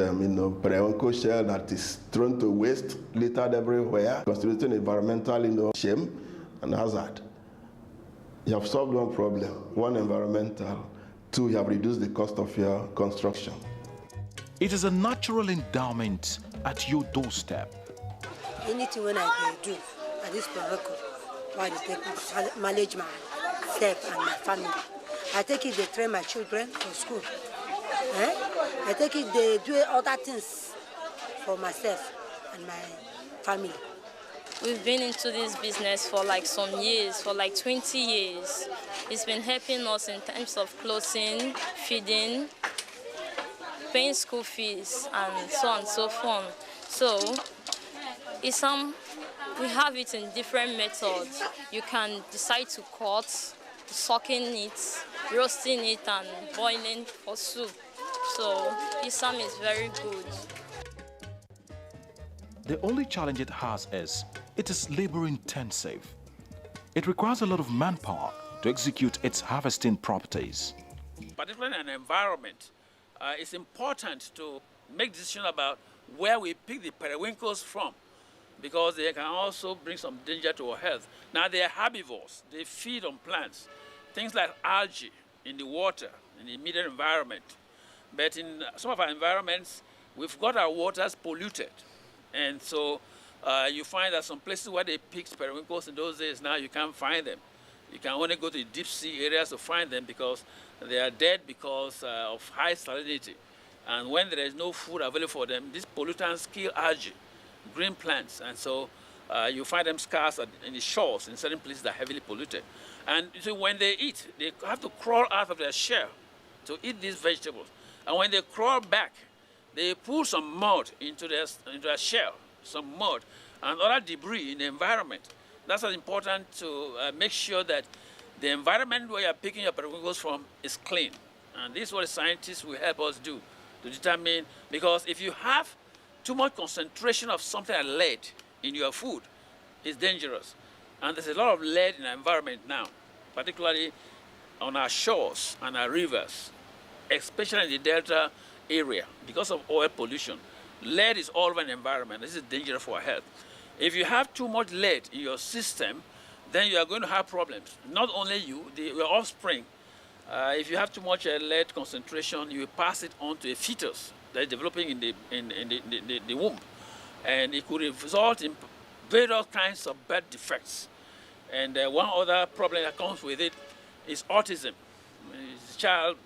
periwinkle shell that is thrown to waste, littered everywhere, constituting environmental shame and hazard. You have solved one problem, one environmental, two, you have reduced the cost of your construction. It is a natural endowment at your doorstep. Anything when I can do at this periwinkle, while I take to manage myself and my family. I take it, they train my children for school. I take it, they do other things for myself and my family. We've been into this business for like some years, for like 20 years. It's been helping us in terms of clothing, feeding, paying school fees, and so on and so forth. So, we have it in different methods. You can decide to cut, soaking it, roasting it, and boiling for soup. So, Isam is very good. The only challenge it has is it is labor intensive. It requires a lot of manpower to execute its harvesting properties. Particularly in an environment, it's important to make decisions about where we pick the periwinkles from, because they can also bring some danger to our health. Now, they are herbivores. They feed on plants, things like algae in the water, in the immediate environment. But in some of our environments, we've got our waters polluted. And so you find that some places where they picked periwinkles in those days, now you can't find them. You can only go to the deep sea areas to find them because they are dead because of high salinity. And when there is no food available for them, these pollutants kill algae, green plants, and so you find them scarce in the shores in certain places that are heavily polluted. And so when they eat, they have to crawl out of their shell to eat these vegetables. And when they crawl back, they pull some mud into their shell, some mud, and other debris in the environment. That's what's important to make sure that the environment where you're picking your periwinkles from is clean. And this is what the scientists will help us do to determine, because if you have too much concentration of something like lead in your food, it's dangerous. And there's a lot of lead in the environment now, particularly on our shores and our rivers, especially in the Delta area, because of oil pollution. Lead is all over the environment. This is dangerous for our health. If you have too much lead in your system, then you are going to have problems. Not only you, your offspring. If you have too much lead concentration, you will pass it on to a fetus that is developing in the womb. And it could result in various kinds of birth defects. And one other problem that comes with it is autism. The child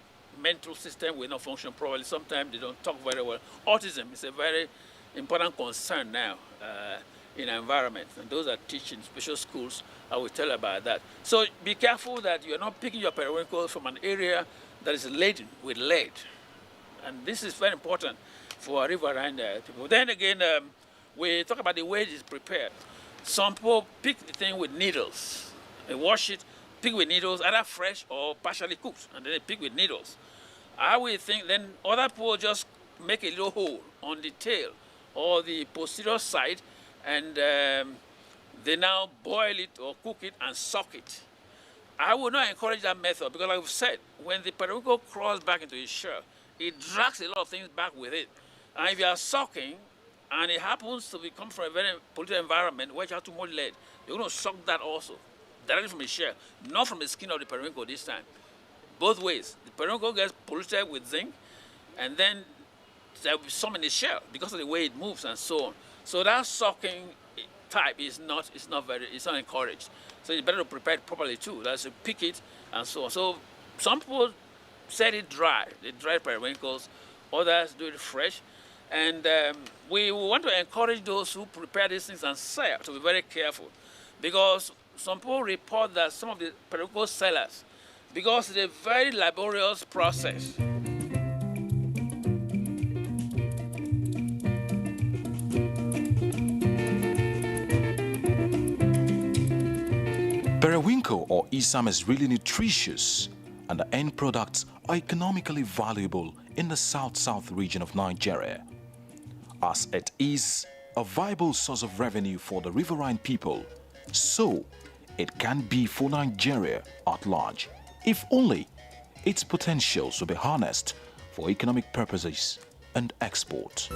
mental system will not function properly. Sometimes they don't talk very well. Autism is a very important concern now in our environment. And those that teach in special schools, I will tell about that. So be careful that you're not picking your periwinkle from an area that is laden with lead. And this is very important for riverine people. Then again, we talk about the way it is prepared. Some people pick the thing with needles. They wash it, pick with needles, either fresh or partially cooked, and then they pick with needles. I will think then other people just make a little hole on the tail or the posterior side, and they now boil it or cook it and suck it. I would not encourage that method because, like I've said, when the periwinkle crawls back into its shell, it drags a lot of things back with it. And if you are sucking, and it happens to come from a very polluted environment where you have too much lead, you're going to suck that also, directly from the shell, not from the skin of the periwinkle this time. Both ways. The periwinkle gets polluted with zinc, and then there will be some in the shell because of the way it moves and so on. So that sucking type is not encouraged. So it's better to prepare it properly too. That's to pick it and so on. So some people set it dry. They dry periwinkles. Others do it fresh. And we want to encourage those who prepare these things and sell to be very careful, because some people report that some of the periwinkle sellers, because it's a very laborious process. Periwinkle or isam is really nutritious, and the end products are economically valuable in the south-south region of Nigeria, as it is a viable source of revenue for the riverine people. So it can be for Nigeria at large, if only its potentials will be harnessed for economic purposes and export.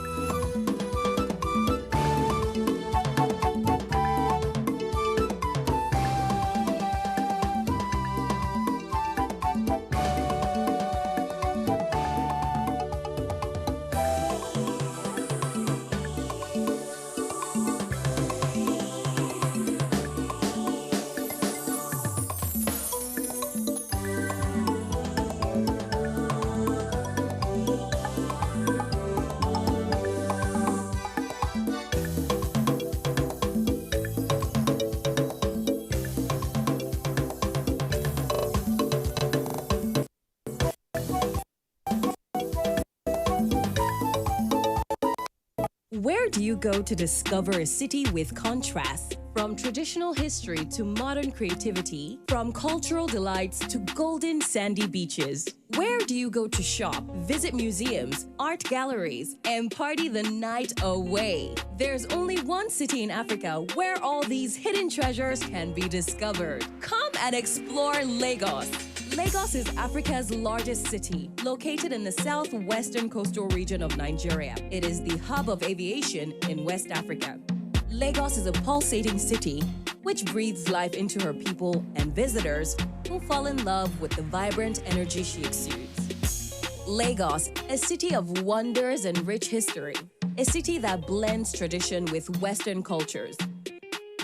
Where do you go to discover a city with contrasts? From traditional history to modern creativity, from cultural delights to golden sandy beaches. Where do you go to shop, visit museums, art galleries, and party the night away? There's only one city in Africa where all these hidden treasures can be discovered. Come and explore Lagos. Lagos is Africa's largest city, located in the southwestern coastal region of Nigeria. It is the hub of aviation in West Africa. Lagos is a pulsating city which breathes life into her people and visitors who fall in love with the vibrant energy she exudes. Lagos, a city of wonders and rich history, a city that blends tradition with Western cultures.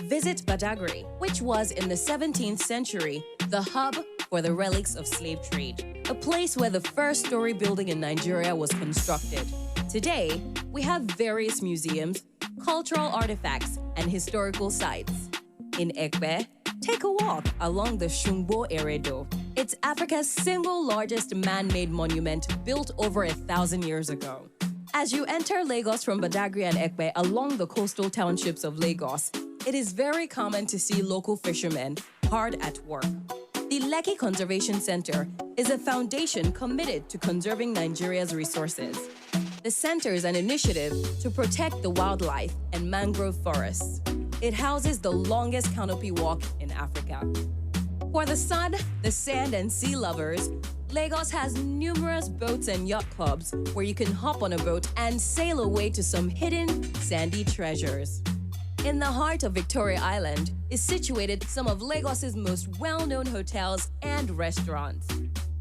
Visit Badagry, which was in the 17th century the hub for the relics of slave trade, a place where the first story building in Nigeria was constructed. Today, we have various museums, cultural artifacts, and historical sites. In Ekpe, take a walk along the Shungbo Eredo. It's Africa's single largest man-made monument built over 1,000 years ago. As you enter Lagos from Badagry and Ekpe along the coastal townships of Lagos, it is very common to see local fishermen hard at work. The Lekki Conservation Center is a foundation committed to conserving Nigeria's resources. The center is an initiative to protect the wildlife and mangrove forests. It houses the longest canopy walk in Africa. For the sun, the sand, and sea lovers, Lagos has numerous boats and yacht clubs where you can hop on a boat and sail away to some hidden sandy treasures. In the heart of Victoria Island is situated some of Lagos's most well-known hotels and restaurants.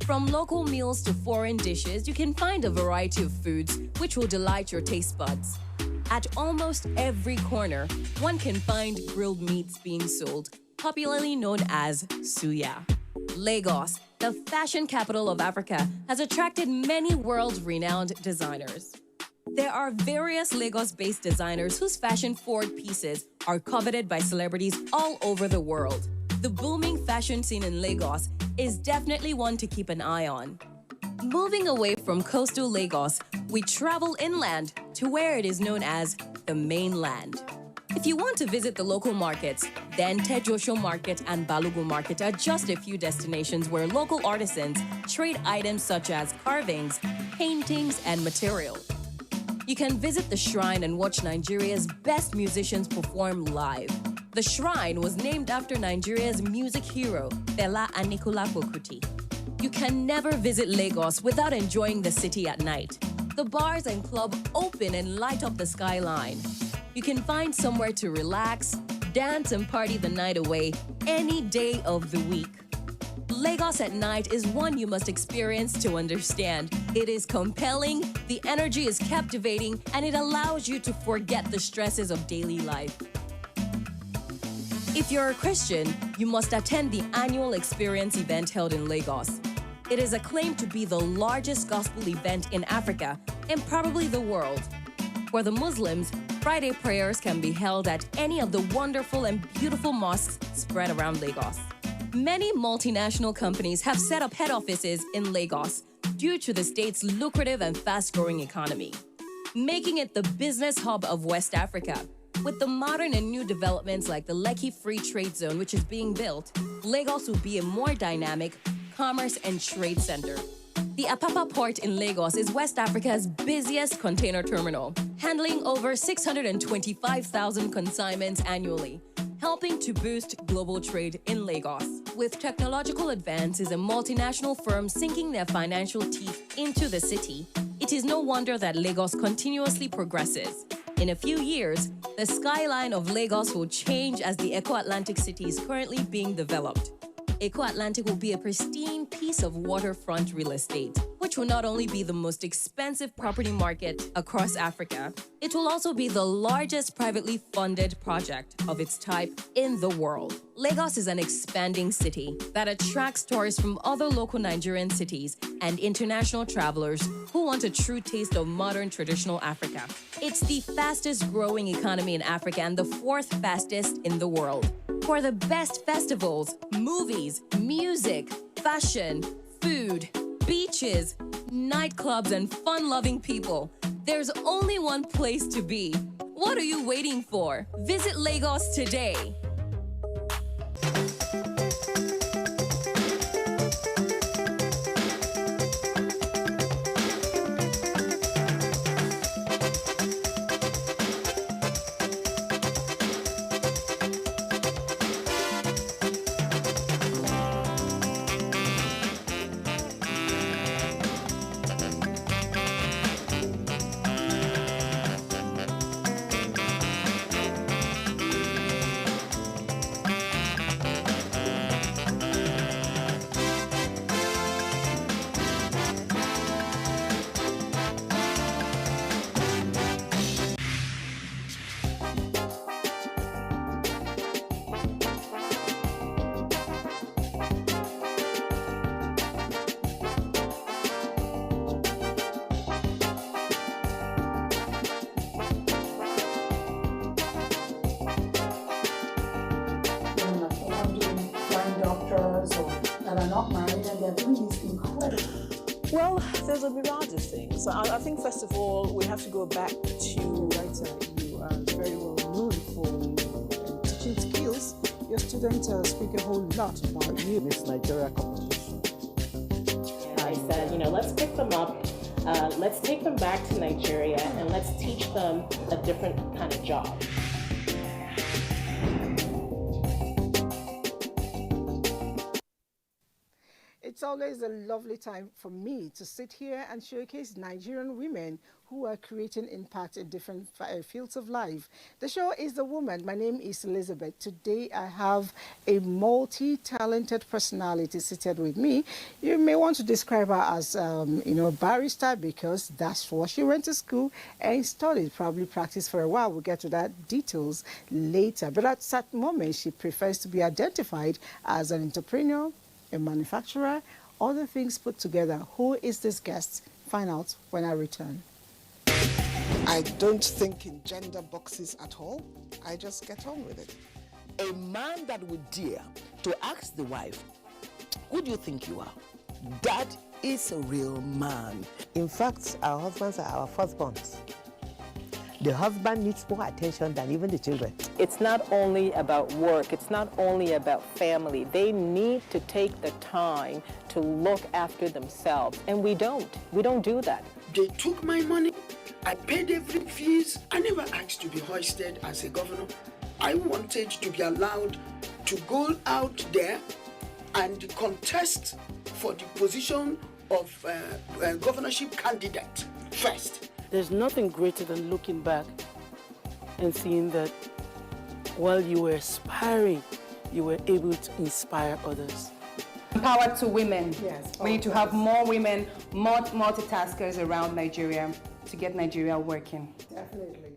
From local meals to foreign dishes, you can find a variety of foods which will delight your taste buds. At almost every corner, one can find grilled meats being sold, popularly known as suya. Lagos, the fashion capital of Africa, has attracted many world-renowned designers. There are various Lagos-based designers whose fashion-forward pieces are coveted by celebrities all over the world. The booming fashion scene in Lagos is definitely one to keep an eye on. Moving away from coastal Lagos, we travel inland to where it is known as the mainland. If you want to visit the local markets, then Tejosho Market and Balogun Market are just a few destinations where local artisans trade items such as carvings, paintings, and materials. You can visit the shrine and watch Nigeria's best musicians perform live. The shrine was named after Nigeria's music hero, Fela Anikulapo Kuti. You can never visit Lagos without enjoying the city at night. The bars and clubs open and light up the skyline. You can find somewhere to relax, dance and party the night away any day of the week. Lagos at night is one you must experience to understand. It is compelling, the energy is captivating, and it allows you to forget the stresses of daily life. If you're a Christian, you must attend the annual Experience event held in Lagos. It is acclaimed to be the largest gospel event in Africa and probably the world. For the Muslims, Friday prayers can be held at any of the wonderful and beautiful mosques spread around Lagos. Many multinational companies have set up head offices in Lagos due to the state's lucrative and fast-growing economy, making it the business hub of West Africa. With the modern and new developments like the Lekki Free Trade Zone, which is being built, Lagos will be a more dynamic commerce and trade center. The Apapa port in Lagos is West Africa's busiest container terminal, handling over 625,000 consignments annually, helping to boost global trade in Lagos. With technological advances and multinational firms sinking their financial teeth into the city, it is no wonder that Lagos continuously progresses. In a few years, the skyline of Lagos will change as the Eco-Atlantic city is currently being developed. Eco-Atlantic will be a pristine piece of waterfront real estate, which will not only be the most expensive property market across Africa, it will also be the largest privately funded project of its type in the world. Lagos is an expanding city that attracts tourists from other local Nigerian cities and international travelers who want a true taste of modern traditional Africa. It's the fastest growing economy in Africa and the fourth fastest in the world. For the best festivals, movies, music, fashion, food, beaches, nightclubs, and fun-loving people, there's only one place to be. What are you waiting for? Visit Lagos today. Well, there's a myriad of things. I think, first of all, we have to go back to writer. You are very well known for your teaching skills. Your students speak a whole lot about you. Miss Nigeria competition. I said, let's pick them up, let's take them back to Nigeria, and let's teach them a different kind of job. It's always a lovely time for me to sit here and showcase Nigerian women who are creating impact in different fields of life. The show is The Woman. My name is Elizabeth. Today I have a multi-talented personality seated with me. You may want to describe her as, barrister, because that's what she went to school and studied, probably practiced for a while. We'll get to that details later. But at that moment, she prefers to be identified as an entrepreneur, a manufacturer, other things put together. Who is this guest? Find out when I return. I don't think in gender boxes at all. I just get on with it. A man that would dare to ask the wife, who do you think you are? That is a real man. In fact, our husbands are our firstborns. The husband needs more attention than even the children. It's not only about work, it's not only about family. They need to take the time to look after themselves, and we don't do that. They took my money, I paid every fees. I never asked to be hoisted as a governor. I wanted to be allowed to go out there and contest for the position of governorship candidate first. There's nothing greater than looking back and seeing that while you were aspiring, you were able to inspire others. Empower to women. Yes. We need to have more women, more multitaskers around Nigeria to get Nigeria working. Definitely.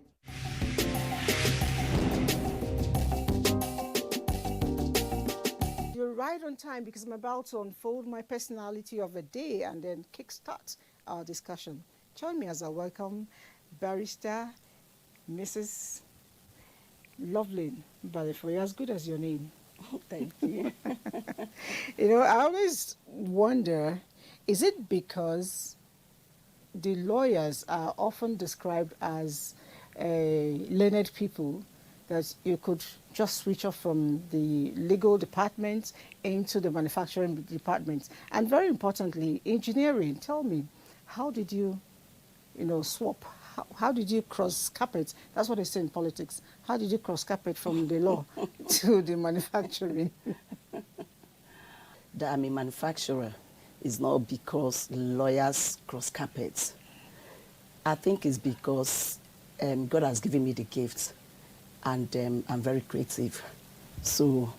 You're right on time, because I'm about to unfold my personality of the day and then kickstart our discussion. Join me as I welcome Barrister Mrs. Loveland. But for you, as good as your name. Thank you. I always wonder, is it because the lawyers are often described as learned people that you could just switch off from the legal department into the manufacturing department? And very importantly, engineering. Tell me, how did you swap? How did you cross carpet? That's what they say in politics. How did you cross carpet from the law to the manufacturing? That I'm a manufacturer is not because lawyers cross carpets. I think it's because God has given me the gift, and I'm very creative. So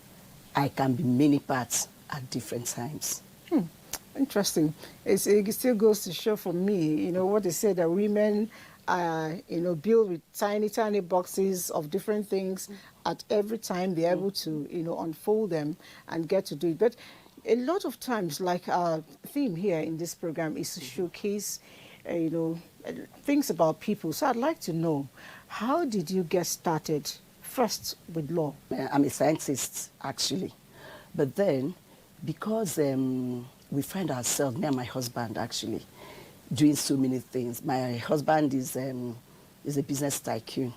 I can be many parts at different times. Interesting. It still goes to show for me, what they say, that women are, built with tiny, tiny boxes of different things. At every time they're able to, unfold them and get to do it. But a lot of times, like our theme here in this program is to showcase, things about people. So I'd like to know, how did you get started first with law? I'm a scientist, actually. But then, because we find ourselves, me and my husband, actually, doing so many things. My husband is a business tycoon.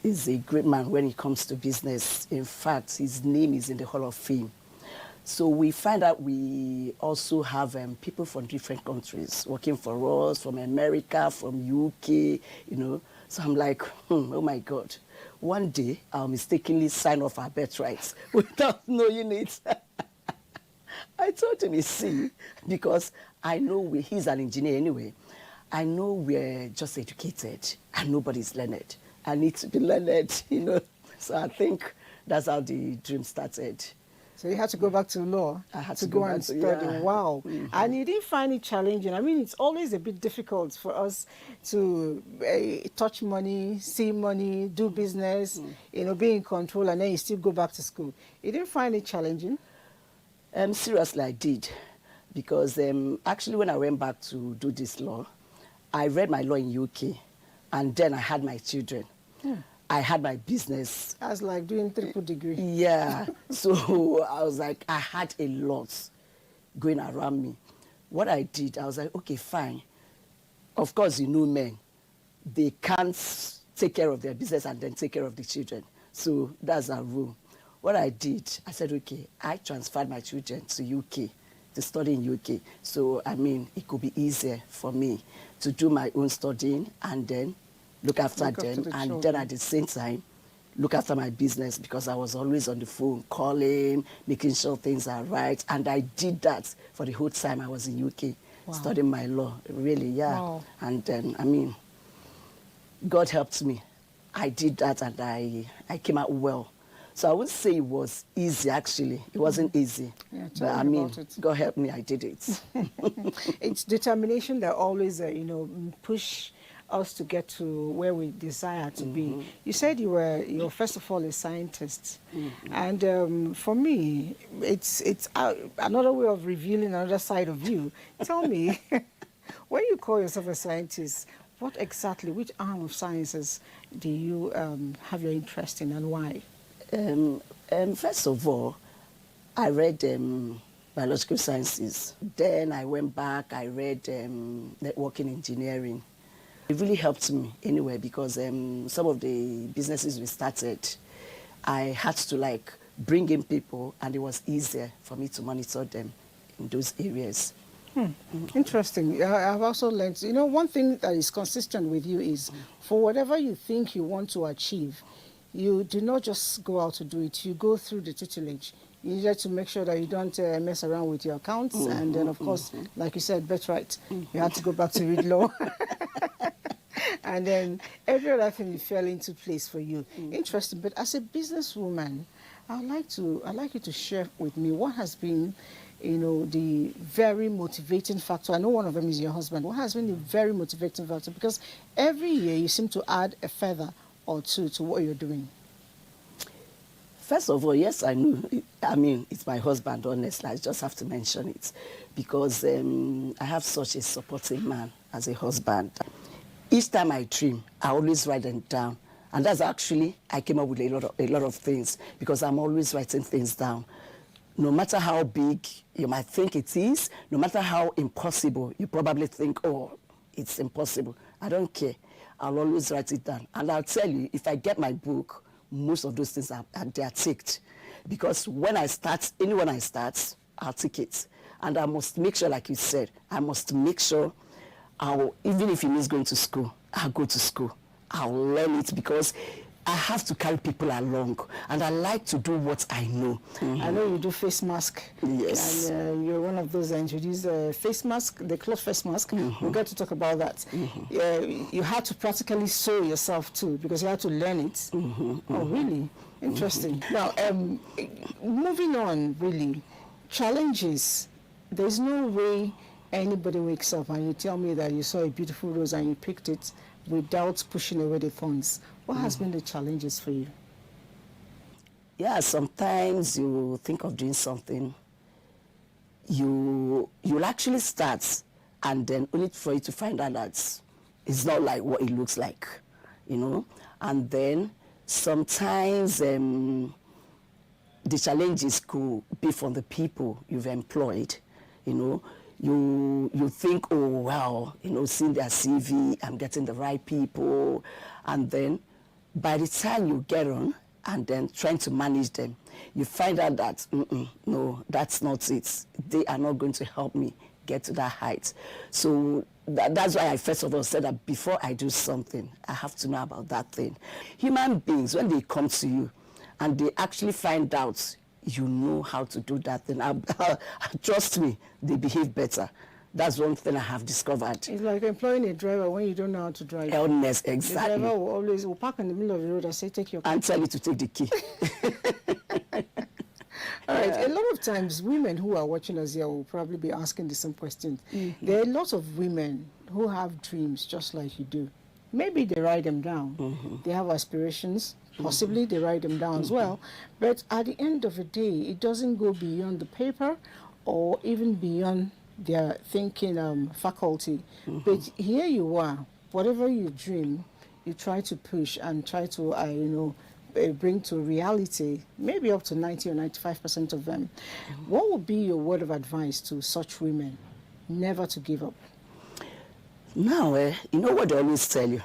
He's a great man when it comes to business. In fact, his name is in the Hall of Fame. So we find out we also have people from different countries working for us, from America, from UK, So I'm like, oh my God. One day, I'll mistakenly sign off our birthrights without knowing it. I told him, see, because I know he's an engineer anyway. I know we're just educated and nobody's learned. I need to be learned, So I think that's how the dream started. So you had to go back to law I had to go and study. Yeah. Wow. Mm-hmm. And you didn't find it challenging. I mean, it's always a bit difficult for us to touch money, see money, do business, be in control, and then you still go back to school. You didn't find it challenging? Seriously, I did. Because actually when I went back to do this law, I read my law in UK, and then I had my children. I had my business. That's like doing triple degree. Yeah. So I was like, I had a lot going around me. What I did, I was like, okay, fine. Of course, men, they can't take care of their business and then take care of the children. So that's our rule. What I did, I said, okay, I transferred my children to UK, to study in UK. So, it could be easier for me to do my own studying and then look after them, and then at the same time, look after my business because I was always on the phone, calling, making sure things are right. And I did that for the whole time I was in UK, studying my law, really, yeah. Wow. And then, I mean, God helped me. I did that and I came out well. So I would say it was easy, actually. It wasn't easy. Yeah, but I mean, God helped me, I did it. It's determination that always, push us to get to where we desire to be. You said you're first of all a scientist, and for me, it's another way of revealing another side of you. Tell me, when you call yourself a scientist, what exactly, which arm of sciences do you have your interest in, and why? First of all, I read biological sciences. Then I went back, I read networking engineering. It really helped me anyway because some of the businesses we started, I had to bring in people and it was easier for me to monitor them in those areas. Interesting. I've also learned, one thing that is consistent with you is for whatever you think you want to achieve, you do not just go out to do it. You go through the tutelage. You need to make sure that you don't mess around with your accounts. And then, of course, like you said, birthright. You have to go back to read law. And then every other thing fell into place for you. Interesting. But as a businesswoman, I'd like you to share with me what has been, the very motivating factor. I know one of them is your husband. What has been the very motivating factor? Because every year you seem to add a feather or two to what you're doing. First of all, yes, I knew. I mean, it's my husband, honestly. I just have to mention it because I have such a supportive man as a husband. Each time I trim, I always write them down. And that's actually, I came up with a lot of things because I'm always writing things down. No matter how big you might think it is, no matter how impossible you probably think, oh, it's impossible. I don't care. I'll always write it down. And I'll tell you, if I get my book, most of those things they are ticked. Because when I start, anyone I start, I'll tick it. And I must make sure, like you said, I must make sure even if it means going to school, I'll go to school. I'll learn it because I have to carry people along. And I like to do what I know. I know you do face mask. Yes. And you're one of those that introduced the face mask, the cloth face mask. We've got to talk about that. You had to practically sew yourself too because you had to learn it. Oh, really? Interesting. Now, moving on, really, challenges. There's no way anybody wakes up and you tell me that you saw a beautiful rose and you picked it without pushing away the thorns. What has been the challenges for you? Yeah, sometimes you think of doing something, you'll actually start, and then only for you to find out that it's not like what it looks like, And then sometimes the challenges could be from the people you've employed, You think, oh, wow, seeing their CV, I'm getting the right people. And then by the time you get on and then trying to manage them, you find out that, no, that's not it. They are not going to help me get to that height. So that's why I first of all said that before I do something, I have to know about that thing. Human beings, when they come to you and they actually find out you know how to do that thing, trust me, they behave better. That's one thing I have discovered. It's like employing a driver when you don't know how to drive. Illness, exactly. The driver will park in the middle of the road and say, take your car. And tell you to take the key. All right, a lot of times women who are watching us here will probably be asking the same question. There are lots of women who have dreams just like you do. Maybe they write them down. They have aspirations. Possibly they write them down as well. But at the end of the day, it doesn't go beyond the paper or even beyond their thinking faculty. But here you are, whatever you dream, you try to push and try to, bring to reality, maybe up to 90 or 95% of them. What would be your word of advice to such women? Never to give up. Now, you know what they always tell you?